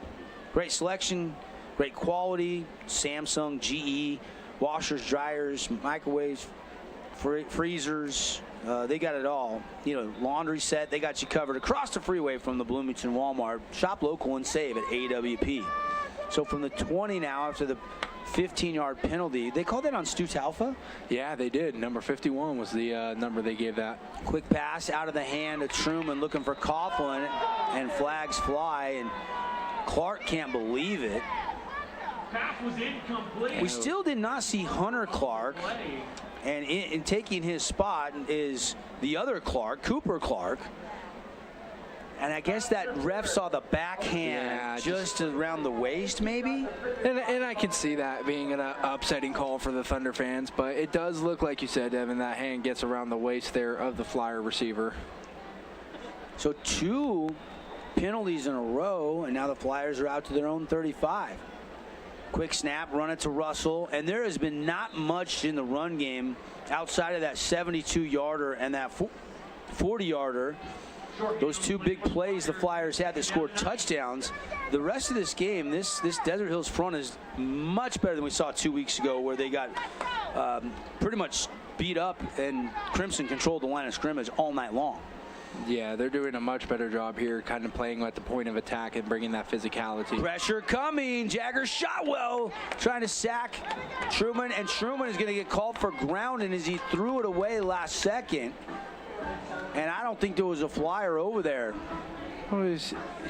Great selection, great quality, Samsung, GE, washers, dryers, microwaves, freezers. They got it all. You know, laundry set, they got you covered across the freeway from the Bloomington Walmart. Shop local and save at AWP. So from the 20 now, after the 15-yard penalty, they called that on Stu Taufa? Yeah, they did. Number 51 was the number they gave that. Quick pass out of the hand of Truman, looking for Coughlin, and flags fly, and Clark can't believe it. Pass was incomplete. We still did not see Hunter Clark, and in taking his spot is the other Clark, Cooper Clark. And I guess that ref saw the backhand just around the waist, maybe? And I can see that being an upsetting call for the Thunder fans, but it does look, like you said, Evan, that hand gets around the waist there of the Flyer receiver. So 2 penalties in a row, and now the Flyers are out to their own 35. Quick snap, run it to Russell, and there has been not much in the run game outside of that 72-yarder and that 40-yarder. Those 2 big plays the Flyers had that scored touchdowns. The rest of this game, this Desert Hills front is much better than we saw 2 weeks ago, where they got pretty much beat up and Crimson controlled the line of scrimmage all night long. Yeah, they're doing a much better job here, kind of playing at the point of attack and bringing that physicality. Pressure coming. Jagger Shotwell trying to sack Truman, and Truman is going to get called for grounding as he threw it away last second. And I don't think there was a Flyer over there. Well,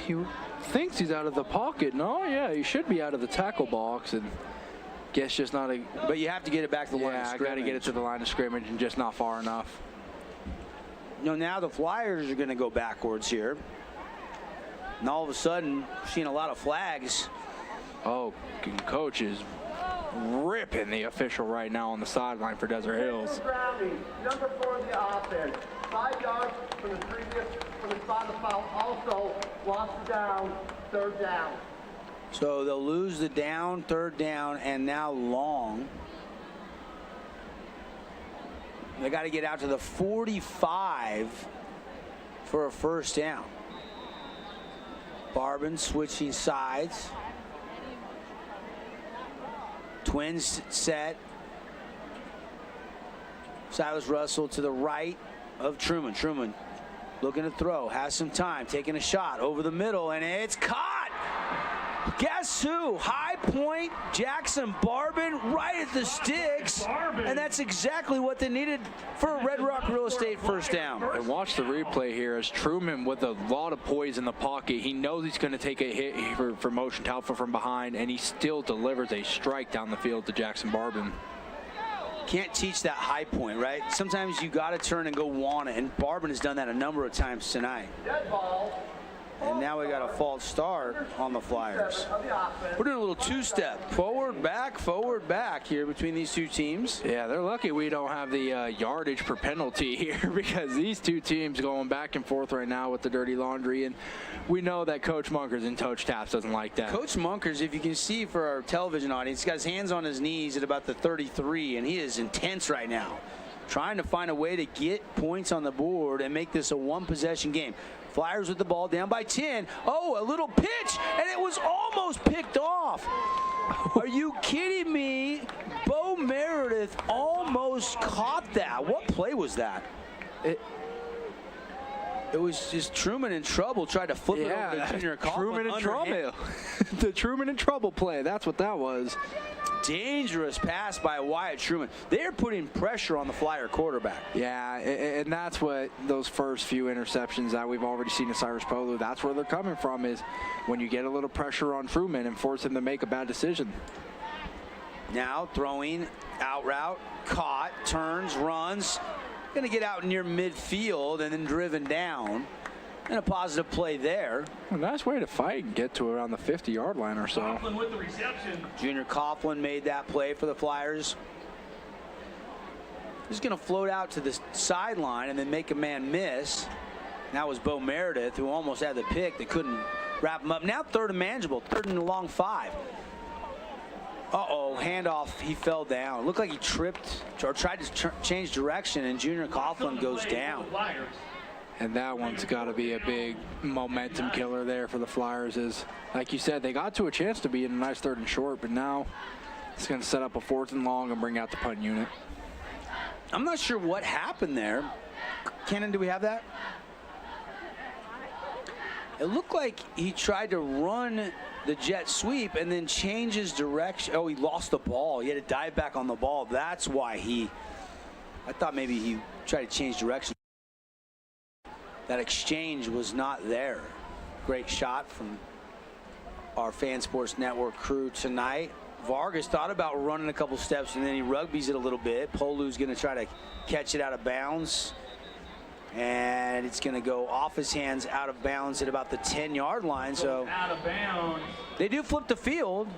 he thinks he's out of the pocket. No, yeah, he should be out of the tackle box, and guess just not a. But you have to get it back to the line of scrimmage. scrimmage. I got to get it to the line of scrimmage and just not far enough. You know, now the Flyers are going to go backwards here. And all of a sudden, we're seeing a lot of flags. Oh, Coach is ripping the official right now on the sideline for Desert Hills. Number 4 in the offense. 5 yards from the spot of foul. Also lost the down, 3rd down. So they'll lose the down, 3rd down, and now long. They got to get out to the 45 for a 1st down. Barbin switching sides. Twins set. Silas Russell to the right of Truman. Truman looking to throw, has some time, taking a shot over the middle, and it's caught. Guess who? High point, Jackson Barbin right at the sticks. And that's exactly what they needed for a Red Rock Real Estate first down. And watch the replay here as Truman with a lot of poise in the pocket. He knows he's going to take a hit for motion Talfa from behind, and he still delivers a strike down the field to Jackson Barbin. Can't teach that high point, right? Sometimes you got to turn and go want it, and Barbin has done that a number of times tonight. Dead ball. And now we got a false start on the Flyers. We're doing a little two-step, forward, back here between these two teams. Yeah, they're lucky we don't have the yardage per penalty here because these two teams going back and forth right now with the dirty laundry, and we know that Coach Munkers and Coach Taps doesn't like that. Coach Munkers, if you can see for our television audience, he's got his hands on his knees at about the 33, and he is intense right now, trying to find a way to get points on the board and make this a one-possession game. Flyers with the ball down by 10. Oh, a little pitch, and it was almost picked off. Are you kidding me? Bo Meredith almost caught that. What play was that? It was just Truman in trouble. Tried to flip it over to Junior Coughlin. Truman in trouble. The Truman in trouble play. That's what that was. Dangerous pass by Wyatt Truman. They're putting pressure on the Flyer quarterback. Yeah, and that's what those first few interceptions that we've already seen in Cyrus Polu, that's where they're coming from, is when you get a little pressure on Truman and force him to make a bad decision. Now throwing, out route, caught, turns, runs. Going to get out near midfield and then driven down. And a positive play there. A nice way to fight and get to around the 50-yard line or so. Coughlin with the reception. Junior Coughlin made that play for the Flyers. He's going to float out to the sideline and then make a man miss. That was Bo Meredith, who almost had the pick. They couldn't wrap him up. Now third and manageable, third and a long 5. Uh-oh, handoff, he fell down. Looked like he tripped or tried to change direction, and Junior Coughlin goes down. And that one's got to be a big momentum killer there for the Flyers. Is, like you said, they got to a chance to be in a nice third and short, but now it's going to set up a 4th and long and bring out the punt unit. I'm not sure what happened there. Cannon, do we have that? It looked like he tried to run the jet sweep and then change his direction. Oh, he lost the ball. He had to dive back on the ball. That's why I thought maybe he tried to change direction. That exchange was not there. Great shot from our Fan Sports Network crew tonight. Vargas thought about running a couple steps, and then he rugbies it a little bit. Polu's going to try to catch it out of bounds. And it's going to go off his hands, out of bounds at about the 10-yard line. So out of bounds. They do flip the field,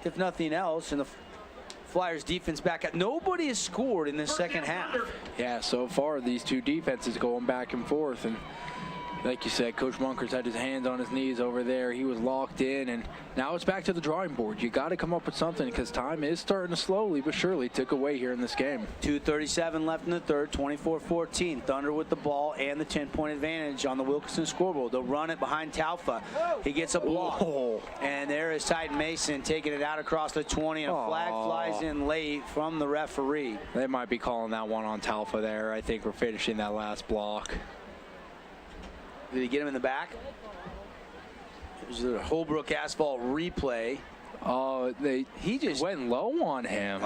if nothing else, and the Flyers defense back up. Nobody has scored in the second half. Yeah, so far these two defenses going back and forth, and like you said, Coach Munkers had his hands on his knees over there. He was locked in, and now it's back to the drawing board. You got to come up with something because time is starting to slowly but surely tick away here in this game. 2:37 left in the third, 24-14. Thunder with the ball and the 10-point advantage on the Wilkinson scoreboard. They'll run it behind Talfa. He gets a block. Oh. And there is Titan Mason taking it out across the 20, and a flag flies in late from the referee. They might be calling that one on Talfa there. I think we're finishing that last block. Did he get him in the back? There's a Holbrook asphalt replay. Oh, he just went low on him.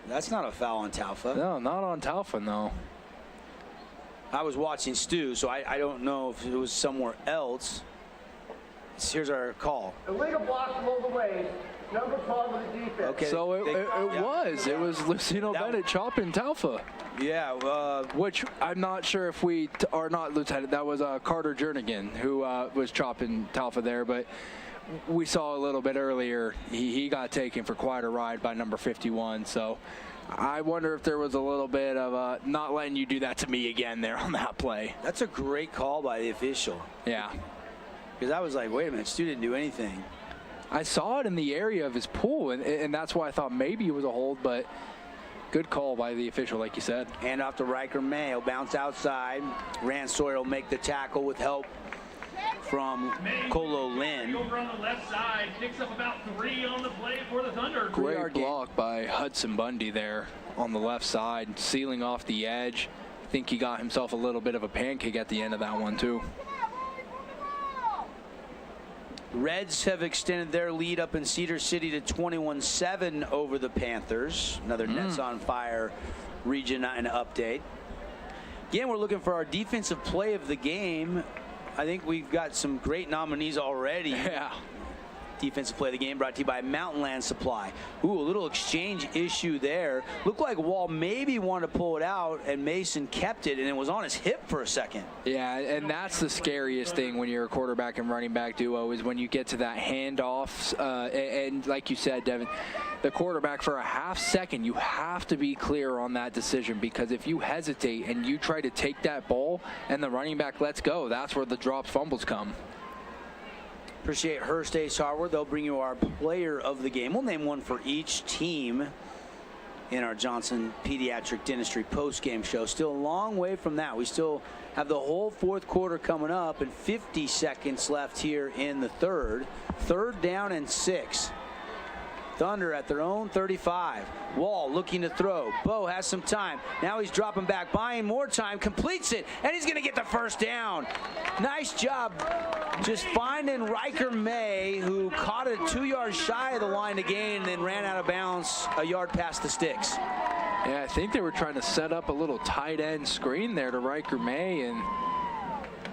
That's not a foul on Talfa. No, not on Talfa, no. I was watching Stu, so I don't know if it was somewhere else. Here's our call. Illegal block below the waist. Number 12 of the defense. Okay, so it was Lucino Bennett chopping Talfa. Yeah, which I'm not sure if we are not Lieutenant. That was Carter Jernigan who was chopping Talfa there, but we saw a little bit earlier he got taken for quite a ride by number 51. So I wonder if there was a little bit of not letting you do that to me again there on that play. That's a great call by the official. Yeah, because I was like, wait a minute, Stu didn't do anything. I saw it in the area of his pool, and that's why I thought maybe it was a hold, but good call by the official, like you said. Hand off to Riker Mayo, bounce outside. Rand Sawyer will make the tackle with help from Colo Lynn. Over on the left side, picks up about 3 on the play for the Thunder. Great block by Hudson Bundy there on the left side, sealing off the edge. I think he got himself a little bit of a pancake at the end of that one, too. Reds have extended their lead up in Cedar City to 21-7 over the Panthers. Another Nets on Fire Region 9 update. Again, we're looking for our defensive play of the game. I think we've got some great nominees already. Yeah. Defensive play of the game brought to you by Mountain Land Supply. Ooh, a little exchange issue there. Looked like Wall maybe wanted to pull it out, and Mason kept it, and it was on his hip for a second. Yeah, and that's the scariest thing when you're a quarterback and running back duo is when you get to that handoff. And like you said, Devin, the quarterback for a half second, you have to be clear on that decision, because if you hesitate and you try to take that ball and the running back lets go, that's where the dropped fumbles come. Appreciate Hearst Ace Hardware. They'll bring you our player of the game. We'll name one for each team in our Johnson Pediatric Dentistry post-game show. Still a long way from that. We still have the whole fourth quarter coming up and 50 seconds left here in the third. 3rd down and 6. Thunder at their own 35. Wall looking to throw. Bo has some time. Now he's dropping back, buying more time, completes it, and he's going to get the first down. Nice job just finding Riker May, who caught it 2 yards shy of the line to gain and then ran out of bounds a yard past the sticks. Yeah, I think they were trying to set up a little tight end screen there to Riker May, and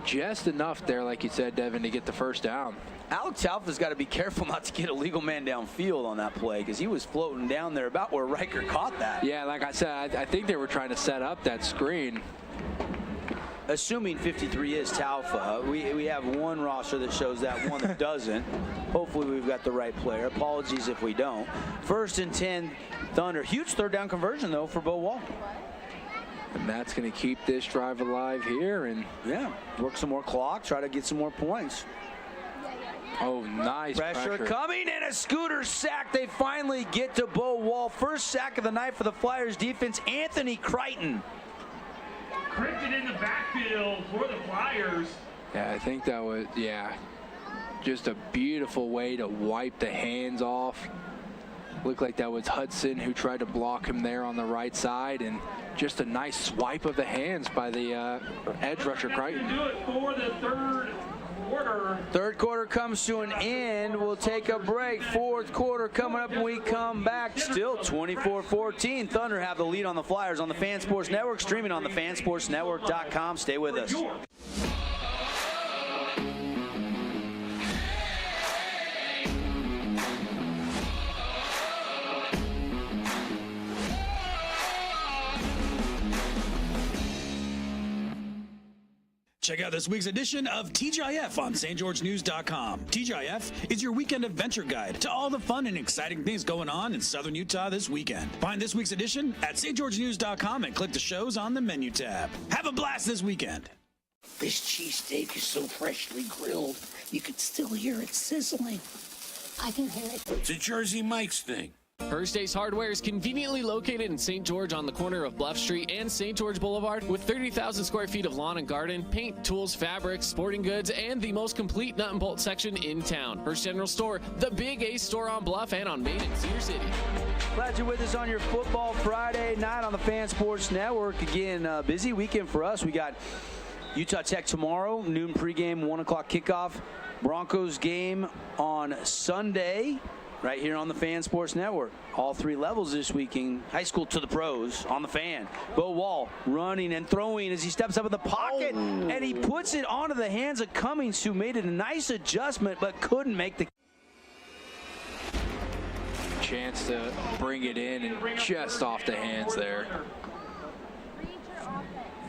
just enough there, like you said, Devin, to get the first down. Alex Alpha's got to be careful not to get a legal man downfield on that play, because he was floating down there about where Riker caught that. Yeah, like I said, I think they were trying to set up that screen. Assuming 53 is Taufa, we have one roster that shows that, one that doesn't. Hopefully we've got the right player. Apologies if we don't. 1st and 10, Thunder. Huge 3rd down conversion, though, for Bo Wall. And that's going to keep this drive alive here. And yeah, work some more clock, try to get some more points. Oh, nice pressure coming, and a scooter sack. They finally get to Bo Wall. First sack of the night for the Flyers defense, Anthony Crichton. Crichton in the backfield for the Flyers. Yeah, I think that was, just a beautiful way to wipe the hands off. Looked like that was Hudson who tried to block him there on the right side, and just a nice swipe of the hands by the edge rusher Crichton. Do it for the third quarter. Third quarter comes to an end. We'll take a break. Fourth quarter coming up when we come back. Still 24-14. Thunder have the lead on the Flyers on the Fan Sports Network, streaming on the fansportsnetwork.com. Stay with us. Check out this week's edition of TGIF on stgeorgenews.com. TGIF is your weekend adventure guide to all the fun and exciting things going on in Southern Utah this weekend. Find this week's edition at stgeorgenews.com and click the shows on the menu tab. Have a blast this weekend. This cheesesteak is so freshly grilled, you could still hear it sizzling. I can hear it. It's a Jersey Mike's thing. Hearst Ace Hardware is conveniently located in St. George on the corner of Bluff Street and St. George Boulevard with 30,000 square feet of lawn and garden, paint, tools, fabrics, sporting goods, and the most complete nut and bolt section in town. Hearst General Store, the Big Ace store on Bluff and on Main in Cedar City. Glad you're with us on your football Friday night on the Fan Sports Network. Again, busy weekend for us. We got Utah Tech tomorrow, noon pregame, 1 o'clock kickoff. Broncos game on Sunday, right here on the Fan Sports Network. All 3 levels this weekend. High school to the pros on the Fan. Bo Wall running and throwing as he steps up in the pocket, and he puts it onto the hands of Cummings, who made it a nice adjustment but couldn't make the chance to bring it in and just off the hands there.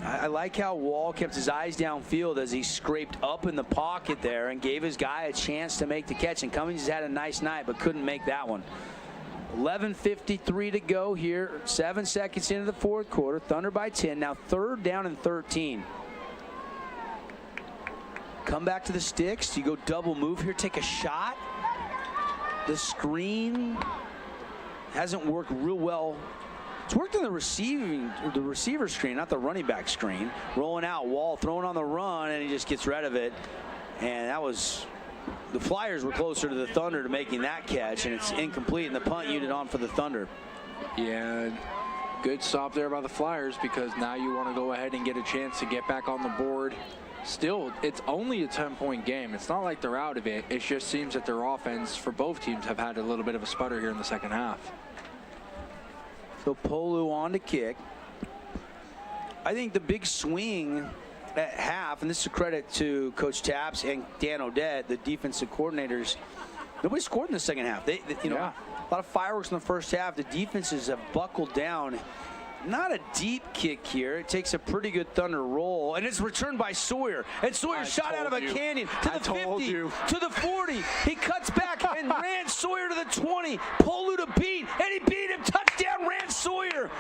I like how Wall kept his eyes downfield as he scraped up in the pocket there and gave his guy a chance to make the catch. And Cummings has had a nice night but couldn't make that one. 11:53 to go here. 7 seconds into the fourth quarter. Thunder by 10. Now 3rd down and 13. Come back to the sticks. You go double move here. Take a shot. The screen hasn't worked real well. It's worked on the receiver screen, not the running back screen. Rolling out, Wall throwing on the run, and he just gets rid of it. And that was, the Flyers were closer to the Thunder to making that catch, and it's incomplete, and the punt unit on for the Thunder. Yeah, good stop there by the Flyers, because now you want to go ahead and get a chance to get back on the board. still, it's only a 10-point game. It's not like they're out of it. It just seems that their offense for both teams have had a little bit of a sputter here in the second half. So Polu on to kick. I think the big swing at half, and this is a credit to Coach Tapps and Dan Odette, the defensive coordinators, nobody scored in the second half. They you know, a lot of fireworks in the first half. The defenses have buckled down. Not a deep kick here. It takes a pretty good Thunder roll, and it's returned by Sawyer. And Sawyer shot out of a canyon to the 50, to the 40. He cuts back and ran Sawyer to the 20. Polu to beat, and he beat him. Touchdown, ran Sawyer.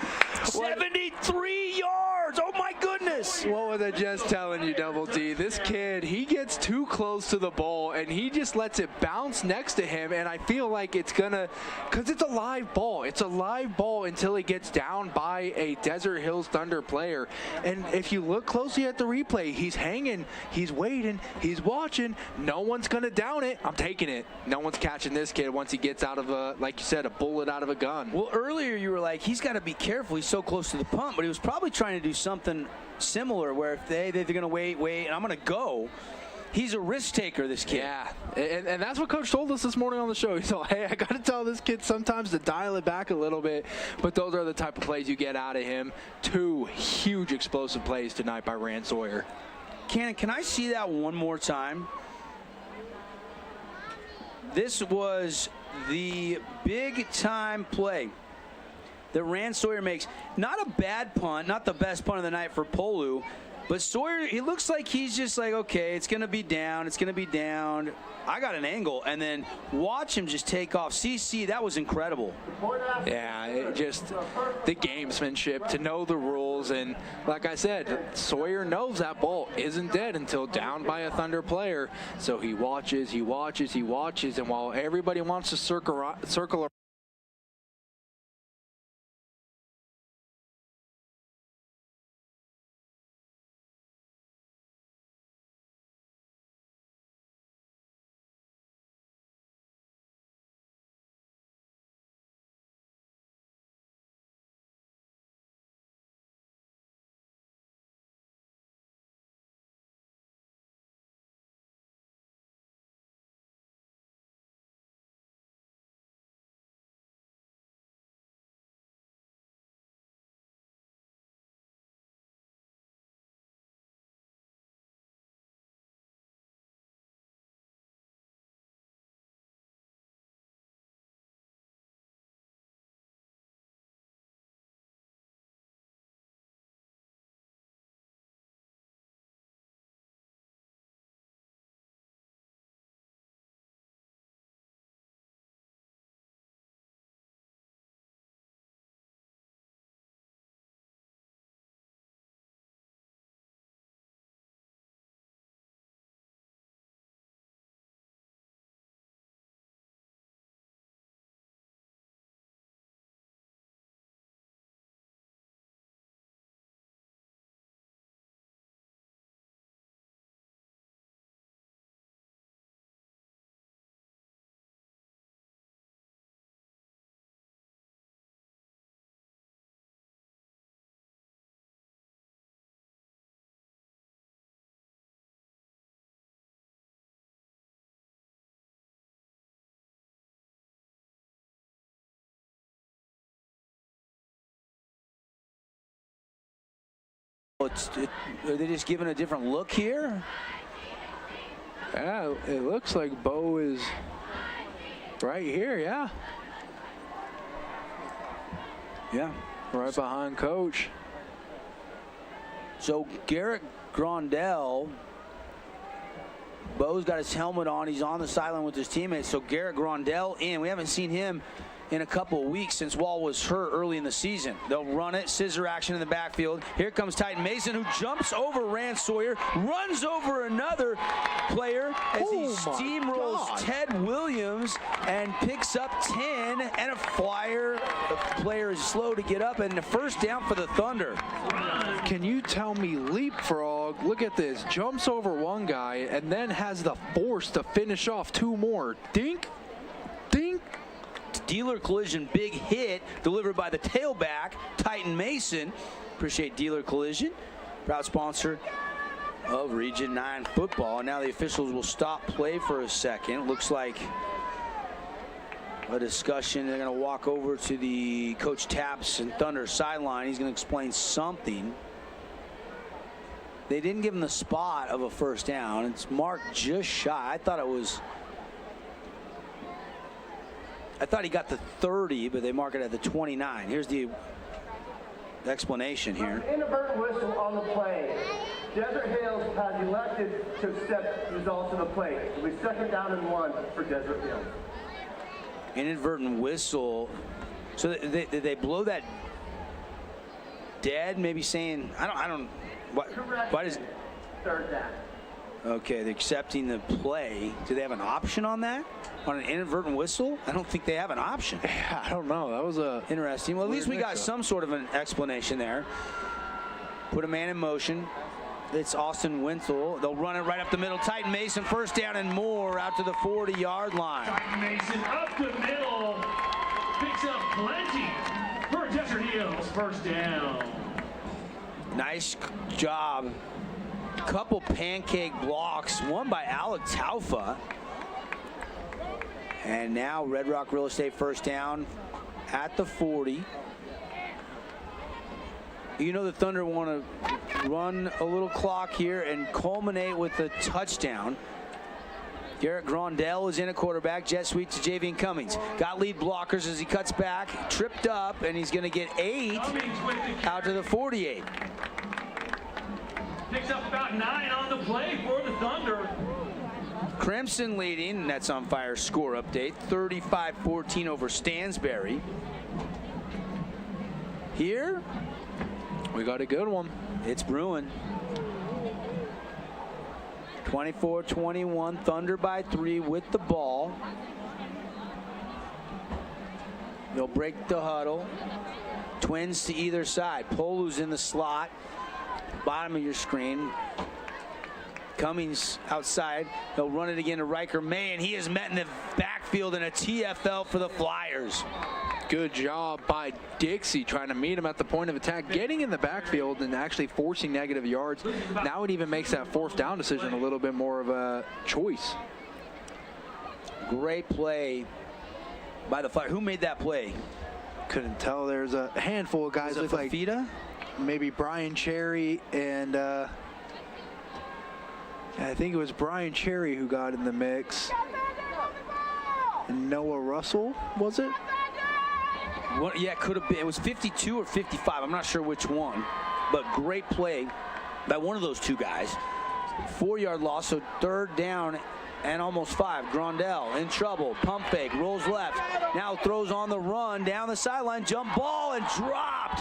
73 yards. Oh my goodness. What was I just telling you, Double D? This kid, he gets too close to the ball, and he just lets it bounce next to him, and I feel like it's gonna, because it's a live ball. It's a live ball until it gets down by a Desert Hills Thunder player. And if you look closely at the replay, he's hanging, he's waiting, he's watching. No one's gonna down it. I'm taking it. No one's catching this kid once he gets out of a, like you said, a bullet out of a gun. Well, earlier you were like, he's got to be careful. He's so close to the pump, but he was probably trying to do something similar where if they're going to wait, and I'm going to go. He's a risk taker, this kid. Yeah, and that's what Coach told us this morning on the show. He said, hey, I got to tell this kid sometimes to dial it back a little bit, but those are the type of plays you get out of him. 2 huge explosive plays tonight by Rand Sawyer. Cannon, can I see that one more time? This was the big-time play that Rand Sawyer makes. Not a bad punt, not the best punt of the night for Polu, but Sawyer, he looks like he's just like, okay, it's going to be down, it's going to be down. I got an angle, and then watch him just take off. CC, that was incredible. Yeah, it just the gamesmanship, to know the rules, and like I said, Sawyer knows that ball isn't dead until down by a Thunder player, so he watches, he watches, he watches, and while everybody wants to circle around, Are they just giving a different look here? Yeah, it looks like Bo is right here, yeah. Yeah. Right behind Coach. So Garrett Grondell, Bo's got his helmet on. He's on the sideline with his teammates. So Garrett Grondell in. We haven't seen him in a couple of weeks since Wall was hurt early in the season. They'll run it, scissor action in the backfield. Here comes Titan Mason, who jumps over Rand Sawyer, runs over another player as he steamrolls Ted Williams and picks up 10, and a flyer. The player is slow to get up, and the first down for the Thunder. Can you tell me leapfrog? Look at this. Jumps over one guy and then has the force to finish off 2 more. Dink, dink. Dealer Collision, big hit delivered by the tailback, Titan Mason. Appreciate Dealer Collision, proud sponsor of Region 9 football. Now the officials will stop play for a second. Looks like a discussion. They're going to walk over to the Coach Taps and Thunder sideline. He's going to explain something. They didn't give him the spot of a first down. It's marked just shy. I thought he got the 30, but they mark it at the 29. Here's the explanation here. Inadvertent whistle on the play. Desert Hills has elected to accept the results of the play. It'll be 2nd down and 1 for Desert Hills. Inadvertent whistle. So did they blow that dead? Maybe saying I don't. Why does? 3rd down. Okay, they're accepting the play. Do they have an option on that? On an inadvertent whistle? I don't think they have an option. Yeah, I don't know. That was interesting. Well, at least we got some sort of an explanation there. Put a man in motion. It's Austin Wintle. They'll run it right up the middle. Titan Mason, 1st down and more, out to the 40-yard line. Titan Mason up the middle. Picks up plenty for Desert Hills. 1st down. Nice job. Couple pancake blocks, one by Alec Taufa. And now Red Rock Real Estate 1st down at the 40. You know the Thunder want to run a little clock here and culminate with a touchdown. Garrett Grondell is in at quarterback. Jet sweep to Javian Cummings. Got lead blockers as he cuts back. Tripped up, and he's going to get 8 out to the 48. Picks up about 9 on the play for the Thunder. Crimson leading. Nets on Fire score update. 35-14 over Stansbury. Here, we got a good one. It's brewing. 24-21, Thunder by 3 with the ball. They'll break the huddle. Twins to either side. Polu's in the slot. Bottom of your screen. Cummings outside. They'll run it again to Riker May, and he is met in the backfield in a TFL for the Flyers. Good job by Dixie trying to meet him at the point of attack, getting in the backfield and actually forcing negative yards. Now it even makes that 4th down decision a little bit more of a choice. Great play by the Flyers. Who made that play? Couldn't tell. There's a handful of guys. Look like maybe Brian Cherry and I think it was Brian Cherry who got in the mix. And Noah Russell, was it? Yeah, it could have been. It was 52 or 55. I'm not sure which one. But great play by one of those two guys. 4-yard loss, so 3rd down and almost 5. Grondell in trouble. Pump fake, rolls left. Now throws on the run, down the sideline, jump ball, and dropped.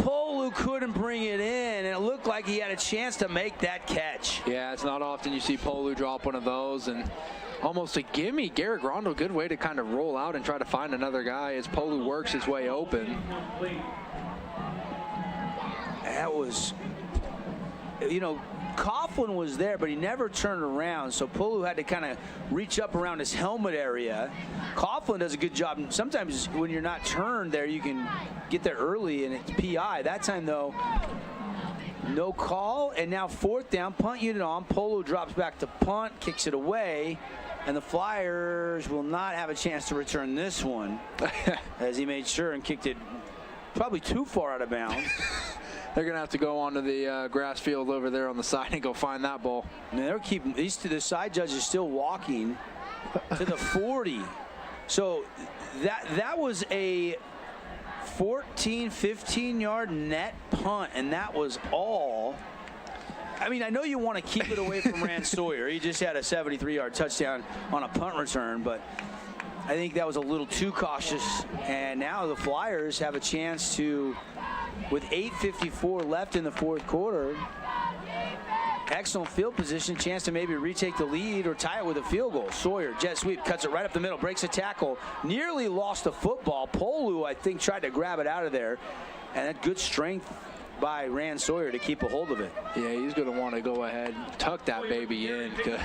Polu couldn't bring it in, and it looked like he had a chance to make that catch. Yeah, it's not often you see Polu drop one of those, and almost a gimme. Garrett Grondell, good way to kind of roll out and try to find another guy as Polu works his way open. That was, you know, Coughlin was there, but he never turned around, so Polu had to kind of reach up around his helmet area. Coughlin does a good job. Sometimes when you're not turned there, you can get there early, and it's PI. That time, though, no call, and now 4th down, punt unit on. Polu drops back to punt, kicks it away, and the Flyers will not have a chance to return this one as he made sure and kicked it probably too far out of bounds. They're going to have to go onto the grass field over there on the side and go find that ball. And they're keeping these two. The side judge is still walking to the 40. So that was a 15-yard net punt, and that was all. I mean, I know you want to keep it away from Rand Sawyer. He just had a 73-yard touchdown on a punt return, but I think that was a little too cautious. And now the Flyers have a chance to, with 8:54 left in the 4th quarter, excellent field position, chance to maybe retake the lead or tie it with a field goal. Sawyer, jet sweep, cuts it right up the middle, breaks a tackle, nearly lost the football. Polu, I think, tried to grab it out of there, and that good strength by Rand Sawyer to keep a hold of it. Yeah, he's going to want to go ahead and tuck that baby in because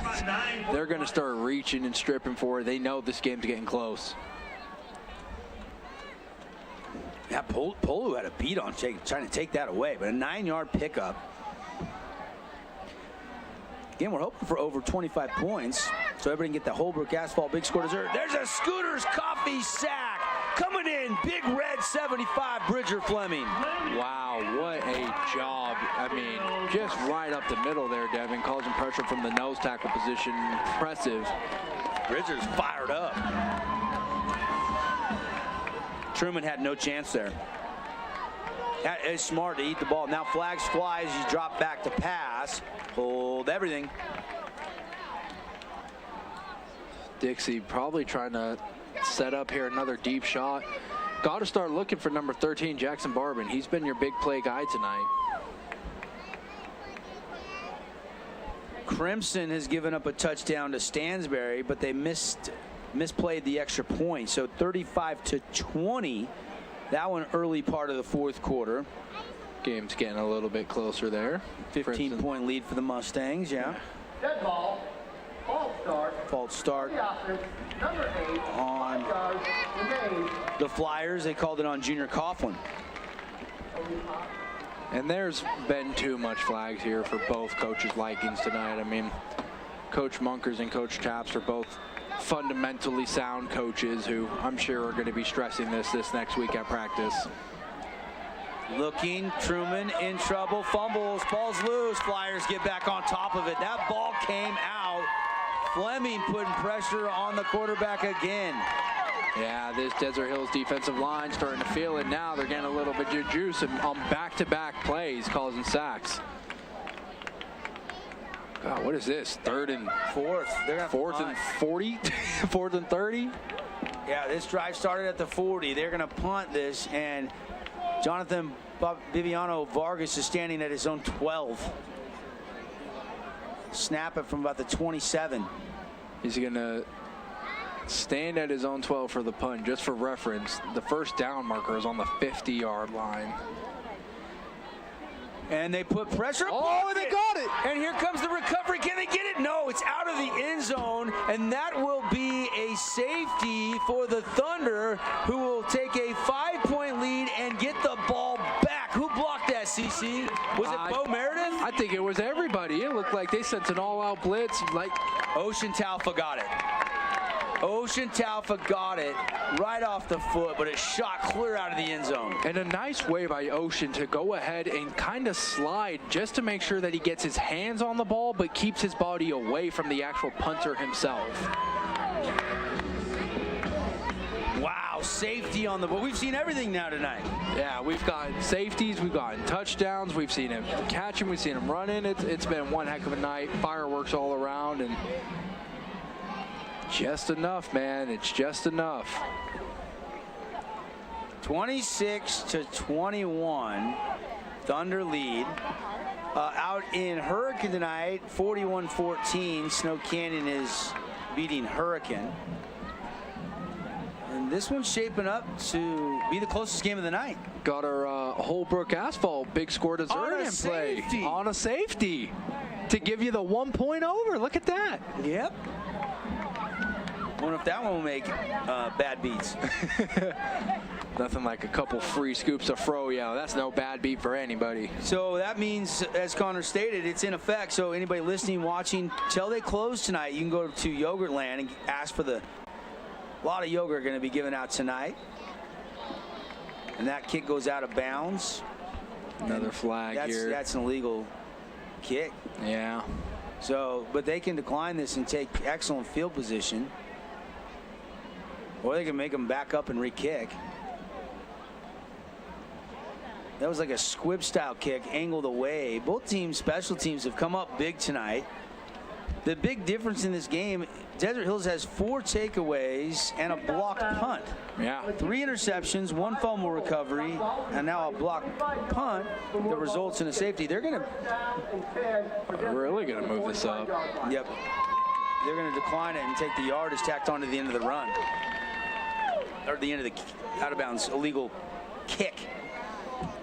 they're going to start reaching and stripping for it. They know this game's getting close. Yeah, Polu had a beat on trying to take that away, but a 9-yard pickup. Again, we're hoping for over 25 points, so everybody can get the Holbrook Asphalt big score dessert. There's a Scooters Coffee sack coming in. Big red 75, Bridger Fleming. Wow, what a job. I mean, just right up the middle there, Devin, causing pressure from the nose tackle position. Impressive. Bridger's fired up. Truman had no chance there. That is smart to eat the ball. Now flags fly as you drop back to pass. Hold everything. Dixie probably trying to set up here another deep shot. Got to start looking for number 13, Jackson Barbin. He's been your big play guy tonight. Crimson has given up a touchdown to Stansbury, but they misplayed the extra point. So 35-20. That one early part of the fourth quarter. Game's getting a little bit closer there. 15-point lead for the Mustangs, yeah. Dead ball. False start Number 8 on 5 yards remains. the Flyers. They called it on Junior Coughlin. And there's been too much flags here for both coaches' likings tonight. I mean, Coach Munkers and Coach Chaps are both fundamentally sound coaches who I'm sure are going to be stressing this next week at practice. Looking, Truman in trouble, fumbles, ball's loose. Flyers get back on top of it. That ball came out. Fleming putting pressure on the quarterback again. Yeah, this Desert Hills defensive line starting to feel it now. They're getting a little bit of juice and on back-to-back plays causing sacks. God, what is this? Third and fourth. Fourth and 40? Fourth and 30? Yeah, this drive started at the 40. They're going to punt this, and Jonathan Viviano Vargas is standing at his own 12. Snap it from about the 27. He's going to stand at his own 12 for the punt. Just for reference, the first down marker is on the 50-yard line. And they put pressure. Oh, they got it. And here comes the recovery. Can they get it? No, it's out of the end zone. And that will be a safety for the Thunder, who will take a 5-point lead and get the ball back. Who blocked that, CC? Was it Bo Meredith? I think it was everybody. It looked like they sent an all-out blitz. Like Ocean Talfa got it. Ocean Talfa got it right off the foot, but it shot clear out of the end zone. And a nice way by Ocean to go ahead and kind of slide just to make sure that he gets his hands on the ball, but keeps his body away from the actual punter himself. Wow, safety on the ball. We've seen everything now tonight. Yeah, we've got safeties, we've got touchdowns, we've seen him catch him, we've seen him run in. It's been one heck of a night. Fireworks all around, and just enough, man. It's just enough. 26-21, Thunder lead. Out in Hurricane tonight, 41-14. Snow Canyon is beating Hurricane. And this one's shaping up to be the closest game of the night. Got our Holbrook Asphalt big score dessert in play. On a safety. To give you the 1 point over. Look at that. Yep. Wonder if that one will make bad beats. Nothing like a couple free scoops of froyo. That's no bad beat for anybody. So that means, as Connor stated, it's in effect. So anybody listening, watching, till they close tonight, you can go to Yogurtland and ask for a lot of yogurt going to be given out tonight. And that kick goes out of bounds. Another flag here. That's an illegal kick. Yeah. So, but they can decline this and take excellent field position. Or they can make them back up and re-kick. That was like a squib-style kick, angled away. Both teams, special teams, have come up big tonight. The big difference in this game, Desert Hills has 4 takeaways and a blocked punt. Yeah. 3 interceptions, 1 fumble recovery, and now a blocked punt that results in a safety. They're going to really going to move this up. Yep. They're going to decline it and take the yardage tacked on to the end of the run. Or the end of the out-of-bounds illegal kick.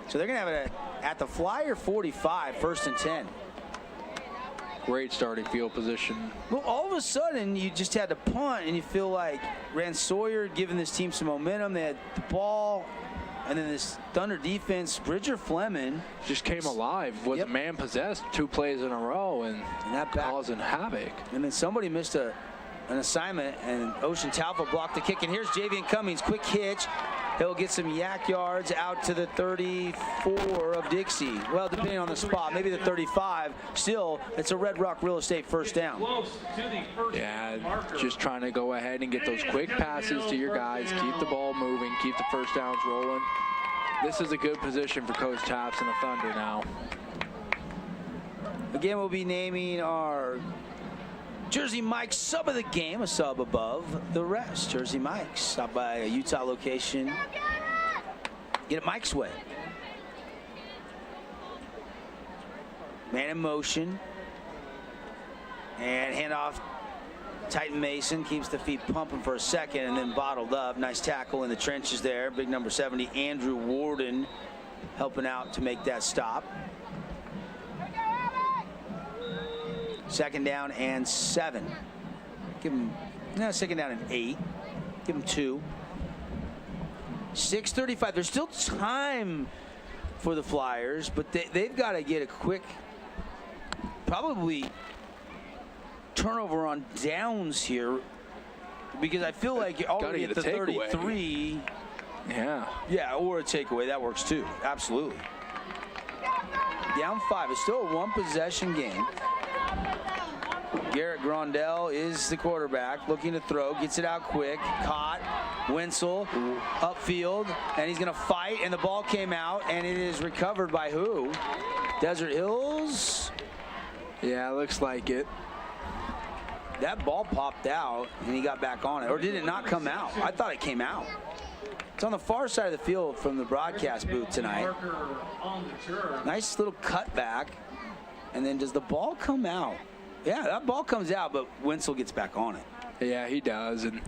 So they're going to have it at the Flyer 45, 1st and 10. Great starting field position. Well, all of a sudden, you just had to punt, and you feel like Rand Sawyer giving this team some momentum. They had the ball, And then this Thunder defense, Bridger Fleming just came alive. Was a man possessed 2 plays in a row and that causing havoc. And then somebody missed an assignment, and Ocean Talfa blocked the kick. And here's Javian Cummings, quick hitch. He'll get some yak yards out to the 34 of Dixie. Well, depending on the spot, maybe the 35. Still, it's a Red Rock Real Estate first down. Yeah, just trying to go ahead and get those quick passes to your guys, keep the ball moving, keep the first downs rolling. This is a good position for Coach Taps and the Thunder now. Again, we'll be naming our Jersey Mike's sub of the game, a sub above the rest. Jersey Mike's, stop by a Utah location. Get it Mike's way. Man in motion. And handoff. Titan Mason keeps the feet pumping for a second and then bottled up. Nice tackle in the trenches there. Big number 70, Andrew Warden, helping out to make that stop. 2nd down and 7. Give him, no, 2nd down and 8. Give him 2. 6:35. There's still time for the Flyers, but they've got to get a quick, probably turnover on downs here, because I feel like you're already at the 33. Yeah, or a takeaway. That works too. Absolutely. Down 5. It's still a 1-possession game. Garrett Grondell is the quarterback, looking to throw, gets it out quick, caught, Wenzel, upfield, and he's going to fight, and the ball came out, and it is recovered by who? Desert Hills? Yeah, looks like it. That ball popped out, and he got back on it. Or did it not come out? I thought it came out. It's on the far side of the field from the broadcast booth tonight. Nice little cutback. And then does the ball come out? Yeah, that ball comes out, but Wenzel gets back on it. Yeah, he does. And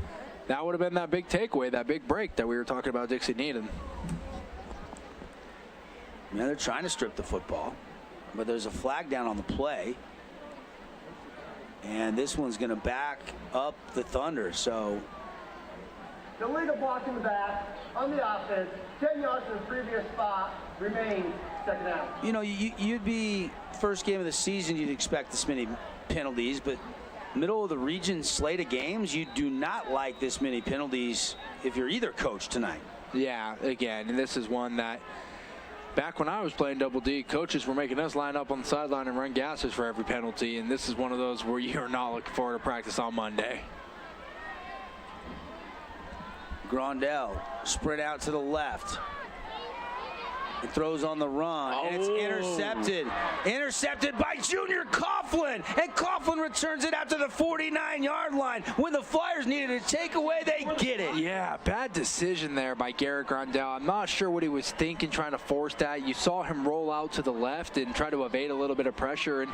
that would have been that big takeaway, that big break that we were talking about Dixie needed. Yeah, they're trying to strip the football, but there's a flag down on the play. And this one's going to back up the Thunder, so. The leader block in the back on the offense, 10 yards from the previous spot, remains 2nd down. You know, you'd be first game of the season, you'd expect this many penalties, but middle of the region slate of games, you do not like this many penalties if you're either coach tonight. Yeah, again, and this is one that back when I was playing Double D, coaches were making us line up on the sideline and run gases for every penalty, and this is one of those where you're not looking forward to practice on Monday. Grondell sprint out to the left. It throws on the run, and it's intercepted. Intercepted by Junior Coughlin, and Coughlin returns it out to the 49-yard line. When the Flyers needed a takeaway, they get it. Yeah, bad decision there by Garrett Grondell. I'm not sure what he was thinking trying to force that. You saw him roll out to the left and try to evade a little bit of pressure, and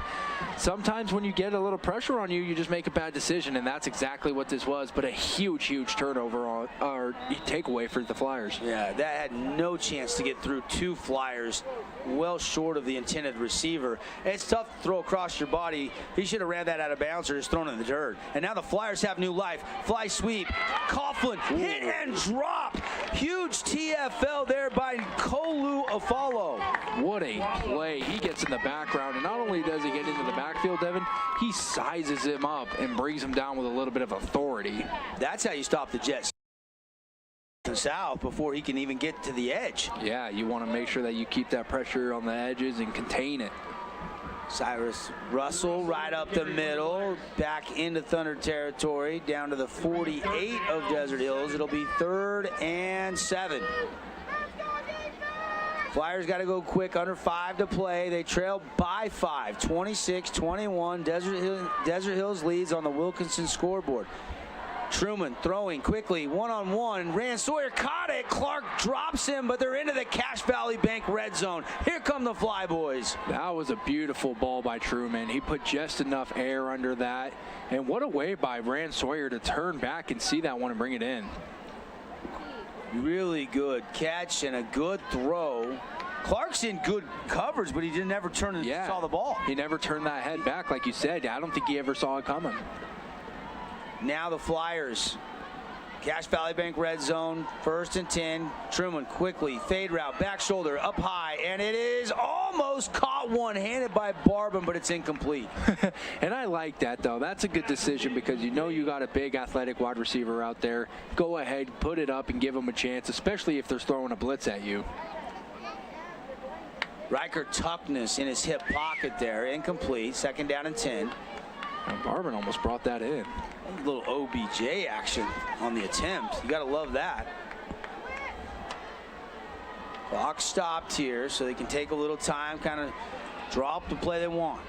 sometimes when you get a little pressure on you, you just make a bad decision, and that's exactly what this was, but a huge, huge turnover on, or takeaway for the Flyers. Yeah, that had no chance to get through 2 Flyers, well short of the intended receiver. It's tough to throw across your body. He should have ran that out of bounds or just thrown it in the dirt. And now the Flyers have new life. Fly sweep. Coughlin hit and drop. Huge TFL there by Kolu Afalo. What a play. He gets in the background, and not only does he get into the backfield, Devin, he sizes him up and brings him down with a little bit of authority. That's how you stop the Jets south before he can even get to the edge. Yeah, you want to make sure that you keep that pressure on the edges and contain it. Cyrus Russell right up the middle, back into Thunder territory, down to the 48 of Desert Hills. It'll be 3rd and 7. Flyers got to go quick, under 5 to play. They trail by 5, 26-21. Desert Hills leads on the Wilkinson scoreboard. Truman throwing quickly, one-on-one. Rand Sawyer caught it. Clark drops him, but they're into the Cache Valley Bank red zone. Here come the Flyboys. That was a beautiful ball by Truman. He put just enough air under that. And what a way by Rand Sawyer to turn back and see that one and bring it in. Really good catch and a good throw. Clark's in good coverage, but he didn't ever turn and saw the ball. He never turned that head back like you said. I don't think he ever saw it coming. Now the Flyers Cache Valley Bank red zone, 1st and 10. Truman quickly, fade route, back shoulder, up high, and it is almost caught one-handed by Barban, but it's incomplete. And I like that, though. That's a good decision because you know you got a big athletic wide receiver out there. Go ahead, put it up, and give them a chance, especially if they're throwing a blitz at you. Riker toughness in his hip pocket there, incomplete, 2nd down and 10. Now, Barban almost brought that in. A little OBJ action on the attempt. You got to love that. Clock stopped here so they can take a little time, kind of draw up the play they want.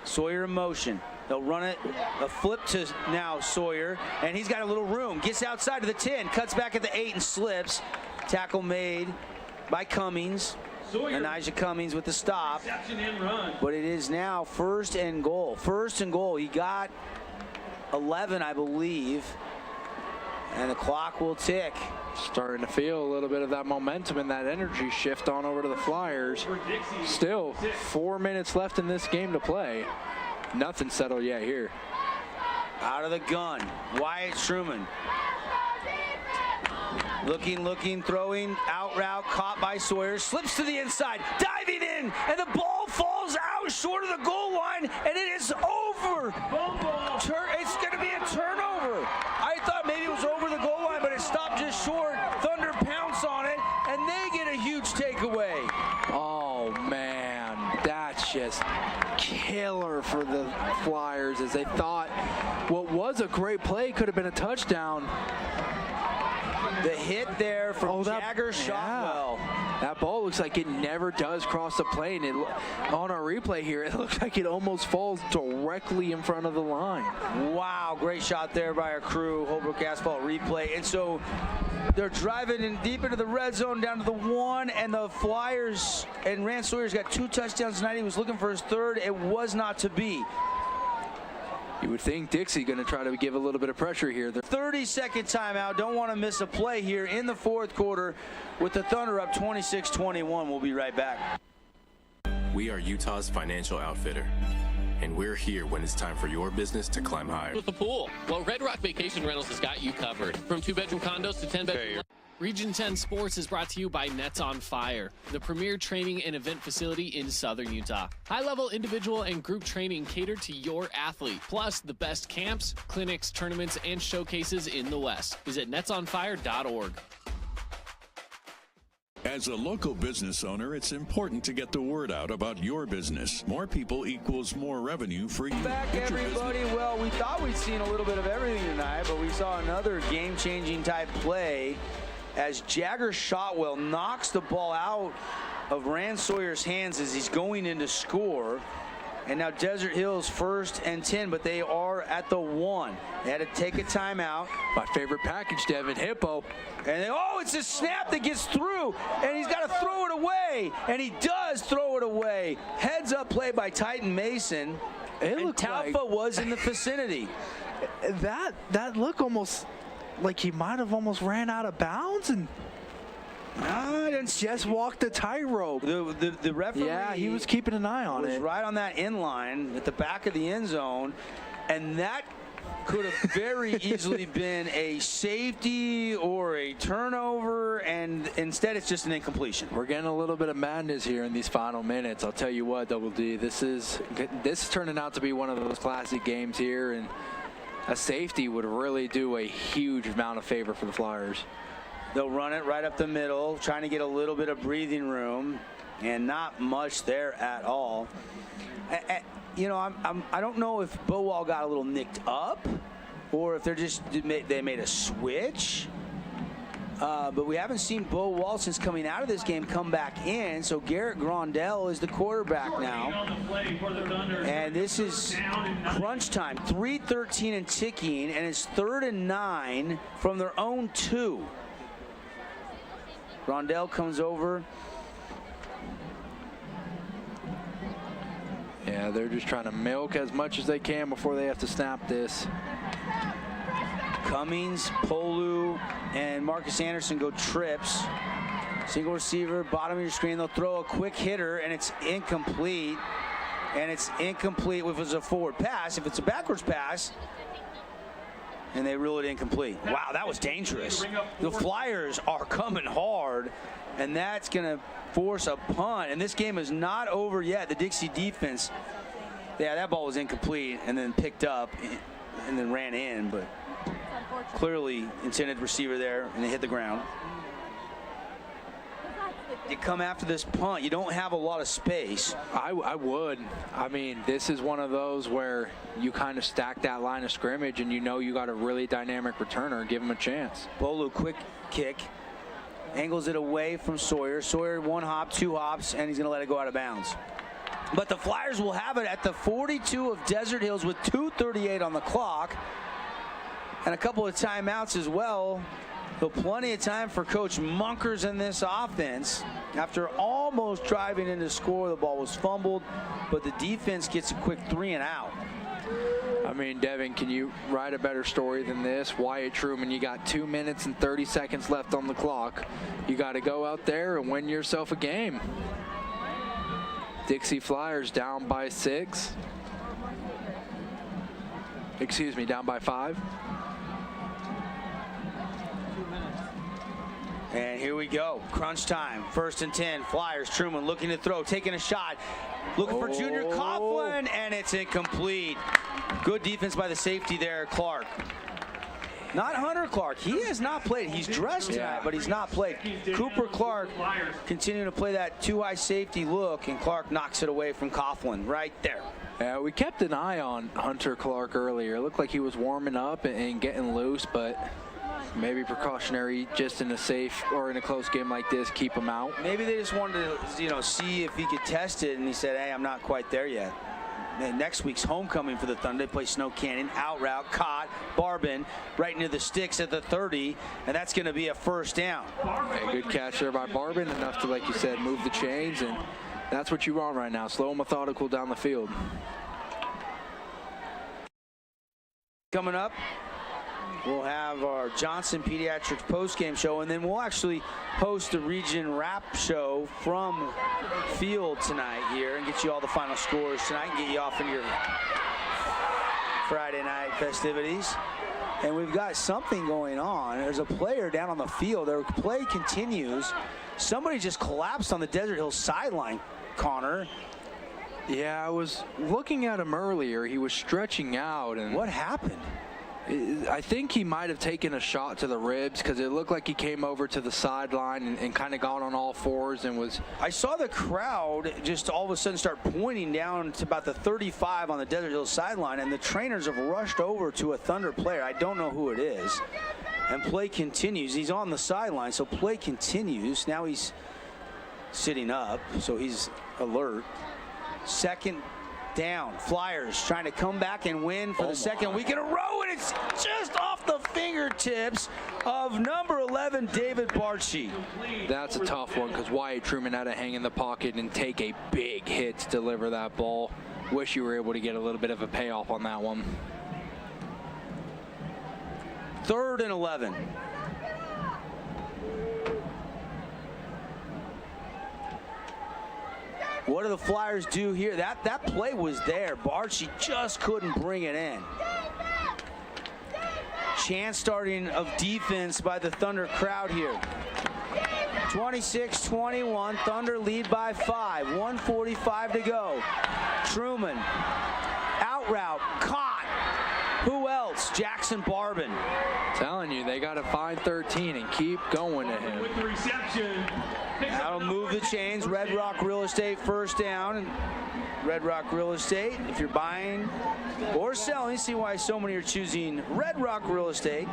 Sawyer in motion. They'll run it, a flip to now Sawyer, and he's got a little room. Gets outside to the 10, cuts back at the 8 and slips. Tackle made by Cummings. Elijah Cummings with the stop. But it is now 1st and goal. 1st and goal. He got 11, I believe. And the clock will tick. Starting to feel a little bit of that momentum and that energy shift on over to the Flyers. Still 4 minutes left in this game to play. Nothing settled yet here. Out of the gun, Wyatt Truman. Looking, throwing, out route, caught by Sawyer, slips to the inside, diving in, and the ball falls out short of the goal line, and it is over. It's going to be a turnover. I thought maybe it was over the goal line, but it stopped just short. Thunder pounce on it, and they get a huge takeaway. Oh, man, that's just killer for the Flyers as they thought what was a great play could have been a touchdown. The hit there from Jagger Shotwell. Yeah. That ball looks like it never does cross the plane. On our replay here, it looks like it almost falls directly in front of the line. Wow, great shot there by our crew, Holbrook Asphalt replay. And so they're driving in deep into the red zone down to the 1, and the Flyers, and Rand Sawyer's got 2 touchdowns tonight. He was looking for his 3rd. It was not to be. You would think Dixie going to try to give a little bit of pressure here. 30-second timeout. Don't want to miss a play here in the 4th quarter with the Thunder up 26-21. We'll be right back. We are Utah's financial outfitter, and we're here when it's time for your business to climb higher. With the pool, well, Red Rock Vacation Rentals has got you covered. From 2-bedroom condos to 10-bedroom. Region 10 Sports is brought to you by Nets on Fire, the premier training and event facility in Southern Utah. High-level individual and group training catered to your athlete, plus the best camps, clinics, tournaments, and showcases in the West. Visit netsonfire.org. As a local business owner, it's important to get the word out about your business. More people equals more revenue for you. Back, everybody. Well, we thought we'd seen a little bit of everything tonight, but we saw another game-changing type play as Jagger Shotwell knocks the ball out of Rand Sawyer's hands as he's going in to score. And now Desert Hills 1st and 10, but they are at the 1. They had to take a timeout. My favorite package, Devin, Hippo. And it's a snap that gets through, and he's got to throw it away. And he does throw it away. Heads up play by Titan Mason. And Taufa was in the vicinity. That look almost like he might have almost ran out of bounds and just walked the tightrope. The referee, yeah, he was keeping an eye on it. Right on that end line at the back of the end zone, and that could have very easily been a safety or a turnover, and instead it's just an incompletion. We're getting a little bit of madness here in these final minutes. I'll tell you what, Double D, this is turning out to be one of those classic games here, and a safety would really do a huge amount of favor for the Flyers. They'll run it right up the middle, trying to get a little bit of breathing room, and not much there at all. I don't know if Bowall got a little nicked up, or if they made a switch. But we haven't seen Bo Wall since coming out of this game come back in. So Garrett Grondell is the quarterback now. And this is crunch time. 3:13 and ticking, and it's 3rd and 9 from their own 2. Grondell comes over. Yeah, they're just trying to milk as much as they can before they have to snap this. Cummings, Polu, and Marcus Anderson go trips. Single receiver, bottom of your screen. They'll throw a quick hitter, and it's incomplete. And it's incomplete if it's a forward pass. If it's a backwards pass, and they rule it incomplete. Wow, that was dangerous. The Flyers are coming hard, and that's going to force a punt. And this game is not over yet. The Dixie defense, yeah, that ball was incomplete and then picked up and then ran in, but clearly intended receiver there, and they hit the ground. You come after this punt, you don't have a lot of space. I would. I mean, this is one of those where you kind of stack that line of scrimmage and you know you got a really dynamic returner. Give him a chance. Bolu, quick kick. Angles it away from Sawyer. Sawyer 1 hop, 2 hops, and he's going to let it go out of bounds. But the Flyers will have it at the 42 of Desert Hills with 2:38 on the clock. And a couple of timeouts as well. So plenty of time for Coach Munkers in this offense. After almost driving in to score, the ball was fumbled, but the defense gets a quick 3 and out. I mean, Devin, can you write a better story than this? Wyatt Truman, you got 2 minutes and 30 seconds left on the clock. You got to go out there and win yourself a game. Dixie Flyers down by 6. Excuse me, down by 5. And here we go. Crunch time. 1st and 10. Flyers. Truman looking to throw. Taking a shot. Looking for Junior Coughlin. And it's incomplete. Good defense by the safety there, Clark. Not Hunter Clark. He has not played. He's dressed tonight, but he's not played. Cooper Clark continuing to play that 2-high safety look, and Clark knocks it away from Coughlin right there. Yeah, we kept an eye on Hunter Clark earlier. It looked like he was warming up and getting loose, but maybe precautionary, just in a safe or in a close game like this, keep him out. Maybe they just wanted to, see if he could test it, and he said, hey, I'm not quite there yet. And next week's homecoming for the Thunder. They play Snow Canyon, out route, caught, Barbin right into the sticks at the 30, and that's going to be a 1st down. Okay, good catch there by Barbin, enough to, like you said, move the chains, and that's what you want right now, slow and methodical down the field. Coming up, we'll have our Johnson Pediatrics postgame show, and then we'll actually host the region wrap show from field tonight here and get you all the final scores tonight and get you off in your Friday night festivities. And we've got something going on. There's a player down on the field. Their play continues. Somebody just collapsed on the Desert Hills sideline, Connor. Yeah, I was looking at him earlier. He was stretching out. And what happened? I think he might have taken a shot to the ribs, because it looked like he came over to the sideline and kind of got on all fours and was... I saw the crowd just all of a sudden start pointing down to about the 35 on the Desert Hills sideline, and the trainers have rushed over to a Thunder player. I don't know who it is. And play continues. He's on the sideline, so play continues. Now he's sitting up, so he's alert. 2nd down. Flyers trying to come back and win for the 2nd week in a row, and it's just off the fingertips of number 11, David Barchi. That's a tough one, because Wyatt Truman had to hang in the pocket and take a big hit to deliver that ball. Wish you were able to get a little bit of a payoff on that one. 3rd and 11. What do the Flyers do here? That play was there. Barchi just couldn't bring it in. Chance starting of defense by the Thunder crowd here. 26-21, Thunder lead by 5. 1:45 to go. Truman, out route, caught. Who else? Jackson Barbin. Telling you, they got to find 13 and keep going to him. With the reception. That'll move the chains. Red Rock Real Estate 1st down. Red Rock Real Estate, if you're buying or selling, see why so many are choosing Red Rock Real Estate.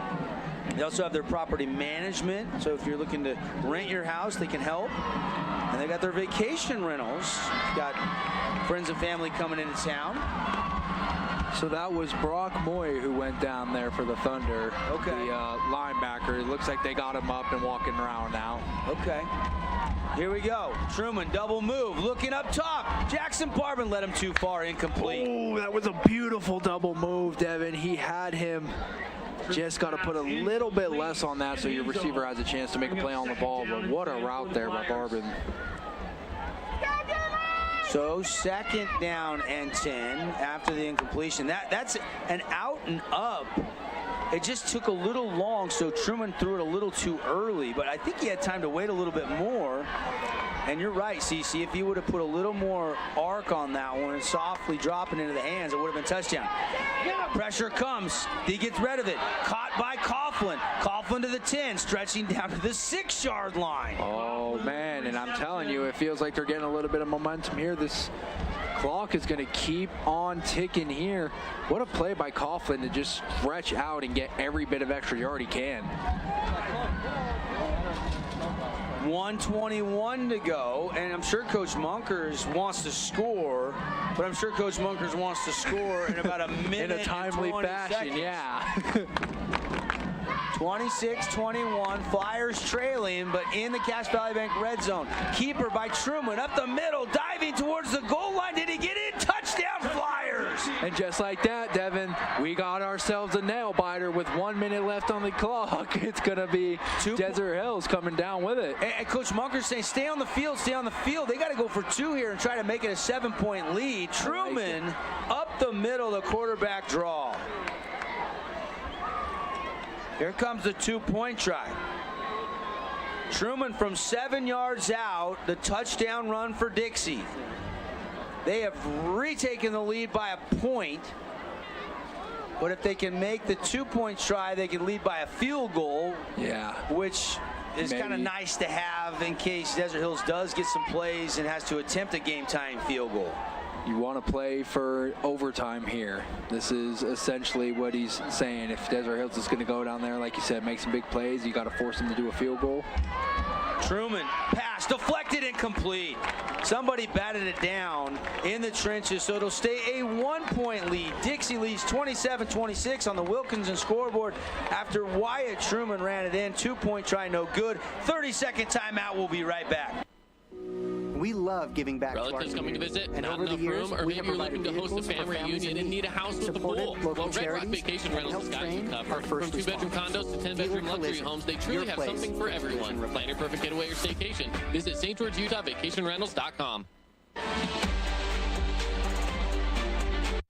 They also have their property management, so if you're looking to rent your house, they can help. And they got their vacation rentals. Got friends and family coming into town. So that was Brock Moy who went down there for the Thunder. Okay. The linebacker. It looks like they got him up and walking around now. Okay. Here we go. Truman, double move, looking up top. Jackson Barbin led him too far, incomplete. Oh, that was a beautiful double move, Devin. He had him. Just got to put a little bit less on that so your receiver has a chance to make a play on the ball. But what a route there by Barbin. So 2nd down and 10 after the incompletion. That's an out and up It just took a little long, so Truman threw it a little too early, but I think he had time to wait a little bit more. And you're right, CC, if he would have put a little more arc on that one and softly dropping into the hands, it would have been touchdown. Pressure comes. He gets rid of it. Caught by Coughlin. Coughlin to the 10, stretching down to the 6-yard line. Oh, man, and I'm telling you, it feels like they're getting a little bit of momentum here. This clock is going to keep on ticking here. What a play by Coughlin to just stretch out and get every bit of extra yard he can. 1:21 to go, and I'm sure Coach Munkers wants to score, but I'm sure Coach Munkers wants to score in about a minute. In a timely fashion, seconds. yeah. 26-21, Flyers trailing, but in the Cache Valley Bank red zone. Keeper by Truman up the middle, diving towards the goal line. Did he get in? Touchdown, Flyers! And just like that, Devin, we got ourselves a nail biter with 1 minute left on the clock. It's going to be Desert Hills coming down with it. And Coach Munker's saying, stay on the field, stay on the field. They got to go for 2 here and try to make it a 7-point lead. Truman up the middle, the quarterback draw. Here comes the 2-point try. Truman from 7 yards out, the touchdown run for Dixie. They have retaken the lead by a point. But if they can make the 2-point try, they can lead by a field goal. Yeah. Which is kind of nice to have in case Desert Hills does get some plays and has to attempt a game-tying field goal. You want to play for overtime here. This is essentially what he's saying. If Desert Hills is going to go down there, like you said, make some big plays, you got to force them to do a field goal. Truman, pass, deflected, incomplete. Somebody batted it down in the trenches, so it'll stay a 1-point lead. Dixie leads 27-26 on the Wilkinson scoreboard after Wyatt Truman ran it in. 2-point try, no good. 30-second timeout. We'll be right back. We love giving back to our Relatives coming to community. visit, And not over the enough years, room, or we maybe have you're provided looking to host a vehicles for family families reunion in and need, need a house with a supported pool. local Well, Red Rock charities, Vacation and Rentals helped has got you train covered. our first From 2-bedroom responders. condos to 10-bedroom Dealer luxury Collision, homes, they truly your have place something for everyone. Plan your perfect getaway or staycation. Visit St. George, Utah, vacationrentals.com.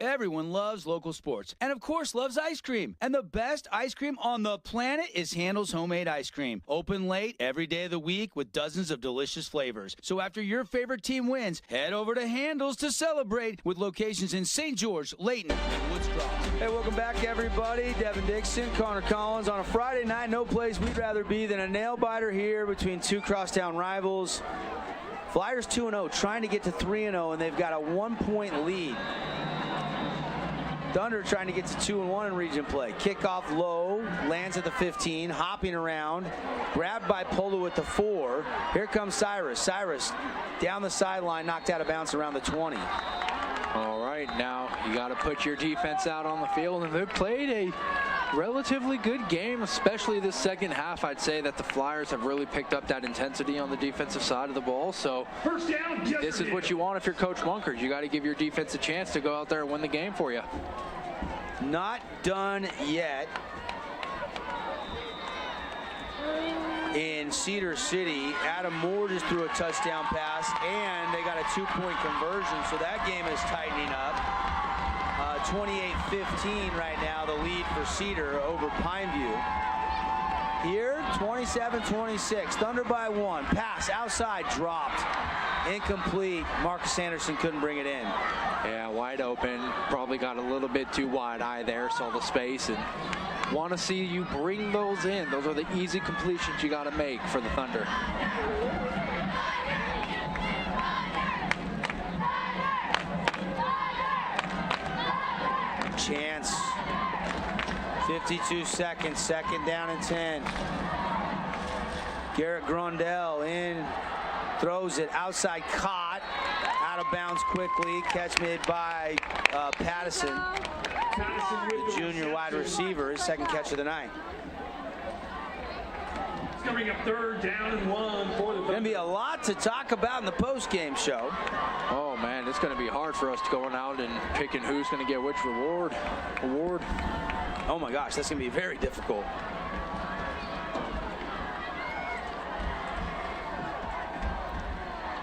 Everyone loves local sports and, of course, loves ice cream. And the best ice cream on the planet is Handel's Homemade Ice Cream. Open late every day of the week with dozens of delicious flavors. So after your favorite team wins, head over to Handel's to celebrate with locations in St. George, Layton, and Woods Cross. Hey, welcome back, everybody. Devin Dixon, Connor Collins. On a Friday night, no place we'd rather be than a nail-biter here between two crosstown rivals. Flyers 2-0, trying to get to 3-0, and they've got a 1-point lead. Thunder trying to get to 2-1 in region play. Kickoff low, lands at the 15, hopping around, grabbed by Polo at the 4. Here comes Cyrus. Cyrus down the sideline, knocked out of bounds around the 20. All right, now you got to put your defense out on the field, and they played a relatively good game, especially this second half. I'd say that the Flyers have really picked up that intensity on the defensive side of the ball. So First down, this is what you want if you're Coach Munkers. You got to give your defense a chance to go out there and win the game for you. Not done yet. In Cedar City, Adam Moore just threw a touchdown pass, and they got a 2-point conversion, so that game is tightening up. 28-15 right now, the lead for Cedar over Pineview. Here, 27-26, Thunder by 1. Pass outside, dropped, incomplete. Marcus Anderson couldn't bring it in. Yeah, wide open. Probably got a little bit too wide-eye there, saw the space, and want to see you bring those in. Those are the easy completions you got to make for the Thunder. Chance. 52 seconds, second down and 10. Garrett Grondell in, throws it outside, caught, out of bounds quickly. Catch made by Pattison, the junior wide receiver, his second catch of the night. It's coming up 3rd down and 1 for the. Going to be a lot to talk about in the post-game show. Oh man, it's going to be hard for us to going out and picking who's going to get which award. Oh my gosh, that's going to be very difficult.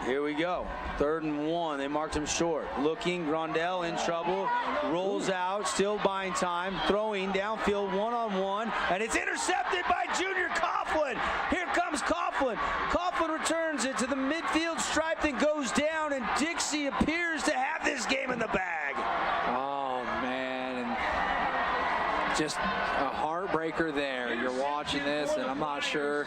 Here we go. 3rd and 1. They marked him short. Looking, Grondell in trouble. Rolls out, still buying time. Throwing downfield, one-on-one. And it's intercepted by Junior Coughlin. Here comes Coughlin. Coughlin returns it to the midfield stripe and goes down. And Dixie appears to have this game in the bag. Oh, man. And just a heartbreaker there. You're watching this, and I'm not sure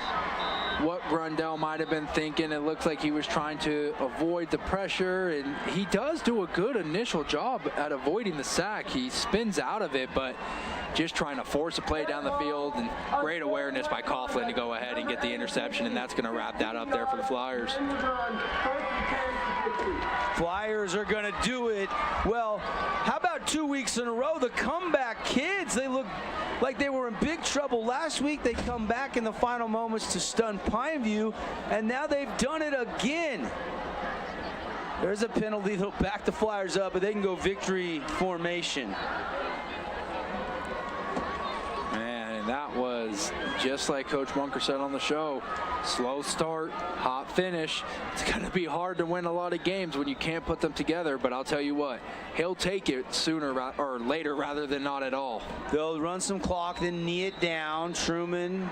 what Grondell might have been thinking. It looks like he was trying to avoid the pressure, and he does do a good initial job at avoiding the sack. He spins out of it, but just trying to force a play down the field, and great awareness by Coughlin to go ahead and get the interception, and that's going to wrap that up there for the Flyers. Flyers are going to do it. Well, how about 2 weeks in a row? The comeback kids, they look like they were in big trouble last week. They come back in the final moments to stun Pineview, and now they've done it again. There's a penalty that'll back the Flyers up, but they can go victory formation. Man, and that was just like Coach Bunker said on the show. Slow start, hot finish. It's going to be hard to win a lot of games when you can't put them together, but I'll tell you what, he'll take it sooner or later rather than not at all. They'll run some clock, then knee it down. Truman,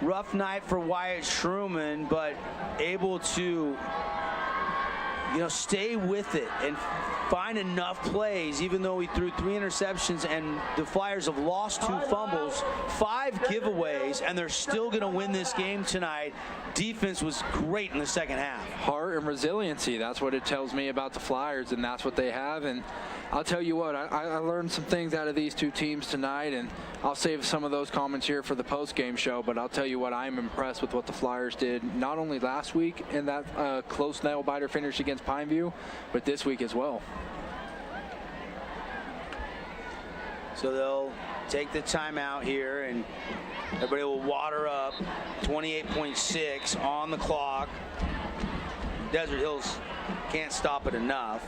rough night for Wyatt Truman, but able to, stay with it and find enough plays, even though he threw 3 interceptions and the Flyers have lost 2 fumbles, 5 giveaways, and they're still going to win this game tonight. Defense was great in the second half. Heart and resiliency, that's what it tells me about the Flyers, and that's what they have. And I'll tell you what, I learned some things out of these 2 teams tonight, and I'll save some of those comments here for the post-game show, but I'll tell you what, I'm impressed with what the Flyers did, not only last week in that close nail-biter finish against Pineview, but this week as well. So they'll take the timeout here, and everybody will water up. 28.6 on the clock. Desert Hills can't stop it enough.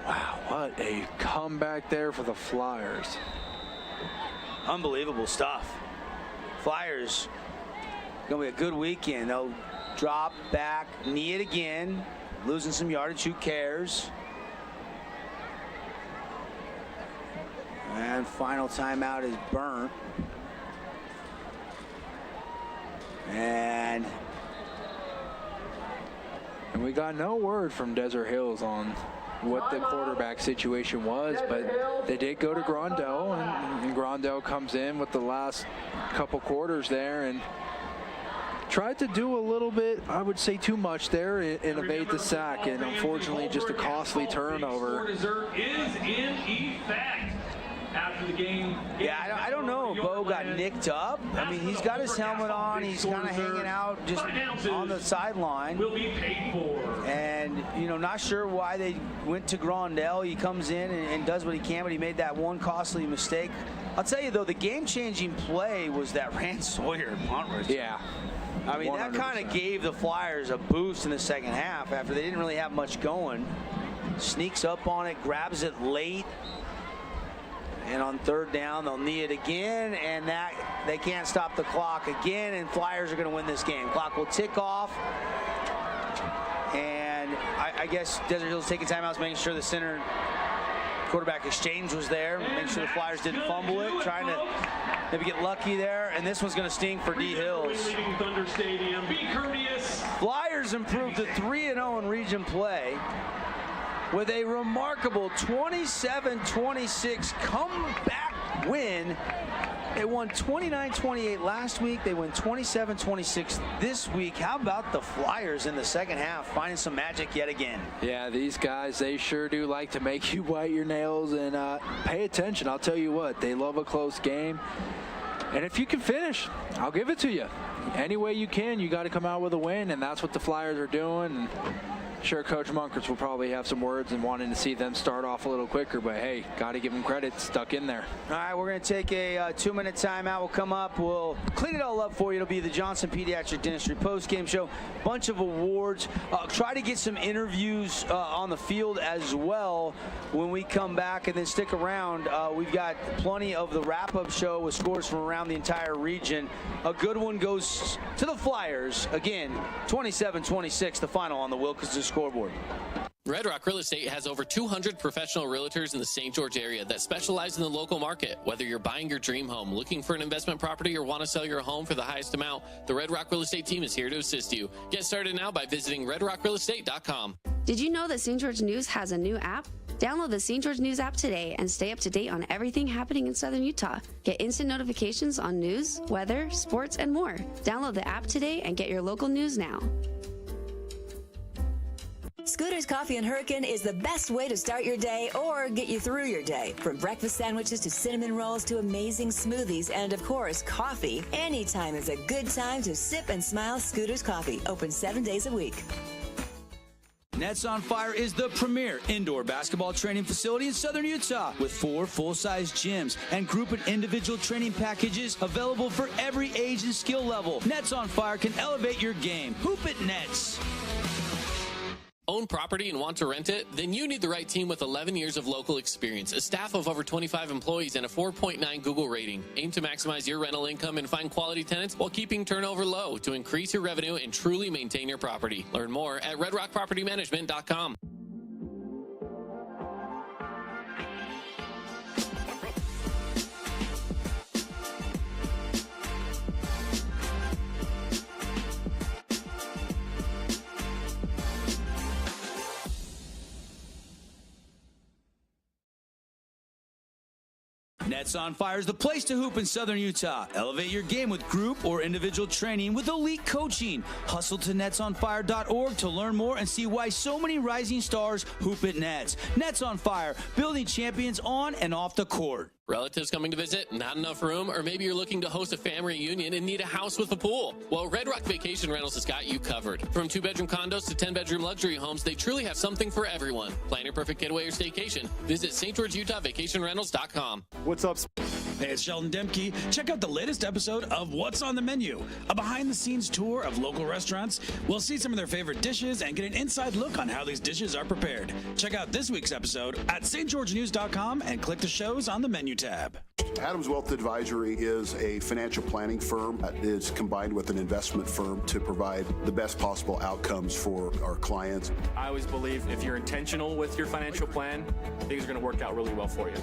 Wow, what a comeback there for the Flyers. Unbelievable stuff. Flyers, gonna be a good weekend. They'll drop back, knee it again, losing some yardage, who cares? And final timeout is burnt. And we got no word from Desert Hills on what the quarterback situation was, but they did go to Grondell, and Grondell comes in with the last couple quarters there and tried to do a little bit, I would say too much there, and evade the sack, and unfortunately just a costly turnover. Is in effect. After the game. Yeah, I don't know if Bo got nicked up. I mean, he's got his helmet on. He's kind of hanging out just on the sideline. Will be paid for. And, not sure why they went to Grondell. He comes in and does what he can, but he made that one costly mistake. I'll tell you, though, the game-changing play was that Rand Sawyer punt return. Yeah. I mean, 100%. That kind of gave the Flyers a boost in the second half after they didn't really have much going. Sneaks up on it, grabs it late. And on 3rd down, they'll knee it again, and that they can't stop the clock again, and Flyers are going to win this game. Clock will tick off, and I guess Desert Hills taking timeouts, making sure the center quarterback exchange was there, making sure the Flyers didn't fumble it, trying to maybe get lucky there, and this one's going to sting for D. Hills. Thunder Stadium. Be courteous. Flyers improved to 3-0 in region play with a remarkable 27-26 comeback win. They won 29-28 last week. They win 27-26 this week. How about the Flyers in the second half, finding some magic yet again? Yeah, these guys, they sure do like to make you bite your nails, and pay attention. I'll tell you what, they love a close game. And if you can finish, I'll give it to you. Any way you can, you got to come out with a win, and that's what the Flyers are doing. And sure Coach Munkers will probably have some words and wanting to see them start off a little quicker, but hey, got to give them credit, stuck in there. All right, we're going to take a 2-minute timeout. We'll come up, we'll clean it all up for you. It'll be the Johnson Pediatric Dentistry post-game show. Bunch of awards. Try to get some interviews on the field as well when we come back, and then stick around. We've got plenty of the wrap-up show with scores from around the entire region. A good one goes to the Flyers. Again, 27-26, the final on the Wilkinson scoreboard. Red Rock Real Estate has over 200 professional realtors in the St. George area that specialize in the local market. Whether you're buying your dream home, looking for an investment property, or want to sell your home for the highest amount, the Red Rock Real Estate team is here to assist you. Get started now by visiting redrockrealestate.com. Did you know that St. George News has a new app? Download the St. George News app today and stay up to date on everything happening in Southern Utah. Get instant notifications on news, weather, sports, and more. Download the app today and get your local news now. Scooter's Coffee and Hurricane is the best way to start your day or get you through your day. From breakfast sandwiches to cinnamon rolls to amazing smoothies and, of course, coffee. Anytime is a good time to sip and smile. Scooter's Coffee, open 7 days a week. Nets on Fire is the premier indoor basketball training facility in Southern Utah with 4 full-size gyms and group and individual training packages available for every age and skill level. Nets on Fire can elevate your game. Hoop it, Nets. Own property and want to rent it? Then you need the right team with 11 years of local experience, a staff of over 25 employees, and a 4.9 Google rating. Aim to maximize your rental income and find quality tenants while keeping turnover low to increase your revenue and truly maintain your property. Learn more at redrockpropertymanagement.com. Nets on Fire is the place to hoop in Southern Utah. Elevate your game with group or individual training with elite coaching. Hustle to netsonfire.org to learn more and see why so many rising stars hoop at Nets. Nets on Fire, building champions on and off the court. Relatives coming to visit, not enough room, or maybe you're looking to host a family reunion and need a house with a pool. Well, Red Rock Vacation Rentals has got you covered. From 2-bedroom condos to 10-bedroom luxury homes, they truly have something for everyone. Plan your perfect getaway or staycation. Visit stgeorgeutahvacationrentals.com. What's up? Hey, it's Sheldon Demke. Check out the latest episode of What's on the Menu, a behind-the-scenes tour of local restaurants. We'll see some of their favorite dishes and get an inside look on how these dishes are prepared. Check out this week's episode at stgeorgenews.com and click the shows on the menu tab. Adams Wealth Advisory is a financial planning firm that is combined with an investment firm to provide the best possible outcomes for our clients. I always believe if you're intentional with your financial plan, things are going to work out really well for you.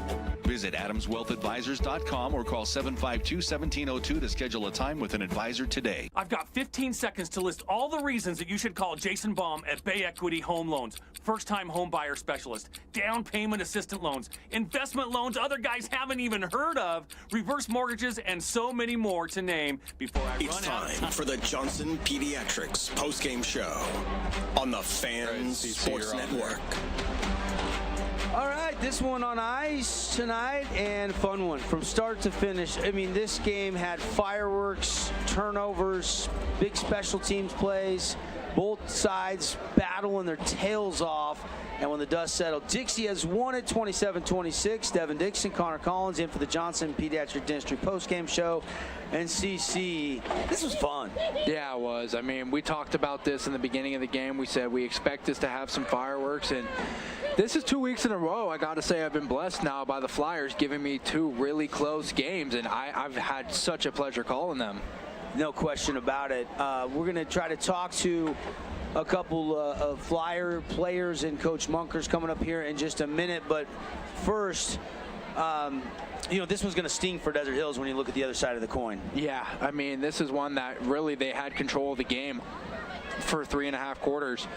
Visit AdamsWealthAdvisors.com or call 752-1702 to schedule a time with an advisor today. I've got 15 seconds to list all the reasons that you should call Jason Baum at Bay Equity Home Loans. First-time home buyer specialist, down payment assistant loans, investment loans other guys haven't even heard of, reverse mortgages, and so many more to name before I It's run out of time for the Johnson Pediatrics postgame show on the Fans Sports Network. All right, this one on ice tonight, and fun one from start to finish. I mean, this game had fireworks, turnovers, big special teams plays, both sides battling their tails off. And when the dust settled, Dixie has won it 27-26. Devin Dixon, Connor Collins in for the Johnson Pediatric Dentistry postgame show. And CC, this was fun. Yeah, it was. I mean, we talked about this in the beginning of the game. We said we expect us to have some fireworks, and this is 2 weeks in a row. I got to say I've been blessed now by the Flyers giving me 2 really close games, and I've had such a pleasure calling them. No question about it. We're going to try to talk to a couple of Flyer players and Coach Munkers coming up here in just a minute. But first, you know, this one's going to sting for Desert Hills when you look at the other side of the coin. Yeah, I mean, this is one that really they had control of the game for 3.5 quarters.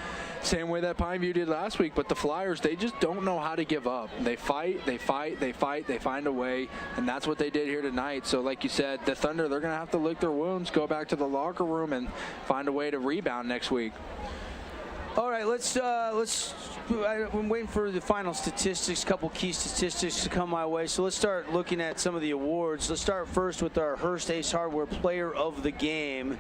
Same way that Pineview did last week, but the Flyers, they just don't know how to give up. They fight, they find a way, and that's what they did here tonight. So like you said, the Thunder, they're going to have to lick their wounds, go back to the locker room, and find a way to rebound next week. All right, I'm waiting for the final statistics, a couple key statistics to come my way. So let's start looking at some of the awards. Let's start first with our Hearst Ace Hardware Player of the Game.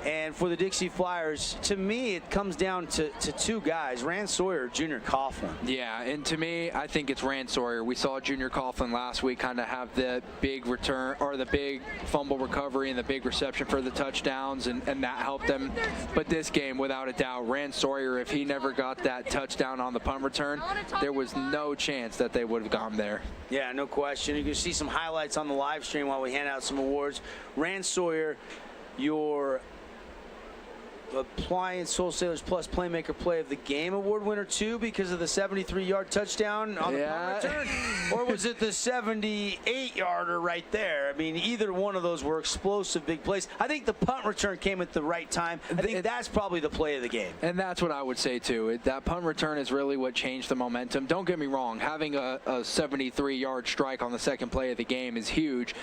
And for the Dixie Flyers, to me, it comes down to two guys, Rand Sawyer, Junior Coughlin. Yeah, and to me, I think it's Rand Sawyer. We saw Junior Coughlin last week kind of have the big return, or the big fumble recovery and the big reception for the touchdowns, and that helped them. But this game, without a doubt, Rand Sawyer, if he never got that touchdown on the punt return, there was no chance that they would have gone there. Yeah, no question. You can see some highlights on the live stream while we hand out some awards. Rand Sawyer, your Appliance Wholesalers Plus Playmaker Play of the Game award winner too, because of the 73-yard touchdown on the punt return? Or was it the 78-yarder right there? I mean, either one of those were explosive big plays. I think the punt return came at the right time. I think that's probably the play of the game. And that's what I would say too. That punt return is really what changed the momentum. Don't get me wrong, having a 73-yard strike on the second play of the game is huge.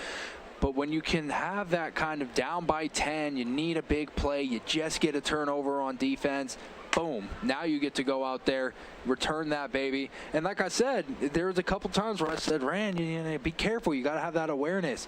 But when you can have that kind of down by 10, you need a big play, you just get a turnover on defense, boom. Now you get to go out there, return that baby. And like I said, there was a couple times where I said, Rand, you be careful. You got to have that awareness.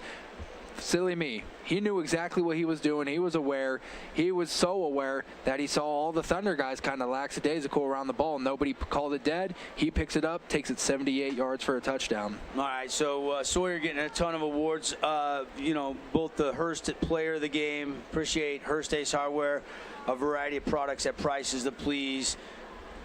Silly me. He knew exactly what he was doing. He was aware. He was so aware that he saw all the Thunder guys kind of lackadaisical around the ball. Nobody called it dead. He picks it up, takes it 78 yards for a touchdown. All right, so Sawyer getting a ton of awards. Both the Hearst Player of the Game. Appreciate Hearst Ace Hardware. A variety of products at prices that please.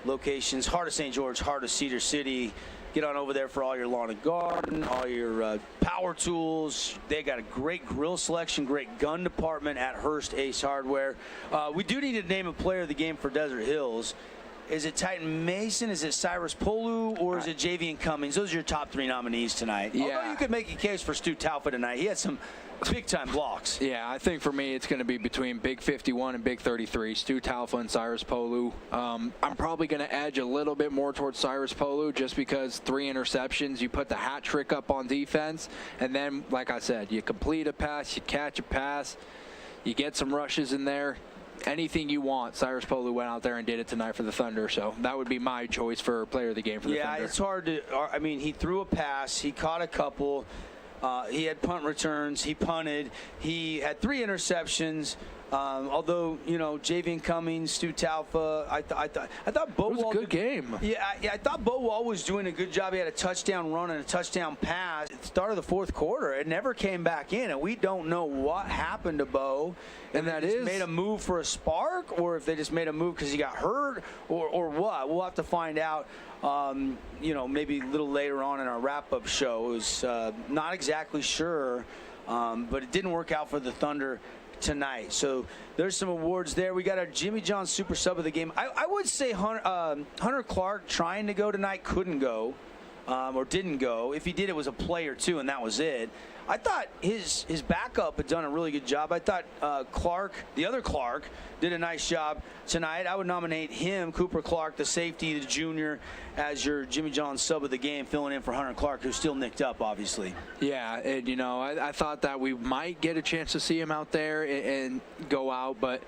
Locations, heart of St. George, heart of Cedar City. Get on over there for all your lawn and garden, all your power tools. They got a great grill selection, great gun department at Hearst Ace Hardware. We do need to name a player of the game for Desert Hills. Is it Titan Mason? Is it Cyrus Polu? Or is it Javian Cummings? Those are your top three nominees tonight. Yeah. Although you could make a case for Stu Taufa tonight. He had some big-time blocks. Yeah, I think for me it's going to be between Big 51 and Big 33, Stu Taufa and Cyrus Polu. I'm probably going to edge a little bit more towards Cyrus Polu just because 3 interceptions, you put the hat trick up on defense, and then, like I said, you complete a pass, you catch a pass, you get some rushes in there. Anything you want. Cyrus Polu went out there and did it tonight for the Thunder, so that would be my choice for player of the game for the Thunder. Yeah, it's hard to, I mean, he threw a pass, he caught a couple, he had punt returns, he punted, he had 3 interceptions. Although, Javian Cummings, Stu Taufa, I thought Bo Wall. It was a good game. Yeah, I thought Bo Wall was doing a good job. He had a touchdown run and a touchdown pass at the start of the fourth quarter. It never came back in, and we don't know what happened to Bo. And that is made a move for a spark, or if they just made a move because he got hurt, or what. We'll have to find out. Maybe a little later on in our wrap-up show. It was not exactly sure, but it didn't work out for the Thunder tonight. So there's some awards there. We got our Jimmy John Super Sub of the game. I would say Hunter Clark trying to go tonight couldn't go, or didn't go. If he did, it was a play or two, and that was it. I thought his backup had done a really good job. I thought Clark, the other Clark, did a nice job tonight. I would nominate him, Cooper Clark, the safety, the junior, as your Jimmy John sub of the game, filling in for Hunter Clark, who's still nicked up, obviously. Yeah, and, I thought that we might get a chance to see him out there and go out, but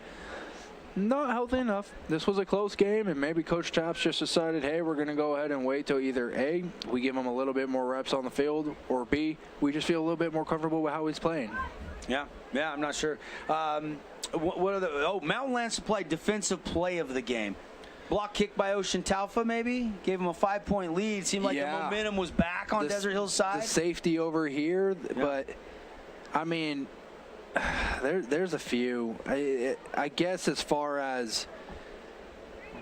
not healthy enough. This was a close game, and maybe Coach Taps just decided, hey, we're going to go ahead and wait till either A, we give him a little bit more reps on the field, or B, we just feel a little bit more comfortable with how he's playing. Yeah, I'm not sure. What are the Mountain Land Supply defensive play of the game? Block kick by Ocean Taufa, maybe? Gave him a 5-point lead. Seemed like the momentum was back on Desert Hill's side. The safety over here, but, I mean, there's a few. I guess as far as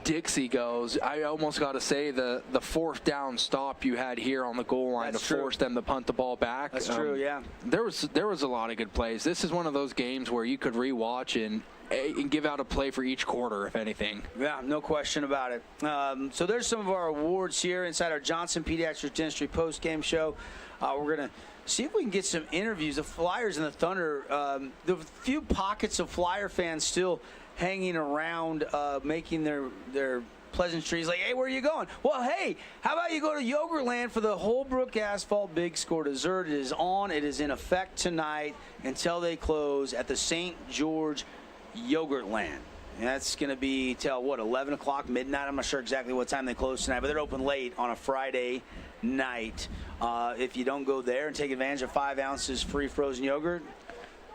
Dixie goes, I almost got to say the 4th down stop you had here on the goal line to force them to punt the ball back. That's true, yeah. There was a lot of good plays. This is one of those games where you could rewatch and give out a play for each quarter, if anything. Yeah, no question about it. So there's some of our awards here inside our Johnson Pediatric Dentistry post-game show. We're going to see if we can get some interviews. The Flyers and the Thunder, the few pockets of Flyer fans still hanging around, making their pleasantries like, hey, where are you going? Well, hey, how about you go to Yogurtland for the Holbrook Asphalt Big Score Dessert? It is on. It is in effect tonight until they close at the St. George Yogurtland. And that's going to be till, 11 o'clock, midnight? I'm not sure exactly what time they close tonight, but they're open late on a Friday night. If you don't go there and take advantage of 5 ounces free frozen yogurt,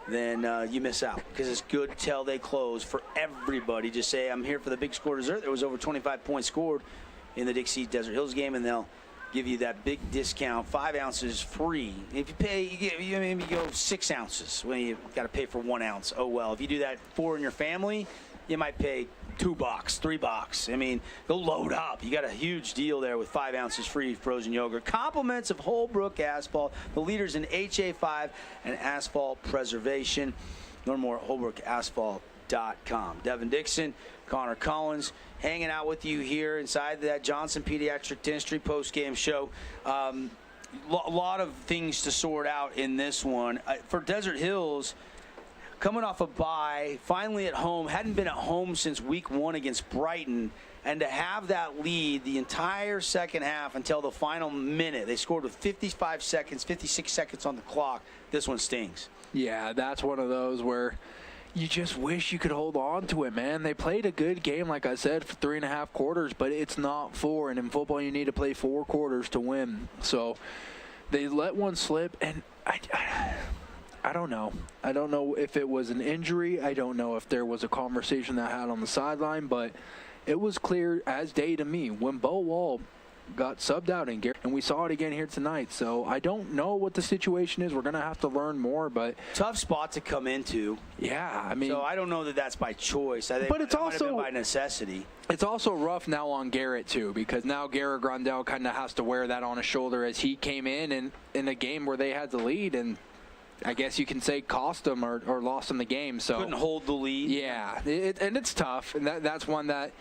then you miss out, because it's good till they close for everybody. Just say, I'm here for the big score dessert. There was over 25 points scored in the Dixie Desert Hills game, and they'll give you that big discount, 5 ounces free. If you pay, you maybe go 6 ounces when you got to pay for 1 ounce. Oh well. If you do that 4 in your family, you might pay $2, $3. I mean, go load up. You got a huge deal there with 5 ounces free frozen yogurt. Compliments of Holbrook Asphalt, the leaders in HA5 and asphalt preservation. Learn more at holbrookasphalt.com. Devin Dixon, Connor Collins, hanging out with you here inside that Johnson Pediatric Dentistry post-game show. A lot of things to sort out in this one. For Desert Hills, coming off a bye, finally at home, hadn't been at home since week 1 against Brighton, and to have that lead the entire second half until the final minute. They scored with 56 seconds on the clock. This one stings. Yeah, that's one of those where you just wish you could hold on to it, man. They played a good game, like I said, for 3.5 quarters, but it's not 4, and in football you need to play 4 quarters to win. So they let one slip, and I don't know. I don't know if it was an injury. I don't know if there was a conversation that had on the sideline, but it was clear as day to me when Bo Wall got subbed out in Garrett, and we saw it again here tonight. So I don't know what the situation is. We're going to have to learn more, but tough spot to come into. Yeah, I mean, so I don't know that that's by choice. I think, but it's also by necessity. It's also rough now on Garrett too, because now Garrett Grandel kind of has to wear that on his shoulder as he came in a game where they had the lead, and I guess you can say cost them or lost them the game. So couldn't hold the lead. Yeah, and it's tough, and that's one that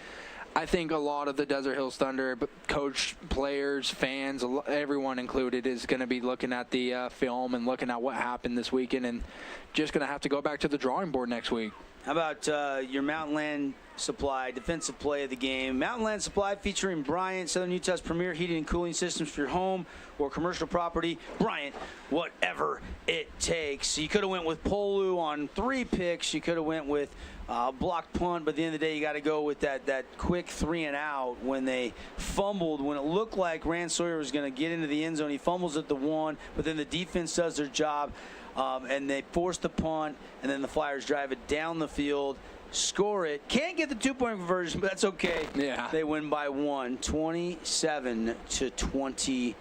I think a lot of the Desert Hills Thunder, coach, players, fans, everyone included, is going to be looking at the film and looking at what happened this weekend, and just going to have to go back to the drawing board next week. How about your Mountain Land Supply defensive play of the game? Mountain Land Supply, featuring Bryant, Southern Utah's premier heating and cooling systems for your home or commercial property. Bryant, whatever it takes. You could have went with Polu on 3 picks. You could have went with blocked punt, but at the end of the day, you got to go with that quick 3 and out when they fumbled. When it looked like Rand Sawyer was going to get into the end zone, he fumbles at the 1, but then the defense does their job. And they force the punt, and then the Flyers drive it down the field, score it. Can't get the 2-point conversion, but that's okay. Yeah. They win by 1, 27-26.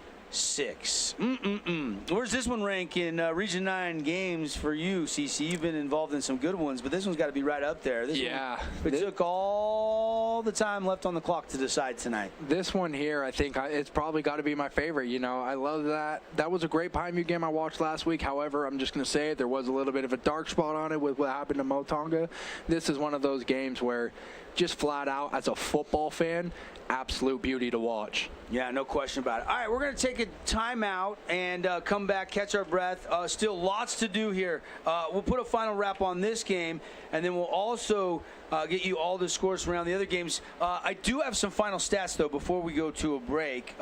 Where's this one rank in Region 9 games for you, CC? You've been involved in some good ones, but this one's got to be right up there. This one, it took all the time left on the clock to decide tonight. This one here, I think it's probably got to be my favorite. You know, I love that. That was a great Pineview game I watched last week. However, I'm just going to say it, there was a little bit of a dark spot on it with what happened to Motonga. This is one of those games where just flat out, as a football fan, absolute beauty to watch. Yeah, no question about it. All right, we're going to take a timeout and come back, catch our breath. Still lots to do here. We'll put a final wrap on this game, and then we'll also get you all the scores from around the other games. I do have some final stats, though, before we go to a break.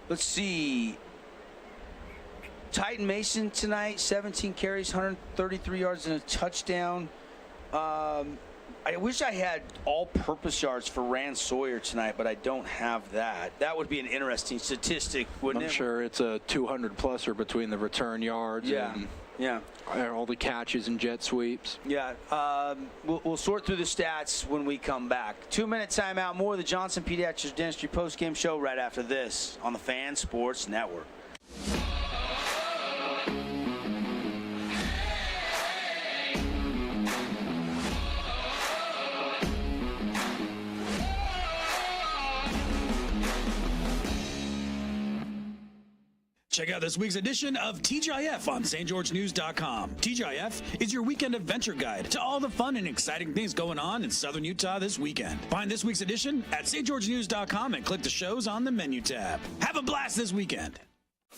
Let's see. Titan Mason tonight, 17 carries, 133 yards and a touchdown. I wish I had all-purpose yards for Rand Sawyer tonight, but I don't have that. That would be an interesting statistic, wouldn't it? I'm sure it's a 200-pluser between the return yards and all the catches and jet sweeps. Yeah, we'll sort through the stats when we come back. 2-minute timeout, more of the Johnson Pediatric Dentistry post-game show right after this on the Fan Sports Network. Check out this week's edition of TGIF on stgeorgenews.com. TGIF is your weekend adventure guide to all the fun and exciting things going on in Southern Utah this weekend. Find this week's edition at stgeorgenews.com and click the shows on the menu tab. Have a blast this weekend.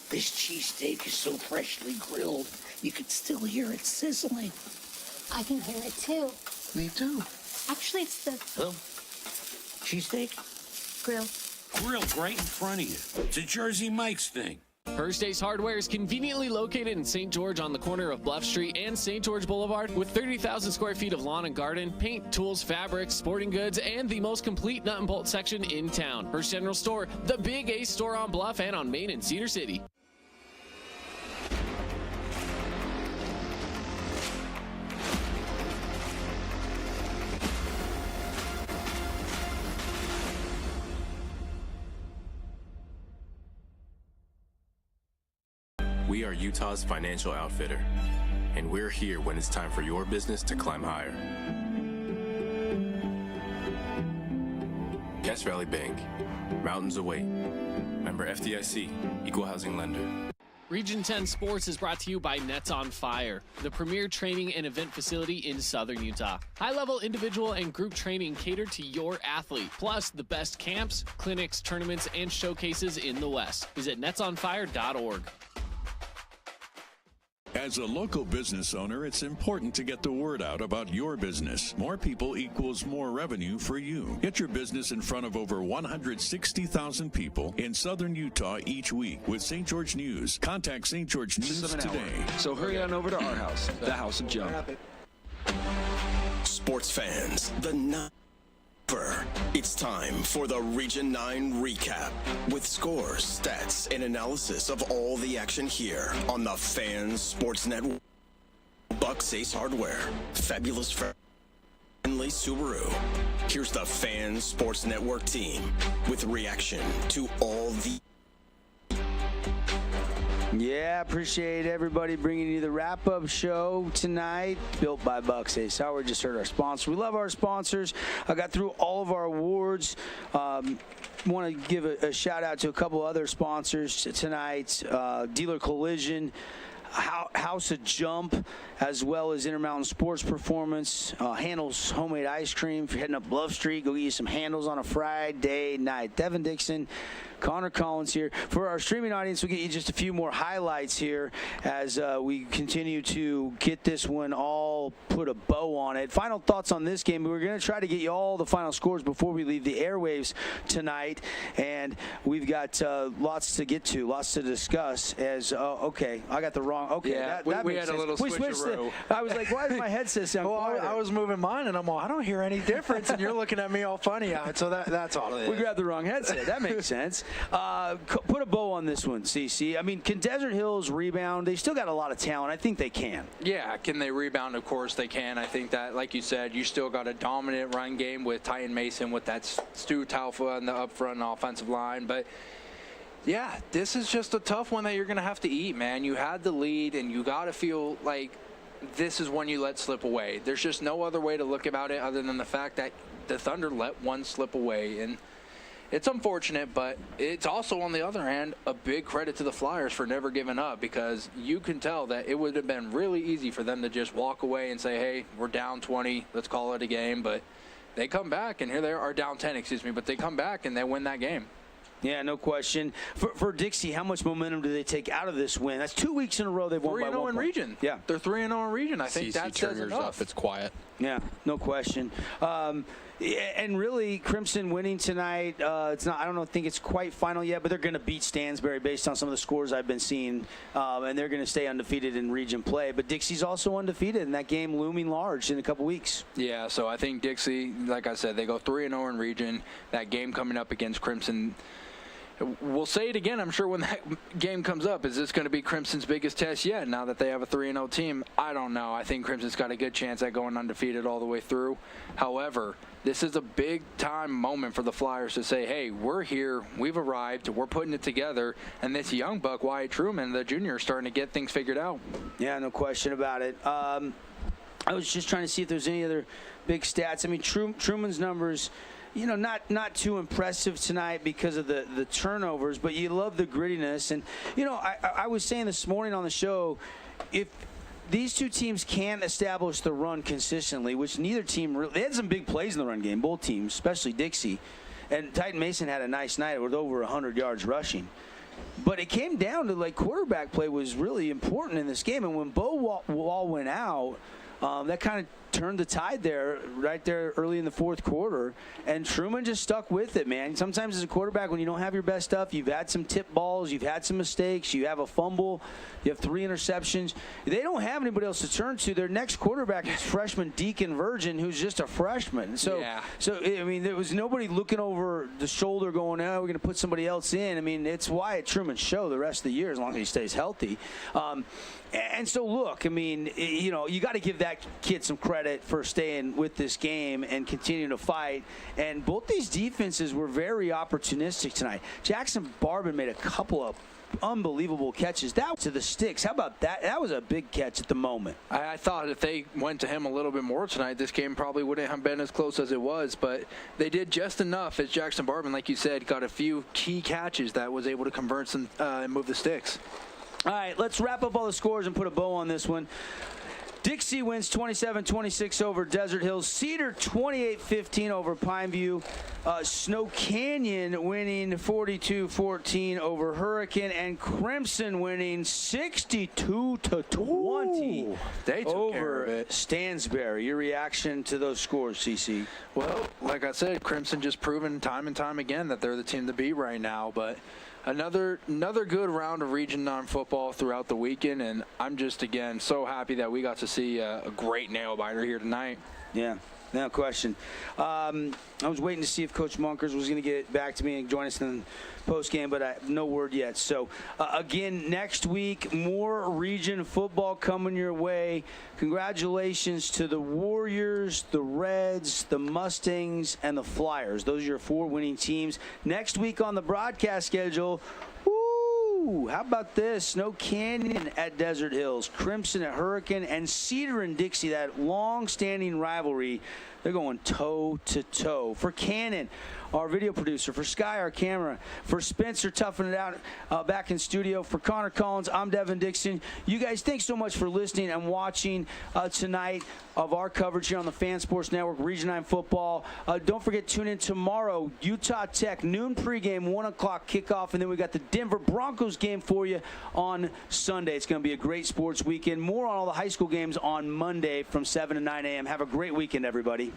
This cheesesteak is so freshly grilled, you could still hear it sizzling. I can hear it too. Me too. Actually, it's the cheesesteak? grill. Grilled right in front of you. It's a Jersey Mike's thing. First Ace Hardware is conveniently located in St. George on the corner of Bluff Street and St. George Boulevard with 30,000 square feet of lawn and garden, paint, tools, fabrics, sporting goods, and the most complete nut and bolt section in town. First General Store, the Big Ace store on Bluff and on Main in Cedar City. We are Utah's financial outfitter, and we're here when it's time for your business to climb higher. Cache Valley Bank, mountains await. Member FDIC, equal housing lender. Region 10 Sports is brought to you by Nets on Fire, the premier training and event facility in Southern Utah. High-level individual and group training catered to your athlete, plus the best camps, clinics, tournaments, and showcases in the West. Visit netsonfire.org. As a local business owner, it's important to get the word out about your business. More people equals more revenue for you. Get your business in front of over 160,000 people in Southern Utah each week with St. George News. Contact St. George News today. So hurry on over to our house, the House of Joe. Sports fans, the number. It's time for the Region 9 recap with scores, stats, and analysis of all the action here on the Fans Sports Network. Bucks Ace Hardware, Fabulous Friendly Subaru. Here's the Fans Sports Network team with reaction to all the. Yeah, appreciate everybody bringing you the wrap-up show tonight. Built by Bucks Ace Hardware. Just heard our sponsor. We love our sponsors. I got through all of our awards. Want to give a shout-out to a couple other sponsors tonight. Dealer Collision, House of Jump, as well as Intermountain Sports Performance, Handles Homemade Ice Cream. If you're heading up Bluff Street, go get you some Handles on a Friday night. Devin Dixon, Connor Collins here. For our streaming audience, we'll get you just a few more highlights here as we continue to get this one all put a bow on it. Final thoughts on this game. We're going to try to get you all the final scores before we leave the airwaves tonight, and we've got lots to get to, lots to discuss. As okay, I got the wrong. Okay, yeah, that we makes had sense. a little switcheroo. I was like, why is my headset sound quieter? I was moving mine, and I'm all, I don't hear any difference, and you're looking at me all funny. So that's all it is. We grabbed the wrong headset. That makes sense. Put a bow on this one, CC. I mean, can Desert Hills rebound? They still got a lot of talent. I think they can. Yeah, can they rebound? Of course they can. I think that, like you said, you still got a dominant run game with Titan Mason, with that Stu Taufa on the up front and offensive line. But, yeah, this is just a tough one that you're going to have to eat, man. You had the lead, and you got to feel like this is one you let slip away. There's just no other way to look about it other than the fact that the Thunder let one slip away. And it's unfortunate, but it's also, on the other hand, a big credit to the Flyers for never giving up, because you can tell that it would have been really easy for them to just walk away and say, hey, we're down 20, let's call it a game. But they come back, and here they are, down 10, excuse me, but they come back and they win that game. Yeah, no question. For Dixie, how much momentum do they take out of this win? That's 2 weeks in a row they've won by 1 point. 3-0 in region. Yeah. They're 3-0 in region. I think that says enough. It's quiet. Yeah, no question. And really, Crimson winning tonight, it's not. I don't think it's quite final yet, but they're going to beat Stansbury based on some of the scores I've been seeing, and they're going to stay undefeated in region play. But Dixie's also undefeated, and that game looming large in a couple weeks. Yeah, so I think Dixie, like I said, they go 3-0 in region. That game coming up against Crimson, we'll say it again, I'm sure, when that game comes up. Is this going to be Crimson's biggest test yet, now that they have a 3-0 team? I don't know. I think Crimson's got a good chance at going undefeated all the way through. However, this is a big-time moment for the Flyers to say, hey, we're here, we've arrived, we're putting it together, and this young buck, Wyatt Truman, the junior, is starting to get things figured out. Yeah, no question about it. I was just trying to see if there's any other big stats. I mean, Truman's numbers, you know, not too impressive tonight because of the turnovers, but you love the grittiness. And, you know, I was saying this morning on the show, if these two teams can't establish the run consistently, which neither team really – they had some big plays in the run game, both teams, especially Dixie. And Titan Mason had a nice night with over 100 yards rushing. But it came down to, like, quarterback play was really important in this game. And when Bo Wall went out, that kind of turned the tide there, right there early in the fourth quarter. And Truman just stuck with it, man. Sometimes as a quarterback, when you don't have your best stuff, you've had some tip balls, you've had some mistakes, you have a fumble, you have 3 interceptions. They don't have anybody else to turn to. Their next quarterback is freshman Deacon Virgin, who's just a freshman. So I mean, there was nobody looking over the shoulder going, oh, we're going to put somebody else in. I mean, it's Wyatt Truman's show the rest of the year as long as he stays healthy. And so, look, I mean, you know, you got to give that kid some credit for staying with this game and continuing to fight. And both these defenses were very opportunistic tonight. Jackson Barbin made a couple of unbelievable catches. That to the sticks. How about that? That was a big catch at the moment. I thought if they went to him a little bit more tonight, this game probably wouldn't have been as close as it was, but they did just enough as Jackson Bartman, like you said, got a few key catches that was able to convert some and move the sticks. All right, let's wrap up all the scores and put a bow on this one. Dixie wins 27-26 over Desert Hills. Cedar 28-15 over Pineview. Snow Canyon winning 42-14 over Hurricane, and Crimson winning 62-20 they took over care of it. Stansbury. Your reaction to those scores, CC? Well, like I said, Crimson just proven time and time again that they're the team to beat right now, but another good round of Region 9 football throughout the weekend, and I'm just, again, so happy that we got to see a great nail-biter here tonight. Yeah, no question. I was waiting to see if Coach Munkers was going to get back to me and join us in the postgame, but no word yet. So, again, next week, more region football coming your way. Congratulations to the Warriors, the Reds, the Mustangs, and the Flyers. Those are your 4 winning teams. Next week on the broadcast schedule, how about this? Snow Canyon at Desert Hills, Crimson at Hurricane, and Cedar and Dixie, that long-standing rivalry. They're going toe-to-toe. For Cannon, our video producer, for Sky, our camera, for Spencer toughing it out back in studio, for Connor Collins, I'm Devin Dixon. You guys, thanks so much for listening and watching tonight of our coverage here on the Fan Sports Network, Region 9 football. Don't forget, tune in tomorrow, Utah Tech, noon pregame, 1 o'clock kickoff, and then we got the Denver Broncos game for you on Sunday. It's going to be a great sports weekend. More on all the high school games on Monday from 7 to 9 a.m. Have a great weekend, everybody.